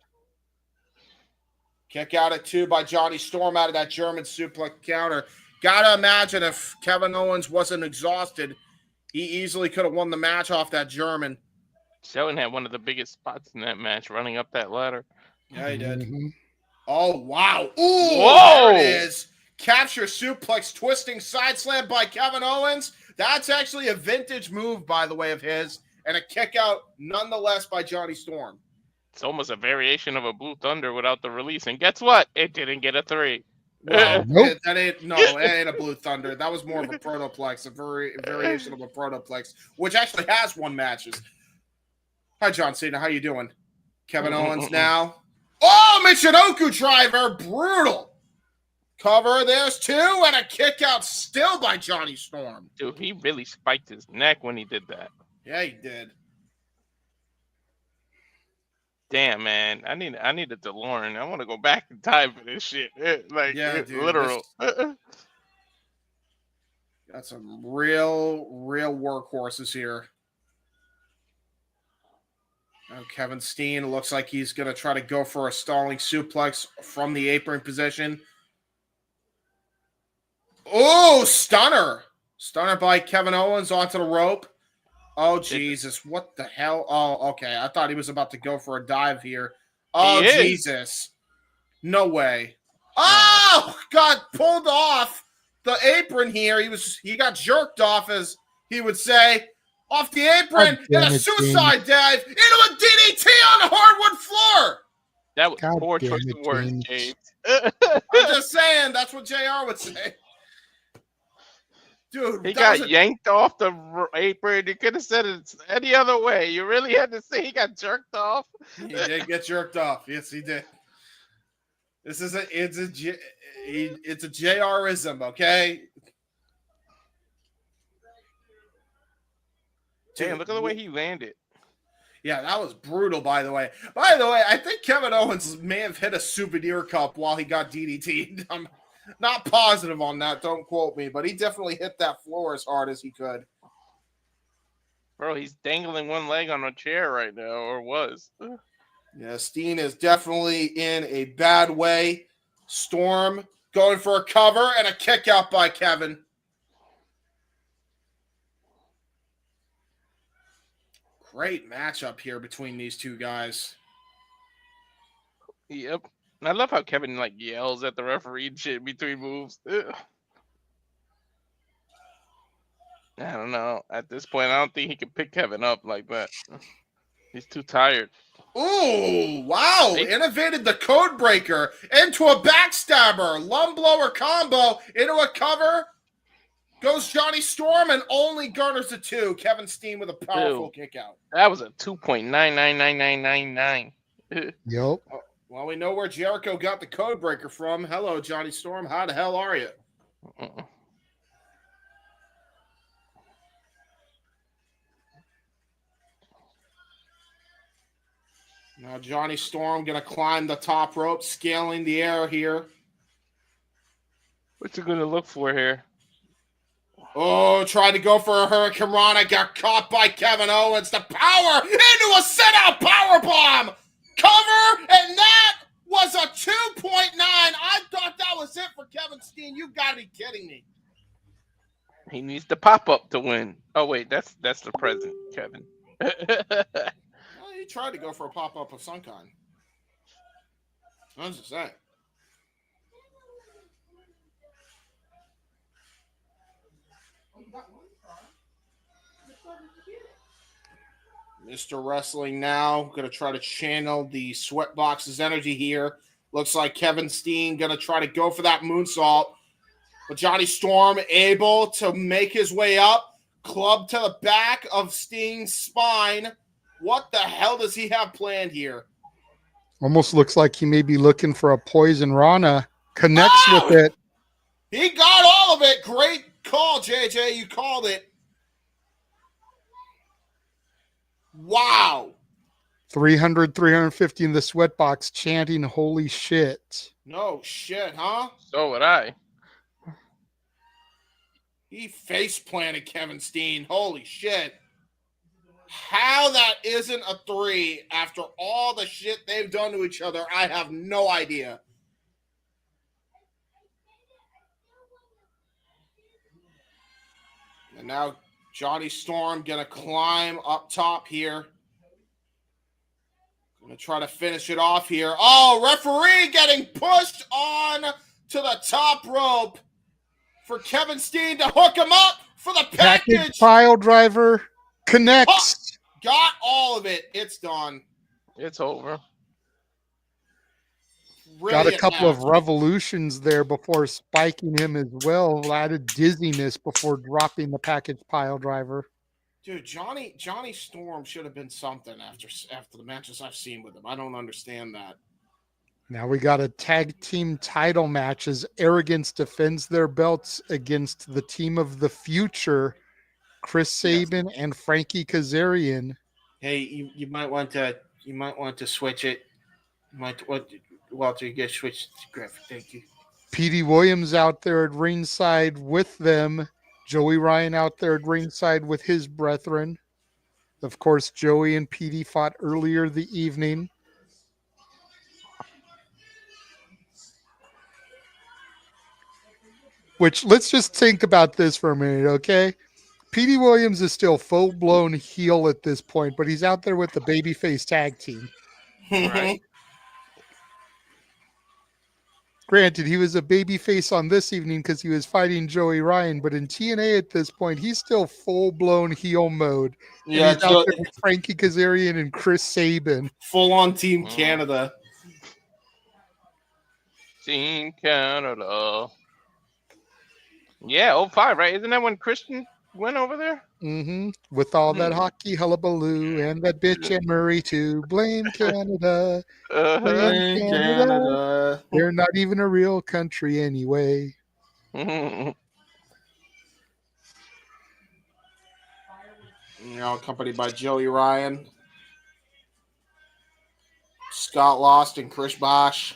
Kick out at 2 by Johnny Storm out of that German suplex counter. Gotta imagine if Kevin Owens wasn't exhausted, he easily could have won the match off that German. Shelton had one of the biggest spots in that match, running up that ladder. Yeah, he did. Oh, wow. Ooh, whoa! There it is. Capture suplex, twisting side slam by Kevin Owens. That's actually a vintage move, by the way, of his. And a kick out, nonetheless, by Johnny Storm. It's almost a variation of a Blue Thunder without the release. And guess what? It didn't get a 3. Well, nope. It ain't a Blue Thunder. That was more of a Protoplex, a variation of a Protoplex, which actually has won matches. Hi, John Cena. How you doing? Kevin Owens now. Oh, Michinoku driver. Brutal. Cover. There's 2 and a kick out still by Johnny Storm. Dude, he really spiked his neck when he did that. Yeah, he did. Damn, man. I need a DeLorean. I want to go back in time for this shit. Like, yeah, dude, literal. Got some real workhorses here. Now Kevin Steen looks like he's going to try to go for a stalling suplex from the apron position. Oh, stunner. Stunner by Kevin Owens onto the rope. Oh, Jesus. What the hell? Oh, okay. I thought he was about to go for a dive here. Oh, He is. Jesus. No way. Oh, got pulled off the apron here. He got jerked off, as he would say, off the apron in a suicide dive into a DDT on the hardwood floor. That was God poor damn choice it, of words, James. James. I'm just saying, that's what JR would say. Dude, He that got was yanked off the apron. You could have said it any other way. You really had to say he got jerked off. He did get jerked off. Yes, he did. It's a JR-ism, okay? Damn, look at the way he landed. Yeah, that was brutal, by the way. By the way, I think Kevin Owens may have hit a souvenir cup while he got DDT'd. I'm not positive on that. Don't quote me. But he definitely hit that floor as hard as he could. Bro, he's dangling one leg on a chair right now, or was. Yeah, Steen is definitely in a bad way. Storm going for a cover and a kick out by Kevin. Great matchup here between these two guys. Yep. And I love how Kevin like yells at the referee and shit between moves. Ugh. I don't know. At this point, I don't think he can pick Kevin up like that. He's too tired. Ooh, wow. Innovated the code breaker into a backstabber. Lung blower combo into a cover. Goes Johnny Storm and only garners the 2. Kevin Steen with a powerful kick out. That was a 2.999999. Yep. Well, we know where Jericho got the code breaker from. Hello, Johnny Storm. How the hell are you? Now Johnny Storm going to climb the top rope, scaling the air here. What's he going to look for here? Oh, tried to go for a Hurricane Rana, got caught by Kevin Owens. The power into a set-out powerbomb. Cover, and that was a 2.9. I thought that was it for Kevin Steen. You got to be kidding me. He needs to pop up to win. Oh wait, that's the present, Kevin. Well, he tried to go for a pop-up of some kind. I was just saying. Mr. Wrestling now going to try to channel the Sweatbox's energy here. Looks like Kevin Steen going to try to go for that moonsault. But Johnny Storm able to make his way up. Club to the back of Steen's spine. What the hell does he have planned here? Almost looks like he may be looking for a poison Rana. Connects with it. He got all of it. Great call, JJ. You called it. Wow. 300, 350 in the Sweatbox chanting, holy shit. No shit, huh? So would I. He face planted Kevin Steen. Holy shit. How that isn't a 3 after all the shit they've done to each other, I have no idea. And now Johnny Storm going to climb up top here. Going to try to finish it off here. Oh, referee getting pushed on to the top rope for Kevin Steen to hook him up for the package. Pile driver connects. Got all of it. It's done. It's over. Got a couple of revolutions there before spiking him as well. A lot of dizziness before dropping the package pile driver. Dude, Johnny Storm should have been something after the matches I've seen with him. I don't understand that. Now we got a tag team title match as Arrogance defends their belts against the team of the future, Chris Sabin and Frankie Kazarian. Hey, you might want to switch it. Walter, you get switched to graphic. Thank you. Petey Williams out there at ringside with them. Joey Ryan out there at ringside with his brethren. Of course, Joey and Petey fought earlier the evening. Which, let's just think about this for a minute, okay? Petey Williams is still full-blown heel at this point, but he's out there with the babyface tag team. Right. Granted, he was a babyface on this evening because he was fighting Joey Ryan, but in TNA at this point, he's still full-blown heel mode. And Yeah, he's out there with Frankie Kazarian and Chris Sabin. full on Team Canada. Team Canada. Yeah, 05, right? Isn't that when Christian went over there? Mm-hmm. With all that hockey hullabaloo and that bitch Anne Murray too. Blame Canada. Blame Canada. They're not even a real country anyway. Accompanied by Joey Ryan, Scott Lost, and Chris Bosch.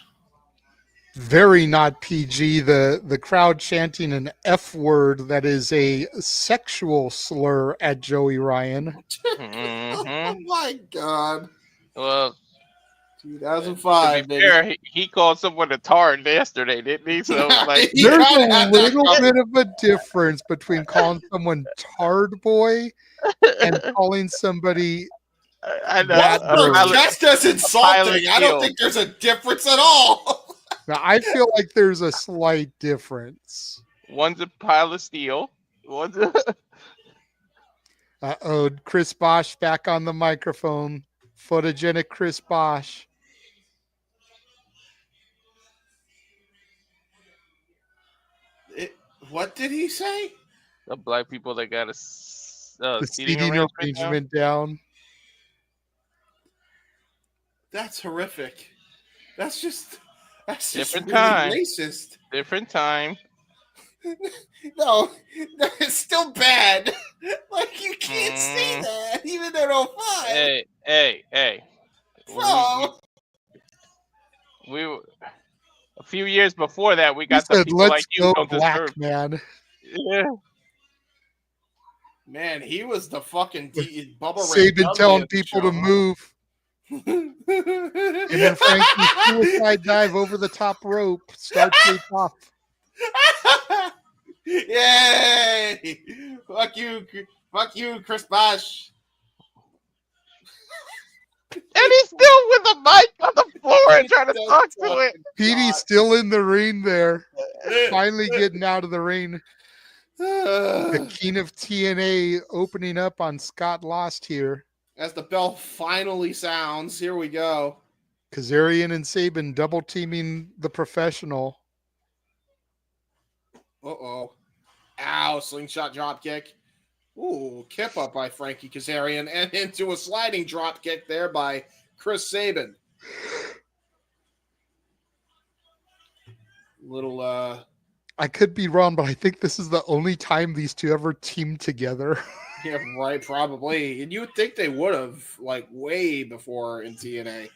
Very not PG. The crowd chanting an F word that is a sexual slur at Joey Ryan. Oh my God. Well, 2005. to be fair, he called someone a tard yesterday, didn't he? So like, there's a little bit of a difference between calling someone tard boy and calling somebody. I know. Just as insulting. I don't think there's a difference at all. Now, I feel like there's a slight difference. One's a pile of steel. One's a... Uh-oh, Chris Bosch back on the microphone. Photogenic Chris Bosch. What did he say? The black people that got a The seating seating arrangement down. That's horrific. That's just different really time. Racist. Different time. No, it's still bad. Like, you can't say that, even at 05. Hey. No. We were, a few years before that, we got He the said, people let's like you go don't black, deserve. man. Yeah. Man, he was the fucking Bubba Sabin telling people to move. And then Frankie's suicide dive over the top rope starts to off. Yay! Fuck you, Chris Bosch. And he's still with the mic on the floor and trying to talk to it. Petey's still in the ring there. Finally getting out of the ring. The King of TNA opening up on Scott Lost here. As the bell finally sounds, here we go. Kazarian and Sabin double teaming the professional. Uh-oh. Ow, slingshot drop kick. Ooh, kip up by Frankie Kazarian and into a sliding drop kick there by Chris Sabin. Little I could be wrong, but I think this is the only time these two ever teamed together. Yeah, right, probably. And you would think they would have, like, way before in TNA.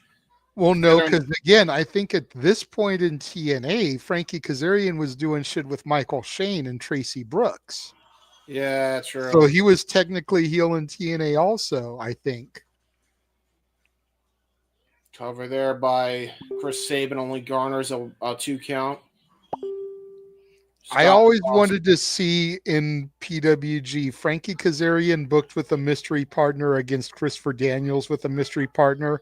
Well, no, because again, I think at this point in TNA, Frankie Kazarian was doing shit with Michael Shane and Tracy Brooks. Yeah, true. So he was technically heel in TNA also, I think. Cover there by Chris Sabin only garners a 2 count. I always wanted to see in PWG Frankie Kazarian booked with a mystery partner against Christopher Daniels with a mystery partner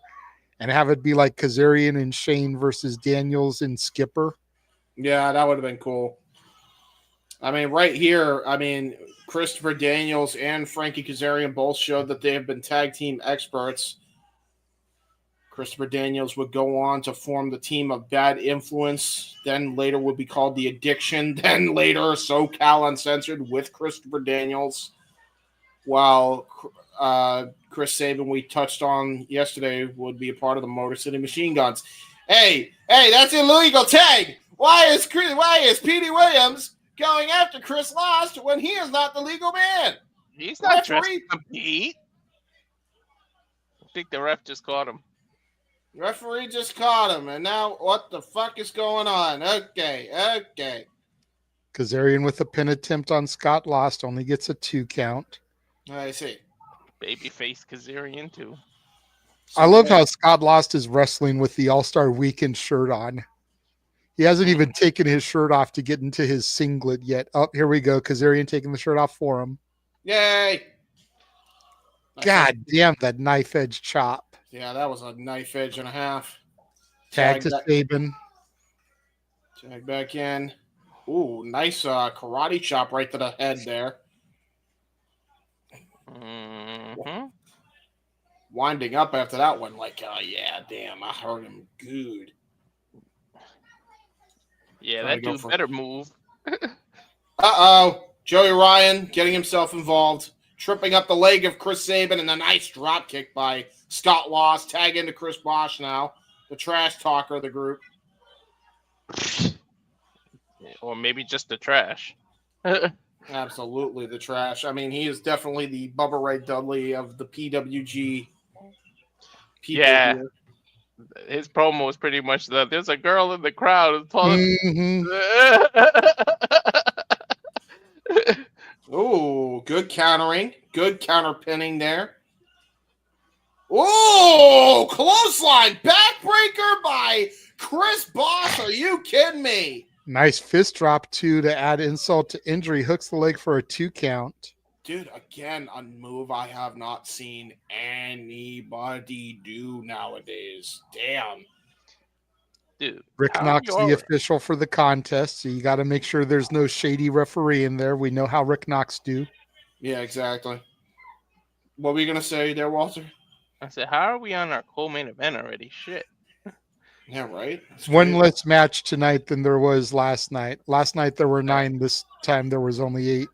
and have it be like Kazarian and Shane versus Daniels and Skipper. Yeah, that would have been cool. I mean, right here, Christopher Daniels and Frankie Kazarian both showed that they have been tag team experts. Christopher Daniels would go on to form the team of Bad Influence, then later would be called The Addiction, then later SoCal Uncensored with Christopher Daniels, while Chris Sabin, we touched on yesterday, would be a part of the Motor City Machine Guns. Hey, that's illegal tag! Why is Petey Williams going after Chris Lost when he is not the legal man? He's not trying to compete. I think the ref just caught him. Referee just caught him, and now what the fuck is going on? Okay. Kazarian with a pin attempt on Scott Lost only gets a 2 count. I see. Babyface Kazarian too. I love how Scott Lost is wrestling with the All-Star Weekend shirt on. He hasn't even taken his shirt off to get into his singlet yet. Oh, here we go. Kazarian taking the shirt off for him. Yay! God damn, that knife edge chop. Yeah, that was a knife edge and a half. Tag to Sabin. Tag back in. Ooh, nice karate chop right to the head there. Mm-hmm. Winding up after that one, like, oh yeah, damn, I hurt him good. Yeah, Trying that to go dude for- better move. Uh-oh. Joey Ryan getting himself involved. Tripping up the leg of Chris Sabin and a nice drop kick by Scott Lost. Tag into Chris Bosch now, the trash talker of the group. Or maybe just the trash. Absolutely the trash. I mean, he is definitely the Bubba Ray Dudley of the PWG people Yeah. here. His promo was pretty much that there's a girl in the crowd. Mhm. Ooh, good countering. Good counter pinning there. Ooh, clothesline backbreaker by Chris Boss. Are you kidding me? Nice fist drop, too, to add insult to injury. Hooks the leg for a 2 count. Dude, again, a move I have not seen anybody do nowadays. Damn. Dude, Rick how Knox, you the official for the contest, so you got to make sure there's no shady referee in there. We know how Rick Knox do. Yeah, exactly. What were you going to say there, Walter? I said, how are we on our co-main event already? Shit. Yeah, right? That's One crazy. less match tonight than there was last night. Last night there were 9. This time there was only 8.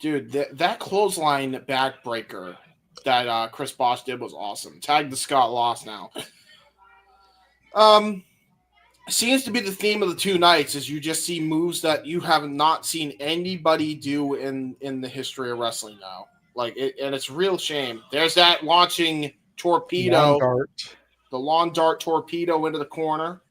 Dude, that clothesline backbreaker that Chris Bosh did was awesome. Tag the Scott Lost now. Seems to be the theme of the 2 nights is you just see moves that you have not seen anybody do in the history of wrestling now. Like and it's a real shame. There's that launching torpedo, Long dart. the lawn dart torpedo into the corner.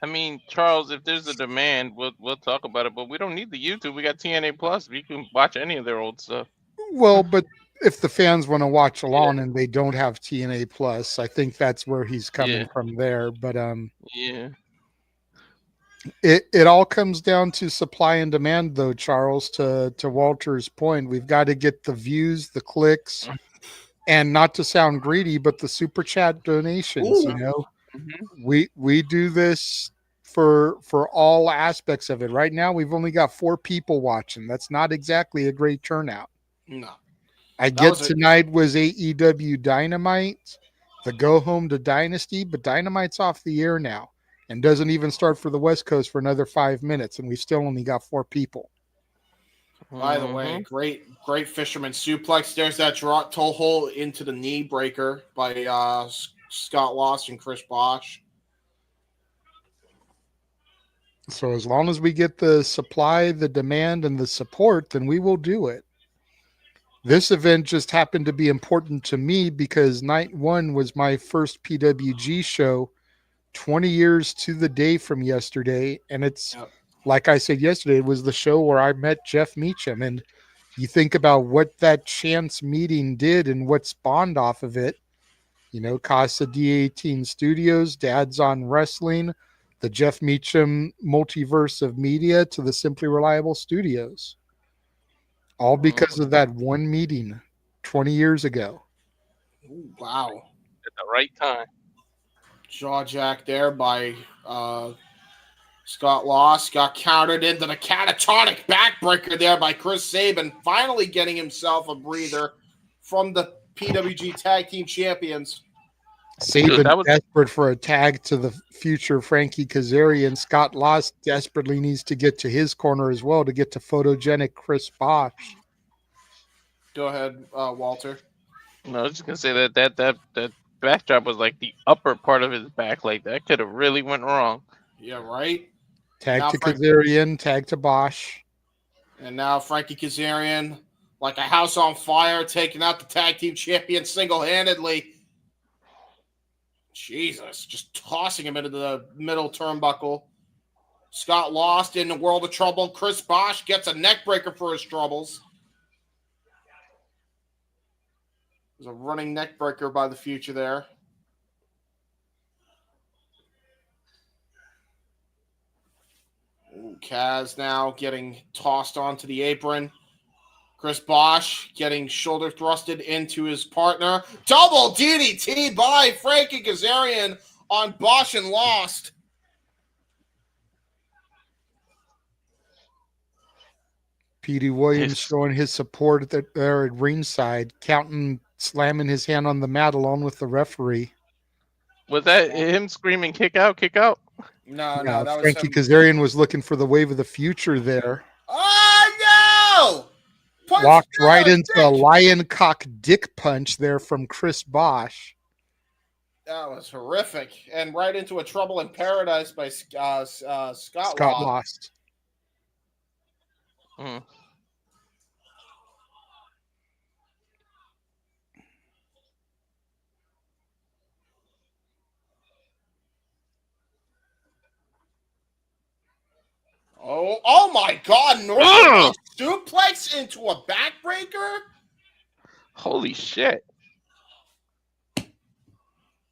I mean, Charles, if there's a demand, we'll talk about it. But we don't need the YouTube. We got TNA Plus. We can watch any of their old stuff. Well, but if the fans want to watch along and they don't have TNA Plus, I think that's where he's coming from there. But yeah, it all comes down to supply and demand, though, Charles. To Walter's point, we've got to get the views, the clicks, and not to sound greedy, but the super chat donations. Ooh. You know, Mhm. we do this for all aspects of it. Right now, we've only got 4 people watching. That's not exactly a great turnout. No. I get tonight was AEW Dynamite, the go home to Dynasty, but Dynamite's off the air now and doesn't even start for the West Coast for another 5 minutes, and we still only got 4 people. By the way, great fisherman suplex. There's that drop toe hold into the knee breaker by Scott Lost and Chris Bosh. So as long as we get the supply, the demand, and the support, then we will do it. This event just happened to be important to me because night 1 was my first PWG show, 20 years to the day from yesterday. And it's, like I said yesterday, it was the show where I met Jeff Meacham. And you think about what that chance meeting did and what spawned off of it. You know, Casa D18 Studios, Dad's on Wrestling, the Jeff Meacham multiverse of media to the Simply Reliable Studios. All because of that one meeting 20 years ago. Ooh, wow. At the right time. Jaw jack there by Scott Lost. Got countered into the catatonic backbreaker there by Chris Sabin. Finally getting himself a breather from the PWG Tag Team Champions. Sabin desperate for a tag to the future Frankie Kazarian. Scott Lost desperately needs to get to his corner as well to get to photogenic Chris Bosh. Go ahead, Walter. No, I was just gonna say that backdrop was like the upper part of his back. Like that could have really went wrong. Yeah, right. Tag now to Kazarian, tag to Bosh. And now Frankie Kazarian, like a house on fire, taking out the tag team champion single-handedly. Jesus, just tossing him into the middle turnbuckle. Scott Lost in the world of trouble. Chris Bosh gets a neck breaker for his troubles. There's a running neck breaker by the future there. Ooh, Kaz now getting tossed onto the apron. Chris Bosh getting shoulder thrusted into his partner. Double DDT by Frankie Kazarian on Bosh and Lost. Petey Williams Yes. showing his support there at ringside, counting, slamming his hand on the mat along with the referee. Was that him screaming, "Kick out, kick out"? No, Yeah, that was Frankie him. Kazarian was looking for the wave of the future there. Oh, no! Punch Walked right down, into a dick! lion cock dick punch there from Chris Bosch. That was horrific. And right into a Trouble in Paradise by Scott Scott Law. lost. Mm. Oh my God! North suplex into a backbreaker? Holy shit.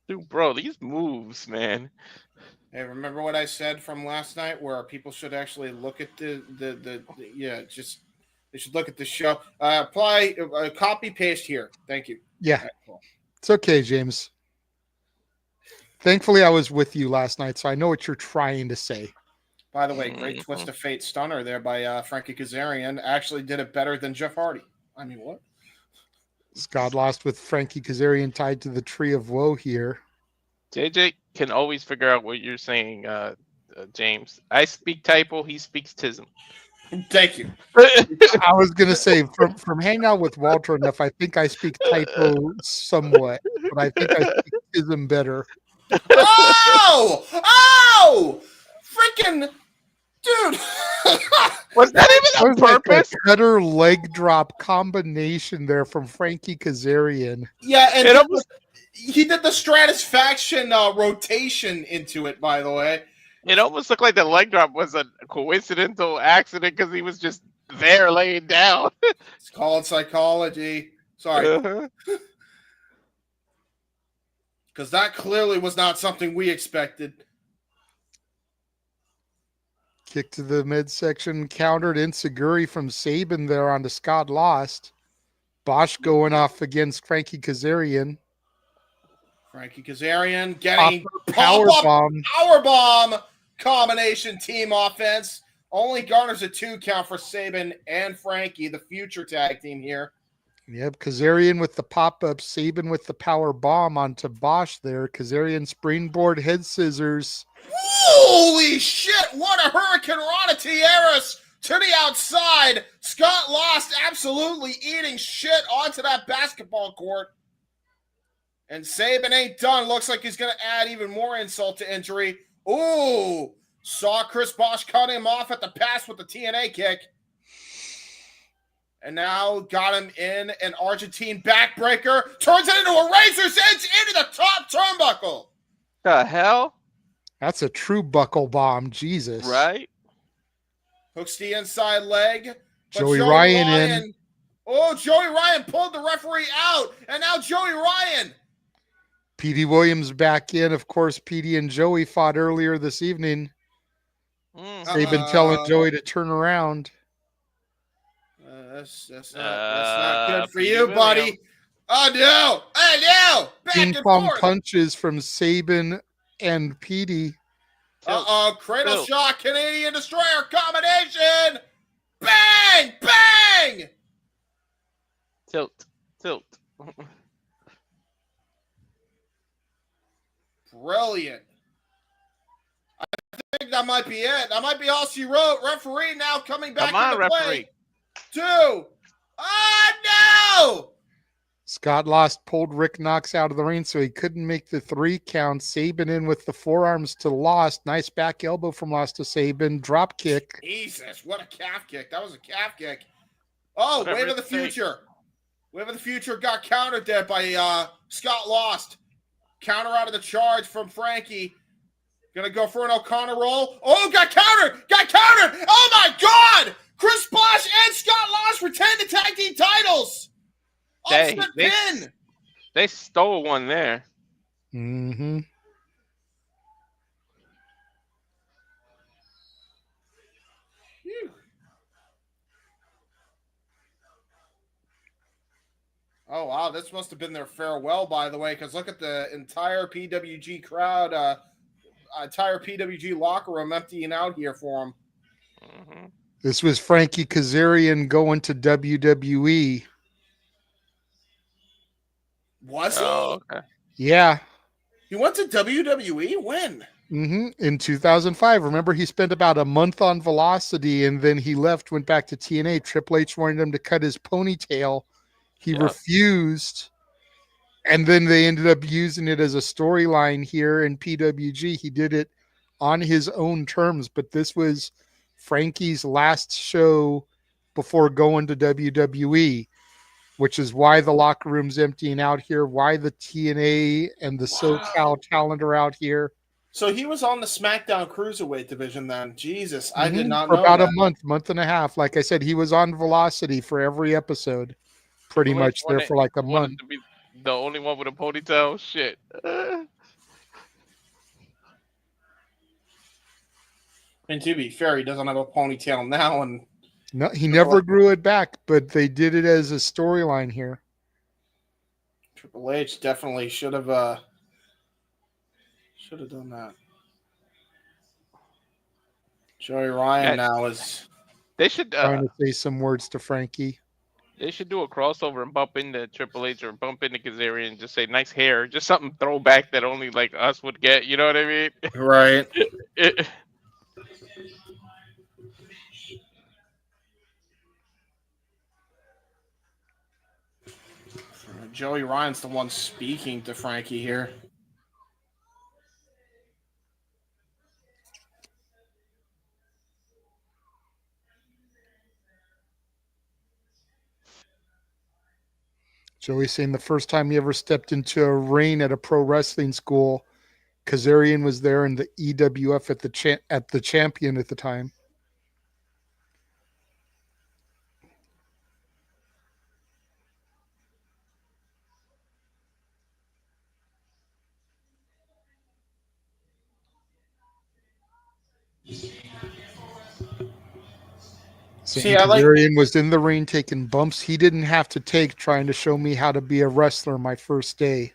Dude, bro, these moves, man. Hey, remember what I said from last night, where people should actually look at they should look at the show. Apply copy paste here. Thank you. Yeah, All right, cool. it's okay, James. Thankfully, I was with you last night, so I know what you're trying to say. By the way, great twist of fate stunner there by Frankie Kazarian. Actually did it better than Jeff Hardy. I mean, what? Scott lost with Frankie Kazarian tied to the Tree of Woe here. JJ can always figure out what you're saying, James. I speak typo, he speaks tism. Thank you. I was gonna say from hanging out with Walter enough, I think I speak typo somewhat, but I think I speak ism better. Oh, freaking dude! Was that even on purpose? Like a cutter leg drop combination there from Frankie Kazarian. Yeah, and It almost, he did the Stratisfaction rotation into it. By the way, it almost looked like the leg drop was a coincidental accident because he was just there laying down. it's called psychology. Sorry. Because that clearly was not something we expected. Kick to the midsection, countered Inseguri from Saban there onto Scott Lost. Bosch going off against Frankie Kazarian. Frankie Kazarian getting Power bomb. Power bomb combination team offense. Only garners a 2 count for Saban and Frankie, the future tag team here. Yep, Kazarian with the pop-up, Saban with the power bomb onto Bosch there. Kazarian springboard head scissors. Holy shit, what a Hurricane Rana Tierras to the outside. Scott Lost absolutely eating shit onto that basketball court. And Saban ain't done. Looks like he's going to add even more insult to injury. Ooh, saw Chris Bosch cut him off at the pass with the TNA kick. And now got him in an Argentine backbreaker. Turns it into a razor's edge into the top turnbuckle. The hell? That's a true buckle bomb. Jesus. Right? Hooks the inside leg. But Joey Ryan in. Oh, Joey Ryan pulled the referee out. And now Joey Ryan. Petey Williams back in. Of course, Petey and Joey fought earlier this evening. They've been telling Joey to turn around. That's not good for you, Williams. buddy. Oh, no. Oh, no. Back Ping and pong forth. punches from Saban and Petey. Cradle shot, Canadian Destroyer combination. Bang, bang. Tilt. Brilliant. I think that might be it. That might be all she wrote. Referee now coming back Come on, into play. referee. 2. Oh, no. Scott Lost pulled Rick Knox out of the ring, so he couldn't make the 3 count. Saban in with the forearms to Lost. Nice back elbow from Lost to Saban. Drop kick. Jesus, what a calf kick. That was a calf kick. Oh, Whatever Wave of the Future. Wave of the Future got countered there by Scott Lost. Counter out of the charge from Frankie. Gonna go for an O'Connor roll. Oh, got countered! Oh my God! Chris Bosch and Scott Lost retain the tag team titles. Upset pin. They stole one there. Mm-hmm. Phew. Oh, wow. This must have been their farewell, by the way, because look at the entire PWG crowd, entire PWG locker room emptying out here for them. Mm-hmm. This was Frankie Kazarian going to WWE. Was he? Oh, okay. Yeah. He went to WWE? When? In 2005. Remember, he spent about a month on Velocity, and then he left, went back to TNA. Triple H wanted him to cut his ponytail. He refused. And then they ended up using it as a storyline here in PWG. He did it on his own terms, but this was Frankie's last show before going to WWE, which is why the locker room's emptying out here, why the TNA and the SoCal talent are out here. So he was on the SmackDown Cruiserweight division then. Jesus, I did not for know about that. a month and a half. Like I said, he was on Velocity for every episode, pretty Triple H much there for like a wanted month. to be the only one with a ponytail. Shit. And to be fair, he doesn't have a ponytail now, and No, he never grew it back, but they did it as a storyline here. Triple H definitely should have done that. Joey Ryan now is. They should Trying to say some words to Frankie. They should do a crossover and bump into Triple H or bump into Kazarian and just say nice hair, just something throwback that only like us would get. You know what I mean? Right. Joey Ryan's the one speaking to Frankie here. Joey saying the first time he ever stepped into a ring at a pro wrestling school, Kazarian was there in the EWF at the champion at the time. See, I like Kazarian was in the ring taking bumps he didn't have to take, trying to show me how to be a wrestler my first day.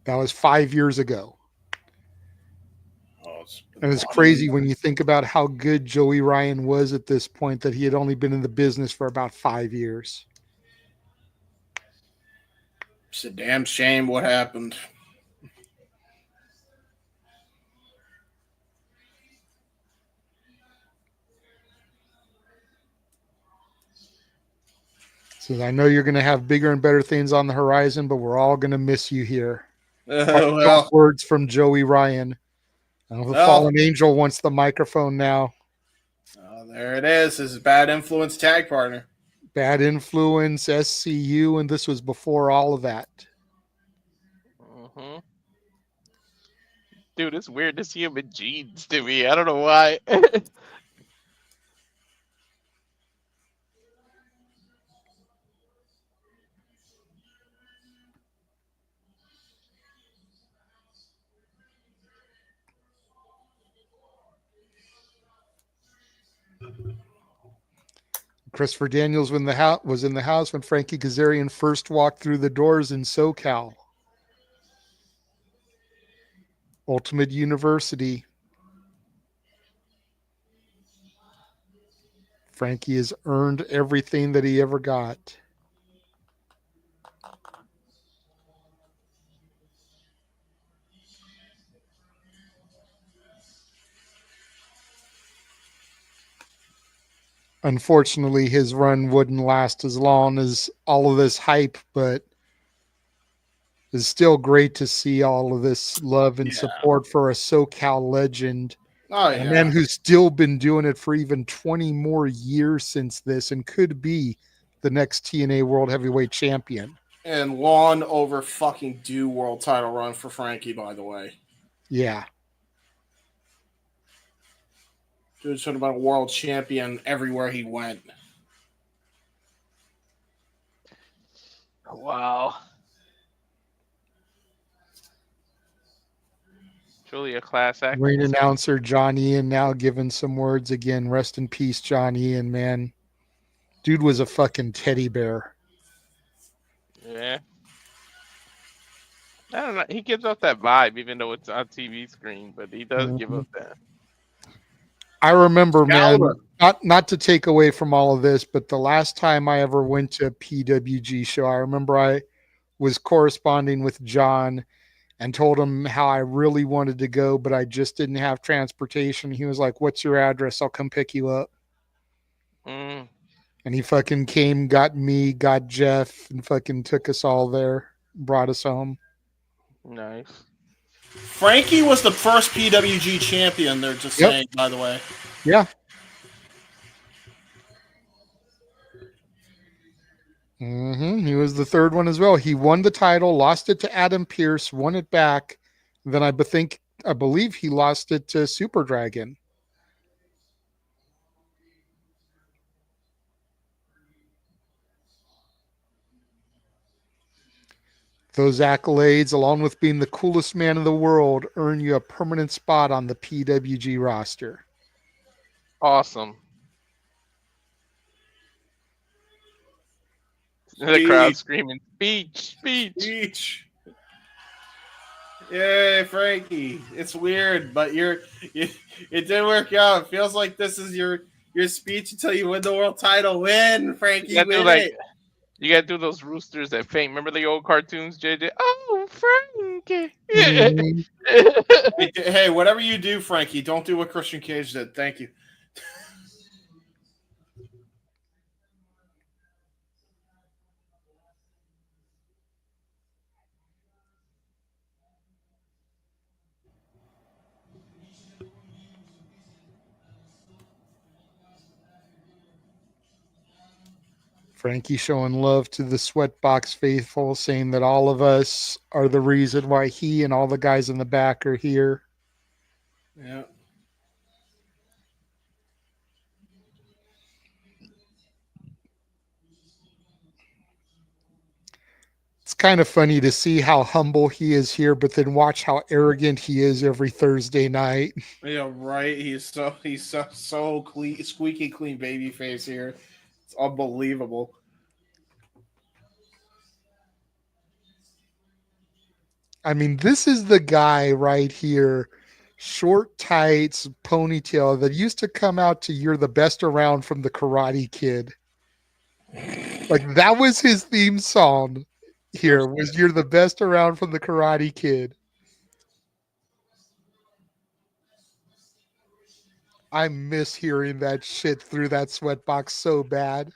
That was 5 years ago. And it's crazy when you think about how good Joey Ryan was at this point, that he had only been in the business for about 5 years. It's a damn shame what happened. So I know you're going to have bigger and better things on the horizon, but we're all going to miss you here. Well, Words from Joey Ryan. The fallen angel wants the microphone now. There it is. His bad influence tag partner. Bad influence, SCU, and this was before all of that. Mm-hmm. Dude, it's weird to see him in jeans to me. I don't know why. Christopher Daniels was in the house when Frankie Kazarian first walked through the doors in SoCal. Ultimate University. Frankie has earned everything that he ever got. Unfortunately, his run wouldn't last as long as all of this hype, but it's still great to see all of this love and support for a SoCal legend. A man who's still been doing it for even 20 more years since this and could be the next TNA World Heavyweight Champion. And long over fucking due world title run for Frankie, by the way. Yeah. Dude should have been a world champion everywhere he went. Wow. Truly a class act. Ring announcer John Ian now giving some words again. Rest in peace, John Ian, man. Dude was a fucking teddy bear. Yeah. I don't know. He gives off that vibe, even though it's on TV screen, but he does give Mhm. off that. I remember, man, Excalibur. not to take away from all of this, but the last time I ever went to a PWG show, I remember I was corresponding with John and told him how I really wanted to go, but I just didn't have transportation. He was like, "What's your address? I'll come pick you up." Mm, And he fucking came, got me, got Jeff, and fucking took us all there, brought us home. nice. Frankie was the first PWG champion. They're just Yep. saying, by the way. Yeah. He was the third one as well. He won the title, lost it to Adam Pearce, won it back. Then I believe he lost it to Super Dragon. Those accolades, along with being the coolest man in the world, earn you a permanent spot on the PWG roster. Awesome. The crowd screaming, "Speech, speech!" Speech. Yay, Frankie. It's weird, but it did work out. It feels like this is your speech until you win the world title. Win, Frankie, You gotta do win it. you gotta do those roosters that faint. Remember the old cartoons, JJ? Oh, Frankie. Mhm. Hey, whatever you do, Frankie, don't do what Christian Cage did. Thank you. Frankie showing love to the Sweatbox faithful, saying that all of us are the reason why he and all the guys in the back are here. Yeah. It's kind of funny to see how humble he is here, but then watch how arrogant he is every Thursday night. Yeah, right. He's so clean, squeaky clean baby face here. It's unbelievable. I mean, this is the guy right here, short tights, ponytail, that used to come out to "You're the Best Around" from the Karate Kid. Like, that was his theme song here, was "You're the Best Around" from the Karate Kid. I miss hearing that shit through that Sweatbox so bad.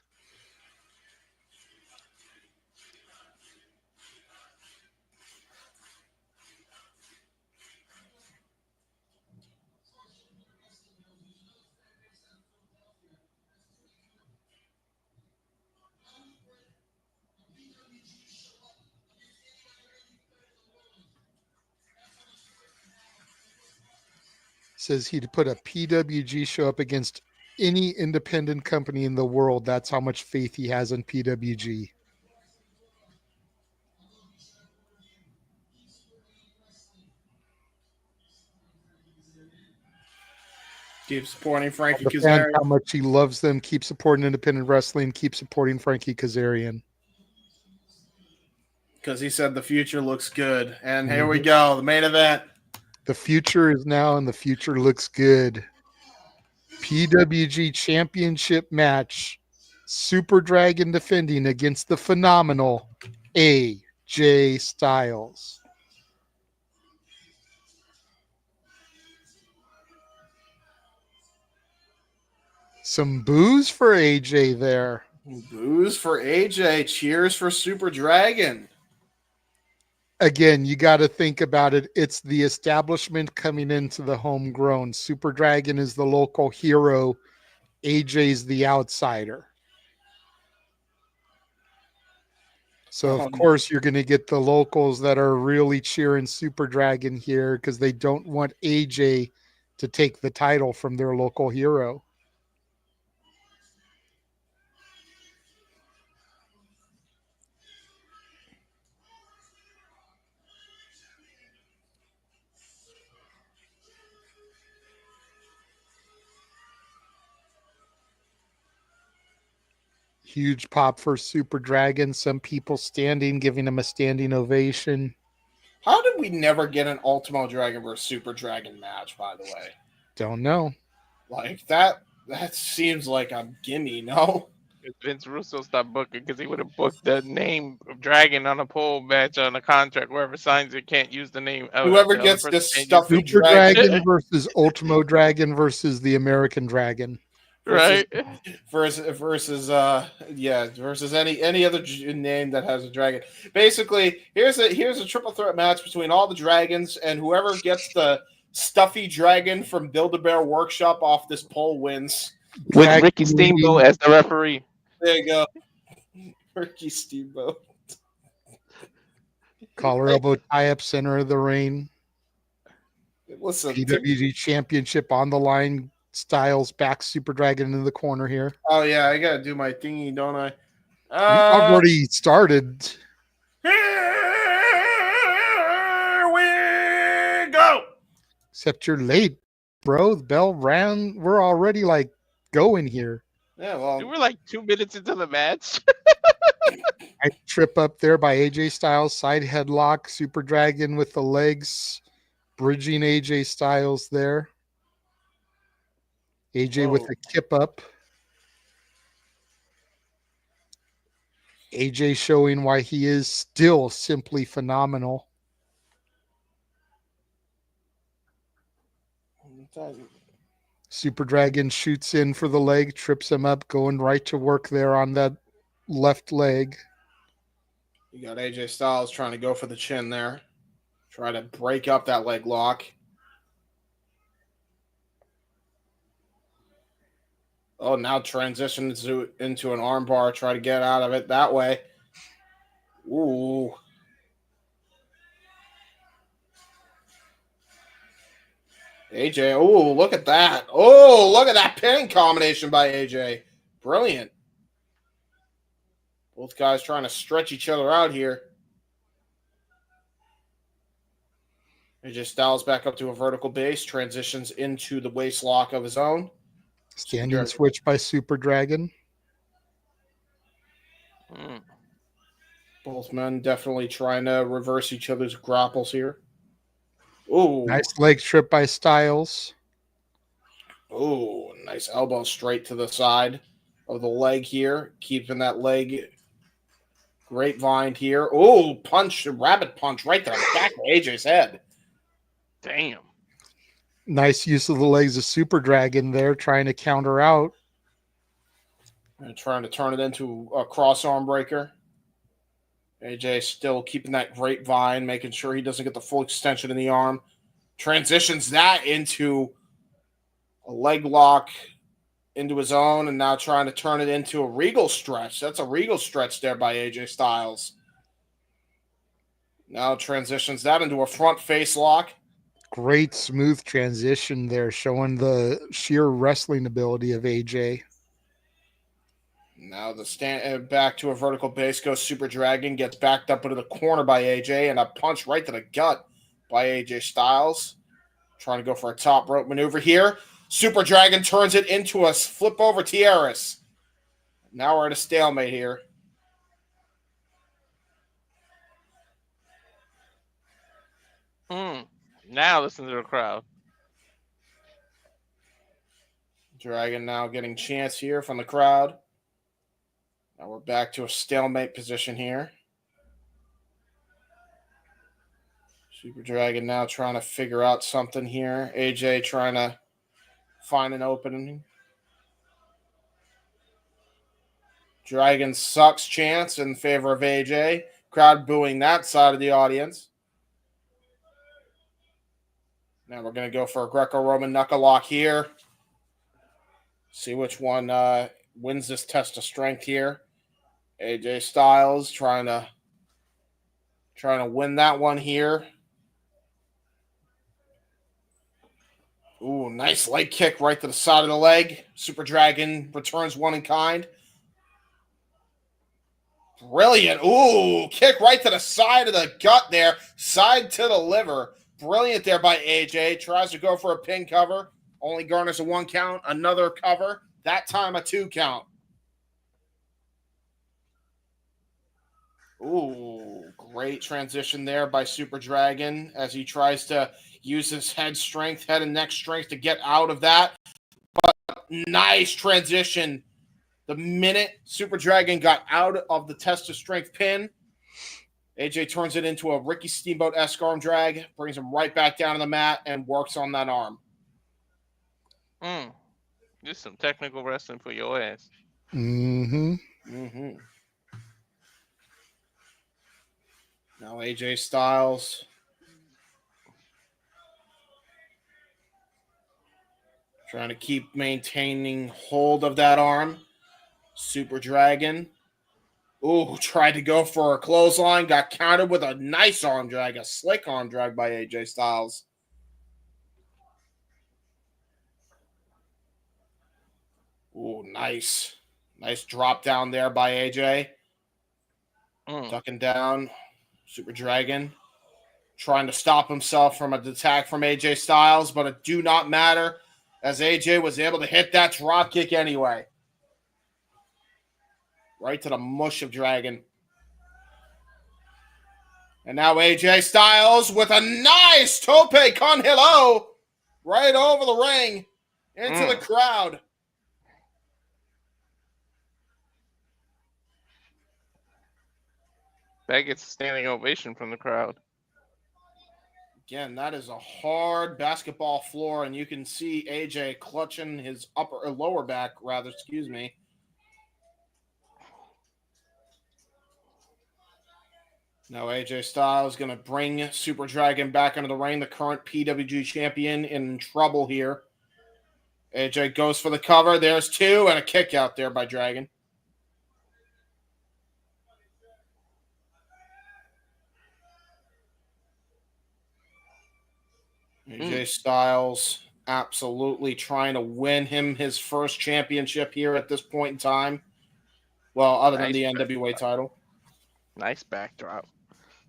Says he'd put a PWG show up against any independent company in the world. That's how much faith he has in PWG. Keep supporting Frankie The fans, Kazarian how much he loves them. Keep supporting independent wrestling. Keep supporting Frankie Kazarian. because he said the future looks good. And here we go, the main event. The future is now, and the future looks good. PWG Championship match. Super Dragon defending against the phenomenal AJ Styles. Some boos for AJ there. Boos for AJ. Cheers for Super Dragon. Again, you got to think about it. It's the establishment coming into the homegrown. Super Dragon is the local hero. AJ's the outsider. So, of course, you're going to get the locals that are really cheering Super Dragon here because they don't want AJ to take the title from their local hero. Huge pop for Super Dragon. Some people standing, giving him a standing ovation. How did we never get an Ultimo Dragon versus Super Dragon match, by the way? Don't know. Like, that seems like a gimme, no? If Vince Russo stopped booking because he would have booked the name of Dragon on a pole match on a contract. Whoever signs it can't use the name. Whoever the other gets person this can't use stuffy the- Super dragon, Dragon versus Ultimo Dragon versus the American Dragon. right? versus any other name that has a dragon. Basically, here's a triple threat match between all the dragons, and whoever gets the stuffy dragon from Build-A-Bear Workshop off this pole wins. With Tag Ricky team. Steamboat as the referee. There you go. Ricky Steamboat. Collar elbow tie up, center of the ring. Listen, PWG championship on the line. Styles back Super Dragon in the corner here. oh yeah, I gotta do my thingy, don't I? I've already started. Here we go. Except you're late, bro. The bell rang. We're already like going here. Yeah, well, We were like 2 minutes into the match. I trip up there by AJ Styles, side headlock, Super Dragon with the legs, bridging AJ Styles there. AJ with Whoa. a kip up. AJ showing why he is still simply phenomenal. Super Dragon shoots in for the leg, trips him up, going right to work there on that left leg. you got AJ Styles trying to go for the chin there. Try to break up that leg lock. Oh, now transition into an arm bar. Try to get out of it that way. Ooh. AJ, oh, look at that. Oh, look at that pinning combination by AJ. Brilliant. Both guys trying to stretch each other out here. AJ Styles back up to a vertical base, transitions into the waist lock of his own. Standing switch by Super Dragon. Both men definitely trying to reverse each other's grapples here. Ooh. Nice leg trip by Styles. Ooh, nice elbow straight to the side of the leg here. Keeping that leg grapevine here. Ooh, punch, rabbit punch right to the back of AJ's head. Damn. Nice use of the legs of Super Dragon there, trying to counter out. And trying to turn it into a cross arm breaker. AJ still keeping that grapevine, making sure he doesn't get the full extension in the arm. Transitions that into a leg lock into his own, and now trying to turn it into a regal stretch. That's a regal stretch there by AJ Styles. Now transitions that into a front face lock. Great smooth transition there, showing the sheer wrestling ability of AJ. Now the stand back to a vertical base goes Super Dragon, gets backed up into the corner by AJ, and a punch right to the gut by AJ Styles. Trying to go for a top rope maneuver here. Super Dragon turns it into a flip over Tiaras. Now we're at a stalemate here. Now listen to the crowd. Dragon now getting chants here from the crowd. Now we're back to a stalemate position here. Super Dragon now trying to figure out something here. AJ trying to find an opening. Dragon sucks chance in favor of AJ. Crowd booing that side of the audience. Now we're going to go for a Greco-Roman knuckle lock here. See which one wins this test of strength here. AJ Styles trying to win that one here. Ooh, nice leg kick right to the side of the leg. Super Dragon returns one in kind. Brilliant. Ooh, kick right to the side of the gut there. Side to the liver. Brilliant there by AJ. Tries to go for a pin cover. Only garners a 1 count. Another cover. That time a 2 count. Ooh, Great transition there by Super Dragon as he tries to use his head and neck strength to get out of that. But nice transition. The minute Super Dragon got out of the test of strength pin, AJ turns it into a Ricky Steamboat-esque arm drag, brings him right back down to the mat, and works on that arm. Just some technical wrestling for your ass. Mm-hmm. Mm-hmm. Now AJ Styles trying to keep maintaining hold of that arm. Super Dragon. Ooh, tried to go for a clothesline. Got countered with a nice arm drag. A slick arm drag by AJ Styles. Ooh, nice. Nice drop down there by AJ. Ducking down. Super Dragon trying to stop himself from an attack from AJ Styles, but it do not matter as AJ was able to hit that drop kick anyway. Right to the mush of Dragon. And now AJ Styles with a nice tope con hilo right over the ring into the crowd. That gets a standing ovation from the crowd. Again, that is a hard basketball floor, and you can see AJ clutching his upper or lower back, rather, excuse me. Now AJ Styles going to bring Super Dragon back into the ring, the current PWG champion, in trouble here. AJ goes for the cover. There's two, and a kick out there by Dragon. AJ Styles absolutely trying to win him his first championship here at this point in time. Well, other than the NWA title. Nice backdrop.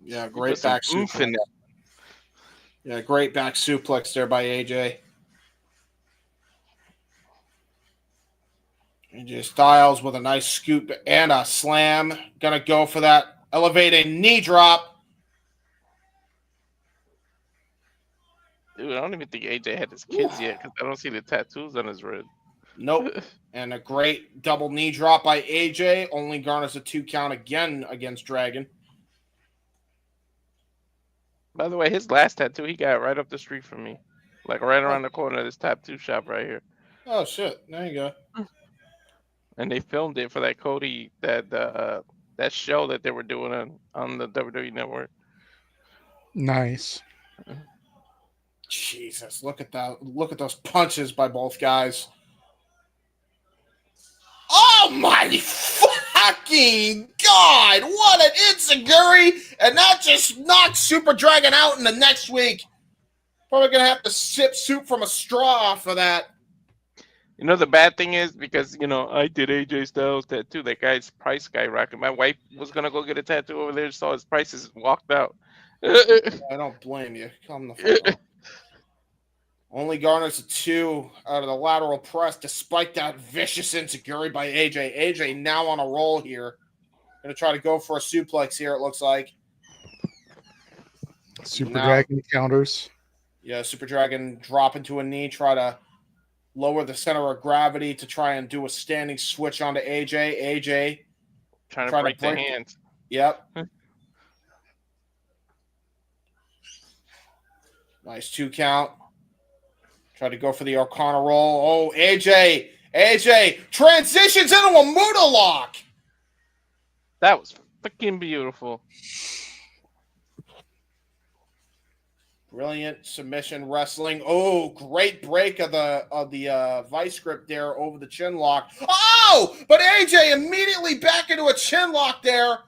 Yeah, great back suplex. Yeah, great back suplex there by AJ. AJ Styles with a nice scoop and a slam. Gonna go for that elevating knee drop. Dude, I don't even think AJ had his kids yet because I don't see the tattoos on his rib. Nope. And a great double knee drop by AJ. Only garners a 2 count again against Dragon. By the way, his last tattoo he got right up the street from me. Like right around the corner of this tattoo shop right here. Oh, shit. There you go. And they filmed it for that Cody, that show that they were doing on the WWE Network. Nice. Jesus, look at that. Look at those punches by both guys. Oh my fucking God. What an enziguri. And that just knocked Super Dragon out in the next week. Probably going to have to sip soup from a straw for that. You know, the bad thing is because, you know, I did AJ Styles tattoo. That guy's price skyrocketed. My wife was going to go get a tattoo over there, saw his prices, walked out. I don't blame you. Come the fuck up. Only garners a 2 out of the lateral press despite that vicious enziguri by AJ. AJ now on a roll here. Going to try to go for a suplex here, it looks like. Super Dragon counters. Yeah, Super Dragon drop into a knee, try to lower the center of gravity to try and do a standing switch onto AJ. AJ trying to break the hands. Yep. Nice 2 count. Try to go for the Arcana roll. Oh, AJ transitions into a Muda lock. That was freaking beautiful. Brilliant submission wrestling. Oh, great break of the vice grip there over the chin lock. Oh, but AJ immediately back into a chin lock there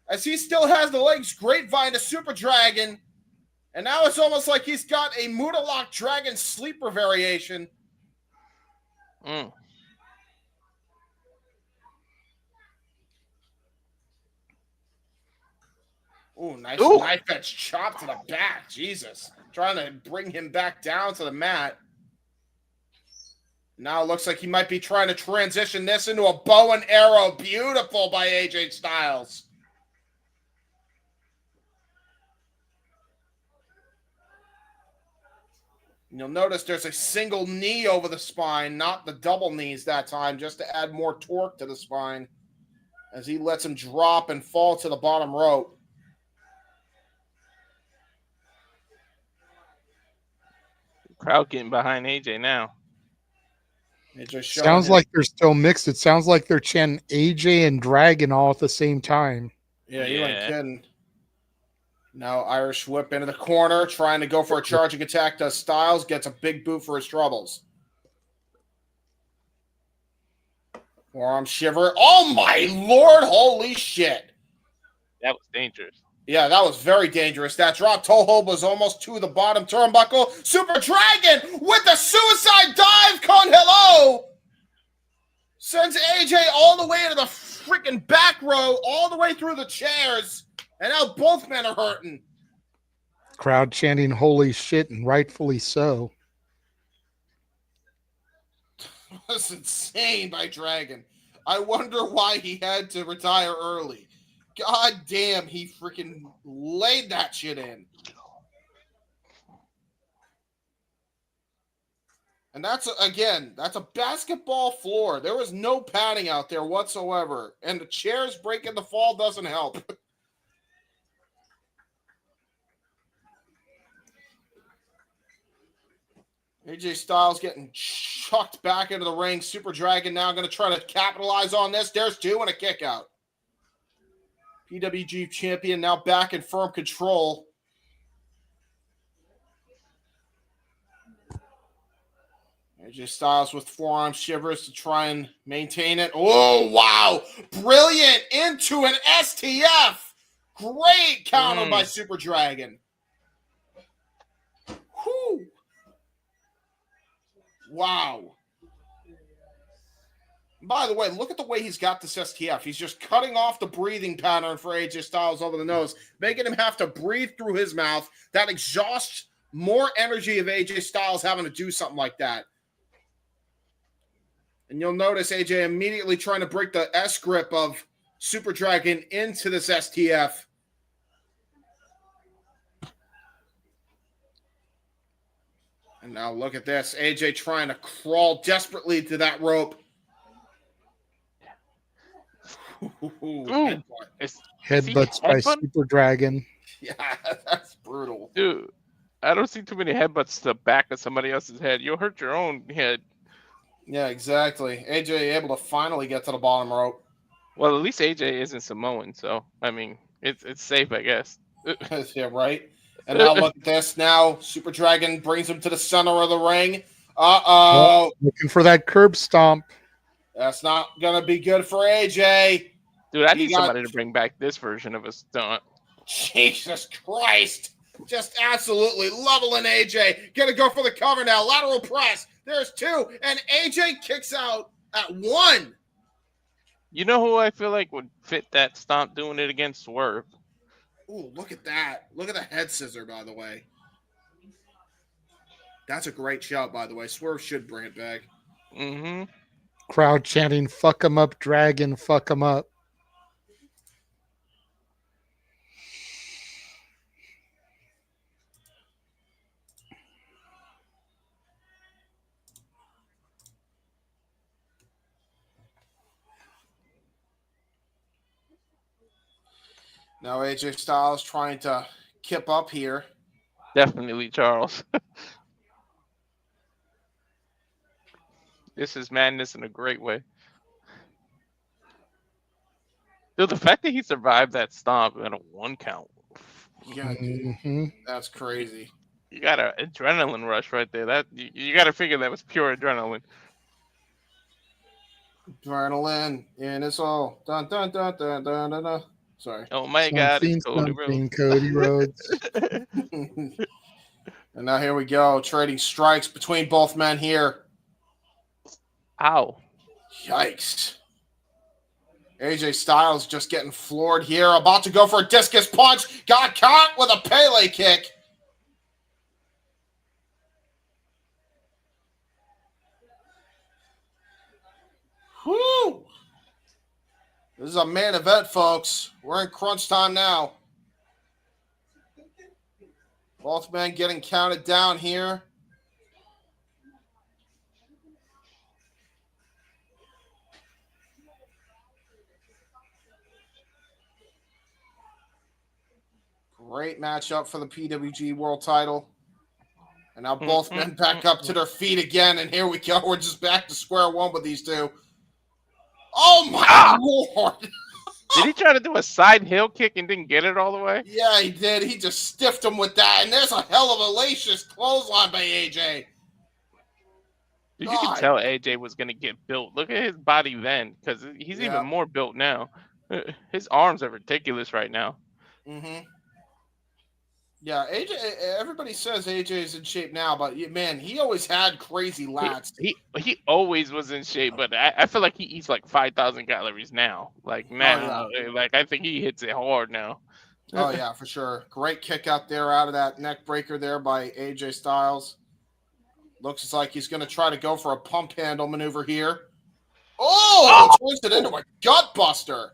as he still has the legs grapevine to Super Dragon. And now it's almost like he's got a Muda Lock Dragon sleeper variation. Ooh, nice knife edge chop to the back. Jesus. Trying to bring him back down to the mat. Now it looks like he might be trying to transition this into a bow and arrow. Beautiful by AJ Styles. You'll notice there's a single knee over the spine, not the double knees that time, just to add more torque to the spine as he lets him drop and fall to the bottom rope. Crowd getting behind AJ now. Sounds like they're still mixed. It sounds like they're chanting AJ and Dragon all at the same time. Yeah, you ain't kidding. Now Irish whip into the corner, trying to go for a charging attack. Does Styles, gets a big boot for his troubles. Forearm shiver. Oh my lord, holy shit. That was dangerous. Yeah, that was very dangerous. That drop toe hold was almost to the bottom turnbuckle. Super Dragon with the suicide dive con hello. Sends AJ all the way to the freaking back row, all the way through the chairs. And now both men are hurting. Crowd chanting holy shit, and rightfully so. That's insane by Dragon. I wonder why he had to retire early. God damn, he freaking laid that shit in. And that's a basketball floor. There was no padding out there whatsoever. And the chairs breaking the fall doesn't help. AJ Styles getting chucked back into the ring. Super Dragon now going to try to capitalize on this. There's two and a kick out. PWG champion now back in firm control. AJ Styles with forearm shivers to try and maintain it. Oh, wow. Brilliant into an STF. Great counter by Super Dragon. Whew. Wow. By the way, look at the way he's got this STF. He's just cutting off the breathing pattern for AJ Styles over the nose, making him have to breathe through his mouth. That exhausts more energy of AJ Styles having to do something like that. And you'll notice AJ immediately trying to break the S grip of Super Dragon into this STF. And now look at this. AJ trying to crawl desperately to that rope. Headbutts by Super Dragon. Yeah, that's brutal. Dude, I don't see too many headbutts to the back of somebody else's head. You'll hurt your own head. Yeah, exactly. AJ able to finally get to the bottom rope. Well, at least AJ isn't Samoan, so, I mean, it's safe, I guess. Yeah, right? And now look at this. Now Super Dragon brings him to the center of the ring. Uh-oh. Looking for that curb stomp. That's not going to be good for AJ. Dude, I need somebody to bring back this version of a stunt. Jesus Christ. Just absolutely leveling AJ. Going to go for the cover now. Lateral press. There's two. And AJ kicks out at one. You know who I feel like would fit that stomp doing it against Swerve? Ooh, look at that. Look at the head scissor, by the way. That's a great shout, by the way. Swerve should bring it back. Mm-hmm. Crowd chanting, fuck him up, Dragon, fuck him up. Now AJ Styles trying to kip up here. Definitely, Charles. This is madness in a great way. Dude, the fact that he survived that stomp at a 1 count. Yeah, dude. That's crazy. You got an adrenaline rush right there. That you got to figure that was pure adrenaline. Adrenaline, and it's all dun dun dun dun dun dun. dun. Sorry. Oh my God, it's Cody Rhodes. Cody Rhodes. And now here we go, trading strikes between both men here. Ow. Yikes. AJ Styles just getting floored here. About to go for a discus punch. Got caught with a Pele kick. Whew. This is a main event, folks. We're in crunch time now. Both men getting counted down here. Great matchup for the PWG World Title. And now both men back up to their feet again, and here we go. We're just back to square one with these two. Oh my lord! Did he try to do a side heel kick and didn't get it all the way? Yeah, he did. He just stiffed him with that, and there's a hell of a lacious clothesline by AJ. You can tell AJ was going to get built. Look at his body then, because he's even more built now. His arms are ridiculous right now. Mm-hmm. Yeah, AJ. Everybody says AJ is in shape now, but man, he always had crazy lats. He always was in shape, but I feel like he eats like 5,000 calories now. Like now, like I think he hits it hard now. Oh yeah, for sure. Great kick out there out of that neck breaker there by AJ Styles. Looks like he's going to try to go for a pump handle maneuver here. Oh! Turns it into a gut buster.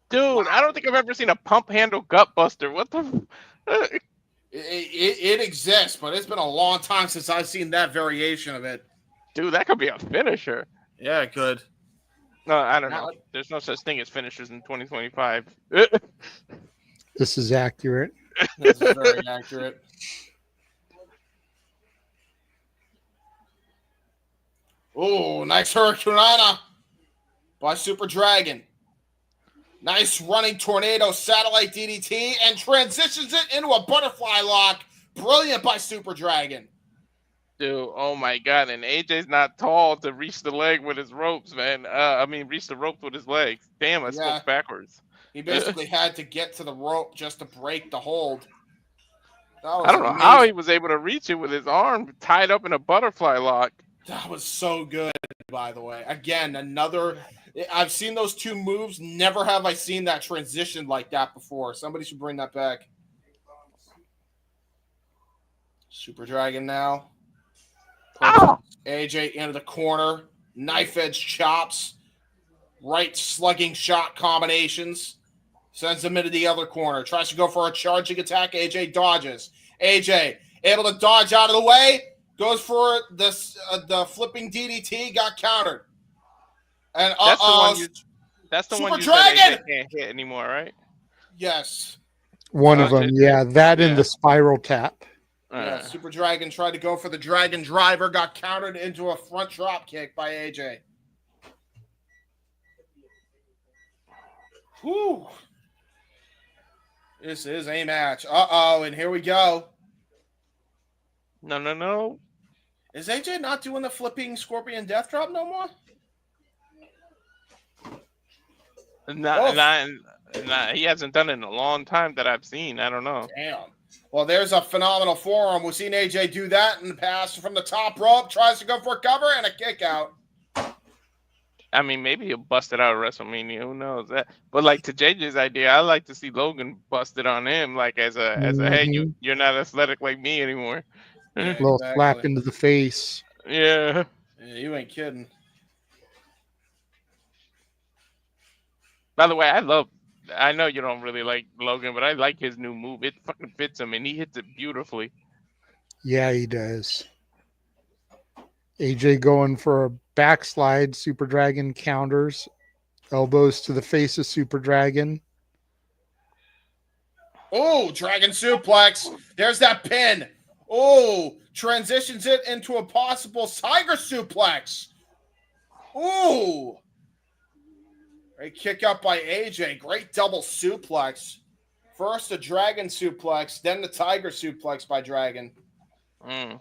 Dude, I don't think I've ever seen a pump handle gut buster. What the? It exists, but it's been a long time since I've seen that variation of it. Dude, that could be a finisher. Yeah, it could. No, I don't know. There's no such thing as finishers in 2025. This is accurate. This is very accurate. Oh, nice Hurricanrana by Super Dragon. Nice running tornado satellite DDT and transitions it into a butterfly lock. Brilliant by Super Dragon. Dude, oh my God. And AJ's not tall to reach the leg with his ropes, man. Reach the ropes with his legs. Damn, I spoke backwards. He basically had to get to the rope just to break the hold. I don't know how he was able to reach it with his arm tied up in a butterfly lock. That was so good, by the way. Again, I've seen those two moves. Never have I seen that transition like that before. Somebody should bring that back. Super Dragon now. AJ into the corner. Knife edge chops. Right slugging shot combinations. Sends him into the other corner. Tries to go for a charging attack. AJ dodges. AJ able to dodge out of the way. Goes for the flipping DDT. Got countered. And that's the one you Dragon! said AJ can't hit anymore, right? Yes. One of them, yeah. That and the spiral tap. Yeah, Super Dragon tried to go for the Dragon Driver. Got countered into a front drop kick by AJ. Whew. This is a match. Uh-oh, and here we go. No. Is AJ not doing the flipping Scorpion Death Drop no more? Nah, he hasn't done it in a long time that I've seen. I don't know. Damn. Well, there's a phenomenal forearm. We've seen AJ do that in the past from the top rope. Tries to go for a cover and a kick out. I mean, maybe he'll bust it out of WrestleMania. Who knows that? But like to JJ's idea, I like to see Logan busted on him, like as a hey, you're not athletic like me anymore. A little slap into the face. Yeah, you ain't kidding. By the way, I know you don't really like Logan, but I like his new move. It fucking fits him, and he hits it beautifully. Yeah, he does. AJ going for a backslide. Super Dragon counters. Elbows to the face of Super Dragon. Oh, Dragon suplex. There's that pin. Oh, transitions it into a possible Tiger suplex. Ooh. Great kick up by AJ. Great double suplex. First the Dragon suplex, then the Tiger suplex by Dragon. Man,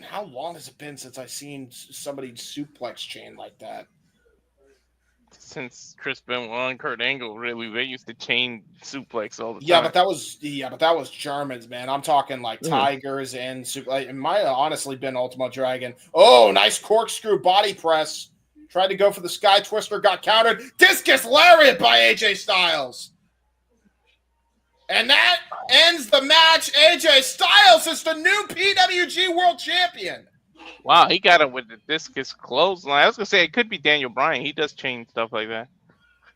how long has it been since I've seen somebody suplex chain like that? Since Chris Benoit and Kurt Angle, really, they used to chain suplex all the time. Yeah, but that was Germans, man. I'm talking like Tigers and it might have honestly been Ultimo Dragon. Oh, nice corkscrew body press. Tried to go for the Sky Twister, got countered. Discus Lariat by AJ Styles. And that ends the match. AJ Styles is the new PWG World Champion. Wow, he got it with the discus clothesline. I was going to say it could be Daniel Bryan. He does change stuff like that.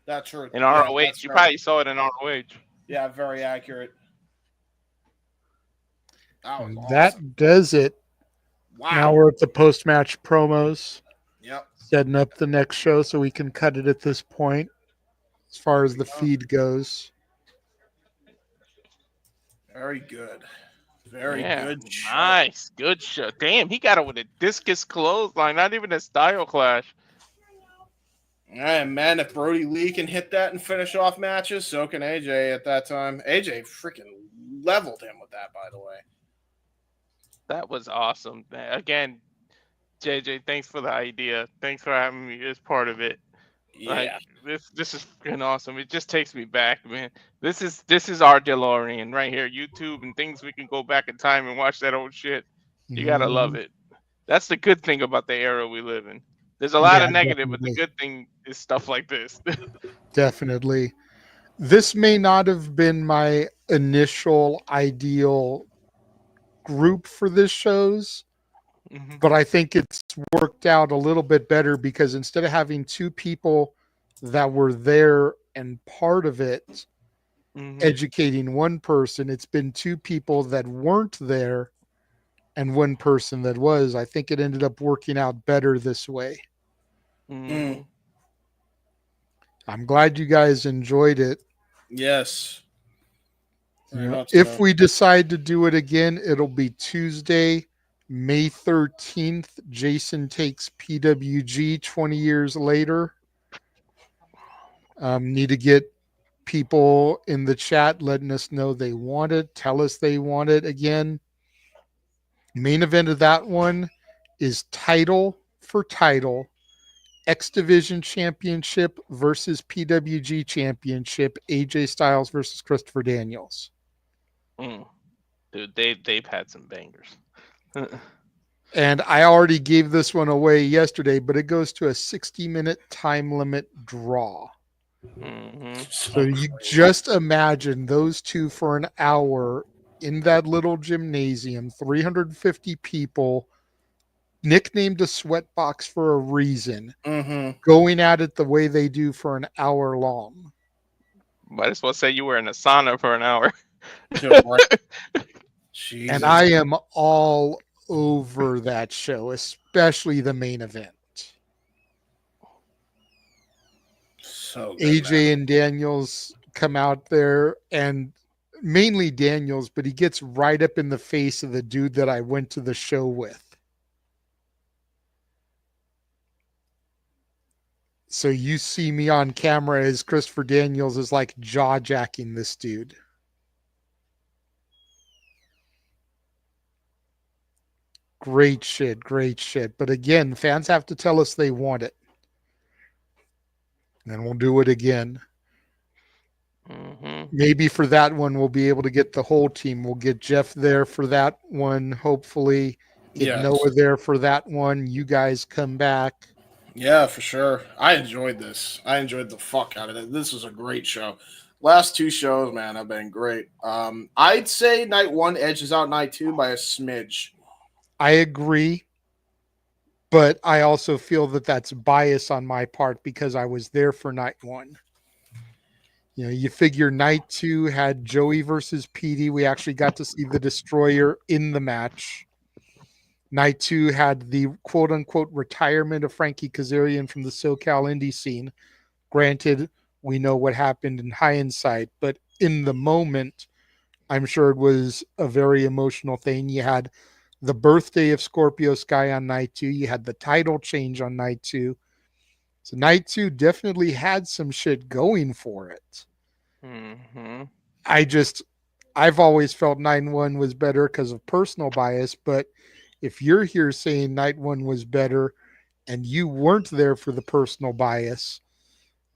That's true. In ROH. You probably saw it in ROH. Yeah, very accurate. That does it. Wow. Now we're at the post-match promos. Yep. Setting up the next show so we can cut it at this point. as far as the feed goes. Very good. Very Yeah, good show. nice, good show. Damn, he got it with a discus clothesline, not even a style clash. And man, if Brody Lee can hit that and finish off matches, so can AJ at that time. AJ freaking leveled him with that, by the way. That was awesome. Again, JJ, thanks for the idea. Thanks for having me as part of it. Like this is freaking awesome. It just takes me back, man. This is our DeLorean right here. YouTube and things we can go back in time and watch that old shit. You gotta love it. That's the good thing about the era we live in. There's a lot of negative, but the good thing is stuff like this. Definitely. This may not have been my initial ideal group for this shows, but I think it's worked out a little bit better because instead of having two people that were there and part of it educating one person, it's been two people that weren't there and one person that was. I think it ended up working out better this way. I'm glad you guys enjoyed it. Yes. If we decide to do it again, it'll be Tuesday, May 13th. Jason takes PWG 20 years later. Need to get people in the chat letting us know they want it. Tell us they want it again. Main event of that one is title for title. X Division Championship versus PWG Championship. AJ Styles versus Christopher Daniels. Dude, they've had some bangers. And I already gave this one away yesterday, but it goes to a 60-minute time limit draw. So you just imagine those two for an hour in that little gymnasium, 350 people, nicknamed a sweatbox for a reason, going at it the way they do for an hour long. Might as well say you were in a sauna for an hour. And I am all over that show, especially the main event. So good, AJ man. and Daniels come out there, and mainly Daniels, but he gets right up in the face of the dude that I went to the show with. So you see me on camera as Christopher Daniels is like jaw-jacking this dude. Great shit, great shit. But again, fans have to tell us they want it. And then we'll do it again. Maybe for that one, we'll be able to get the whole team. We'll get Jeff there for that one, hopefully. Get Noah there for that one. You guys come back. Yeah, for sure. I enjoyed this. I enjoyed the fuck out of it. This was a great show. Last two shows, man, have been great. I'd say night one edges out night two by a smidge. I agree. But I also feel that that's bias on my part because I was there for night one. You know, you figure night two had Joey versus Petey. We actually got to see the Destroyer in the match. Night two had the quote-unquote retirement of Frankie Kazarian from the SoCal indie scene. Granted, we know what happened in hindsight, but in the moment, I'm sure it was a very emotional thing. You had the birthday of Scorpio Sky on night two. You had the title change on night two. So night two definitely had some shit going for it. I've always felt night one was better because of personal bias, but if you're here saying night one was better and you weren't there for the personal bias,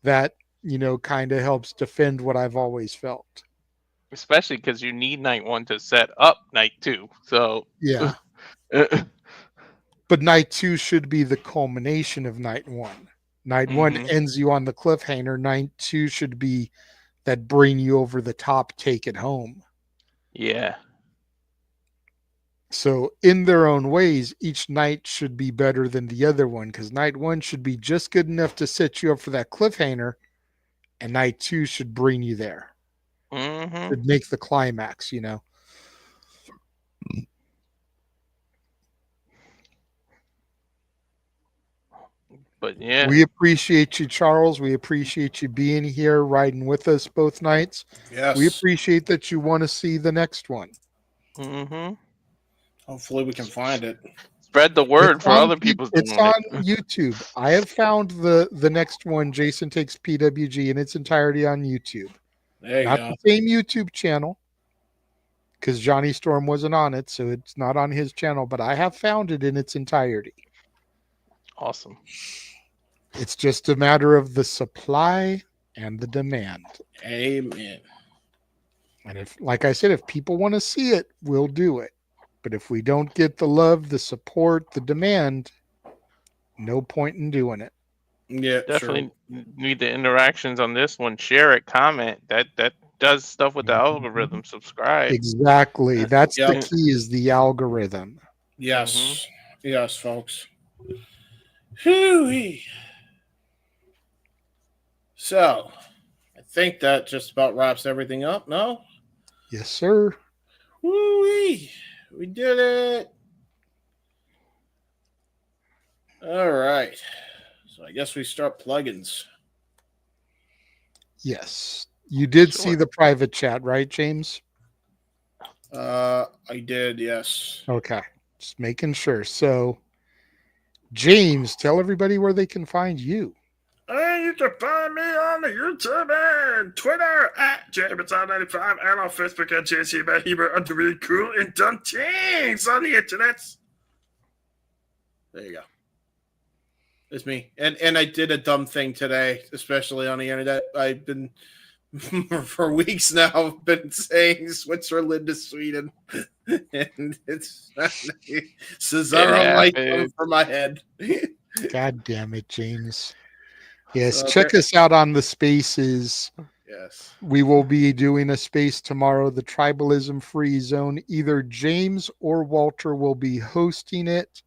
that, you know, kind of helps defend what I've always felt. Especially because you need night one to set up night two. So yeah. But night two should be the culmination of night one. Night one ends you on the cliffhanger. Night two should be that bring you over the top, take it home. Yeah. So in their own ways, each night should be better than the other one because night one should be just good enough to set you up for that cliffhanger, and night two should bring you there. Should make the climax, you know. But yeah. We appreciate you, Charles. We appreciate you being here, riding with us both nights. Yes. We appreciate that you want to see the next one. Mm-hmm. Hopefully we can find it. Spread the word for other people. It's on YouTube. I have found the next one, Jason Takes PWG, in its entirety on YouTube. There you Not go. the same YouTube channel, because Johnny Storm wasn't on it, so it's not on his channel, but I have found it in its entirety. Awesome. It's just a matter of the supply and the demand. Amen. And if, like I said, if people want to see it, we'll do it. But if we don't get the love, the support, the demand, no point in doing it. Yeah, Definitely need the interactions on this one. Share it, comment. That does stuff with the algorithm. Subscribe. Exactly. That's Yep. the key, is the algorithm. Yes. Yes, folks. Whew-wee. So, I think that just about wraps everything up, no? Yes, sir. Woo-wee. We did it. All right. So I guess we start plugins. Yes. You did Sure. see the private chat, right, James? I did, yes. Okay. Just making sure. So, James, tell everybody where they can find you. And you can find me on the YouTube and Twitter at JameSon95 and on Facebook at JC I'm really cool and dumb things on the internet. There you go. It's me. And I did a dumb thing today, especially on the internet. I've been for weeks now, I've been saying Switzerland to Sweden. And it's Cesaro light coming for my head. God damn it, James. Yes, So check us out on the spaces. Yes. We will be doing a space tomorrow, the Tribalism Free Zone. Either James or Walter will be hosting it.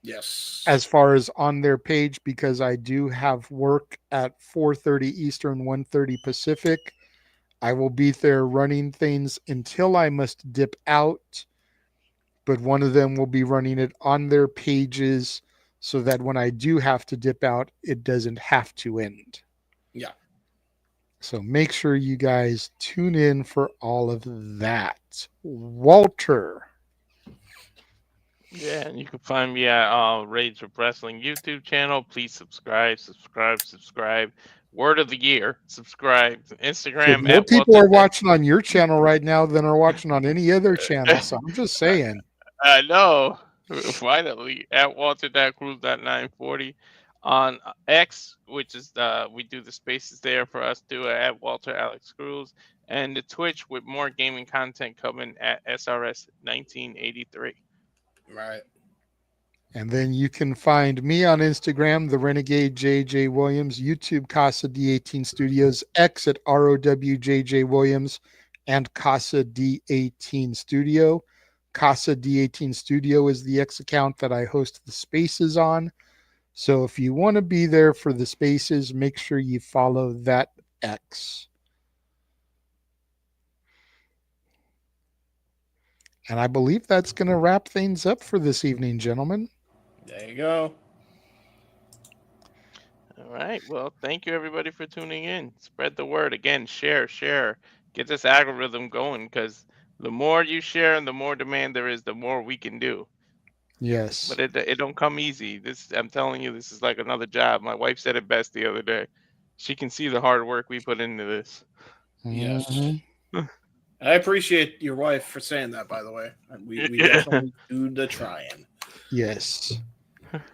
Yes. As far as on their page, because I do have work at 4:30 Eastern, 1:30 Pacific. I will be there running things until I must dip out. But one of them will be running it on their pages so that when I do have to dip out, it doesn't have to end. Yeah. So make sure you guys tune in for all of that. Walter. Yeah, and you can find me at Reyes of Wrestling YouTube channel. Please subscribe. Word of the year, subscribe. Instagram More at people Walter are watching on your channel right now than are watching on any other channel. So I'm just saying. I know. Finally, at Walter.Cruz.940 on X, which is we do the spaces there for us too at Walter Alex Cruz, and the Twitch with more gaming content coming at SRS 1983. Right. And then you can find me on Instagram, the Renegade JJ Williams, YouTube Casa D18 Studios, X at ROWJJ Williams, and Casa D18 Studio. Casa D18 Studio is the X account that I host the spaces on. So if you want to be there for the spaces, make sure you follow that X. And I believe that's going to wrap things up for this evening, gentlemen. There you go. All right. Well, thank you everybody for tuning in. Spread the word. Again, share. Get this algorithm going, because the more you share and the more demand there is, the more we can do. Yes. But it don't come easy. I'm telling you, this is like another job. My wife said it best the other day. She can see the hard work we put into this. Yes. Mm-hmm. I appreciate your wife for saying that, by the way. We definitely do the trying. Yes.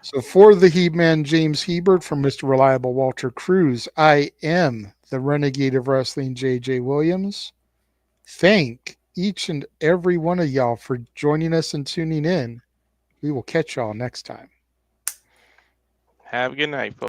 So for the He-Man James Hebert, from Mr. Reliable Walter Cruz, I am the Renegade of Wrestling JJ Williams. Thank each and every one of y'all for joining us and tuning in. We will catch y'all next time. Have a good night, folks.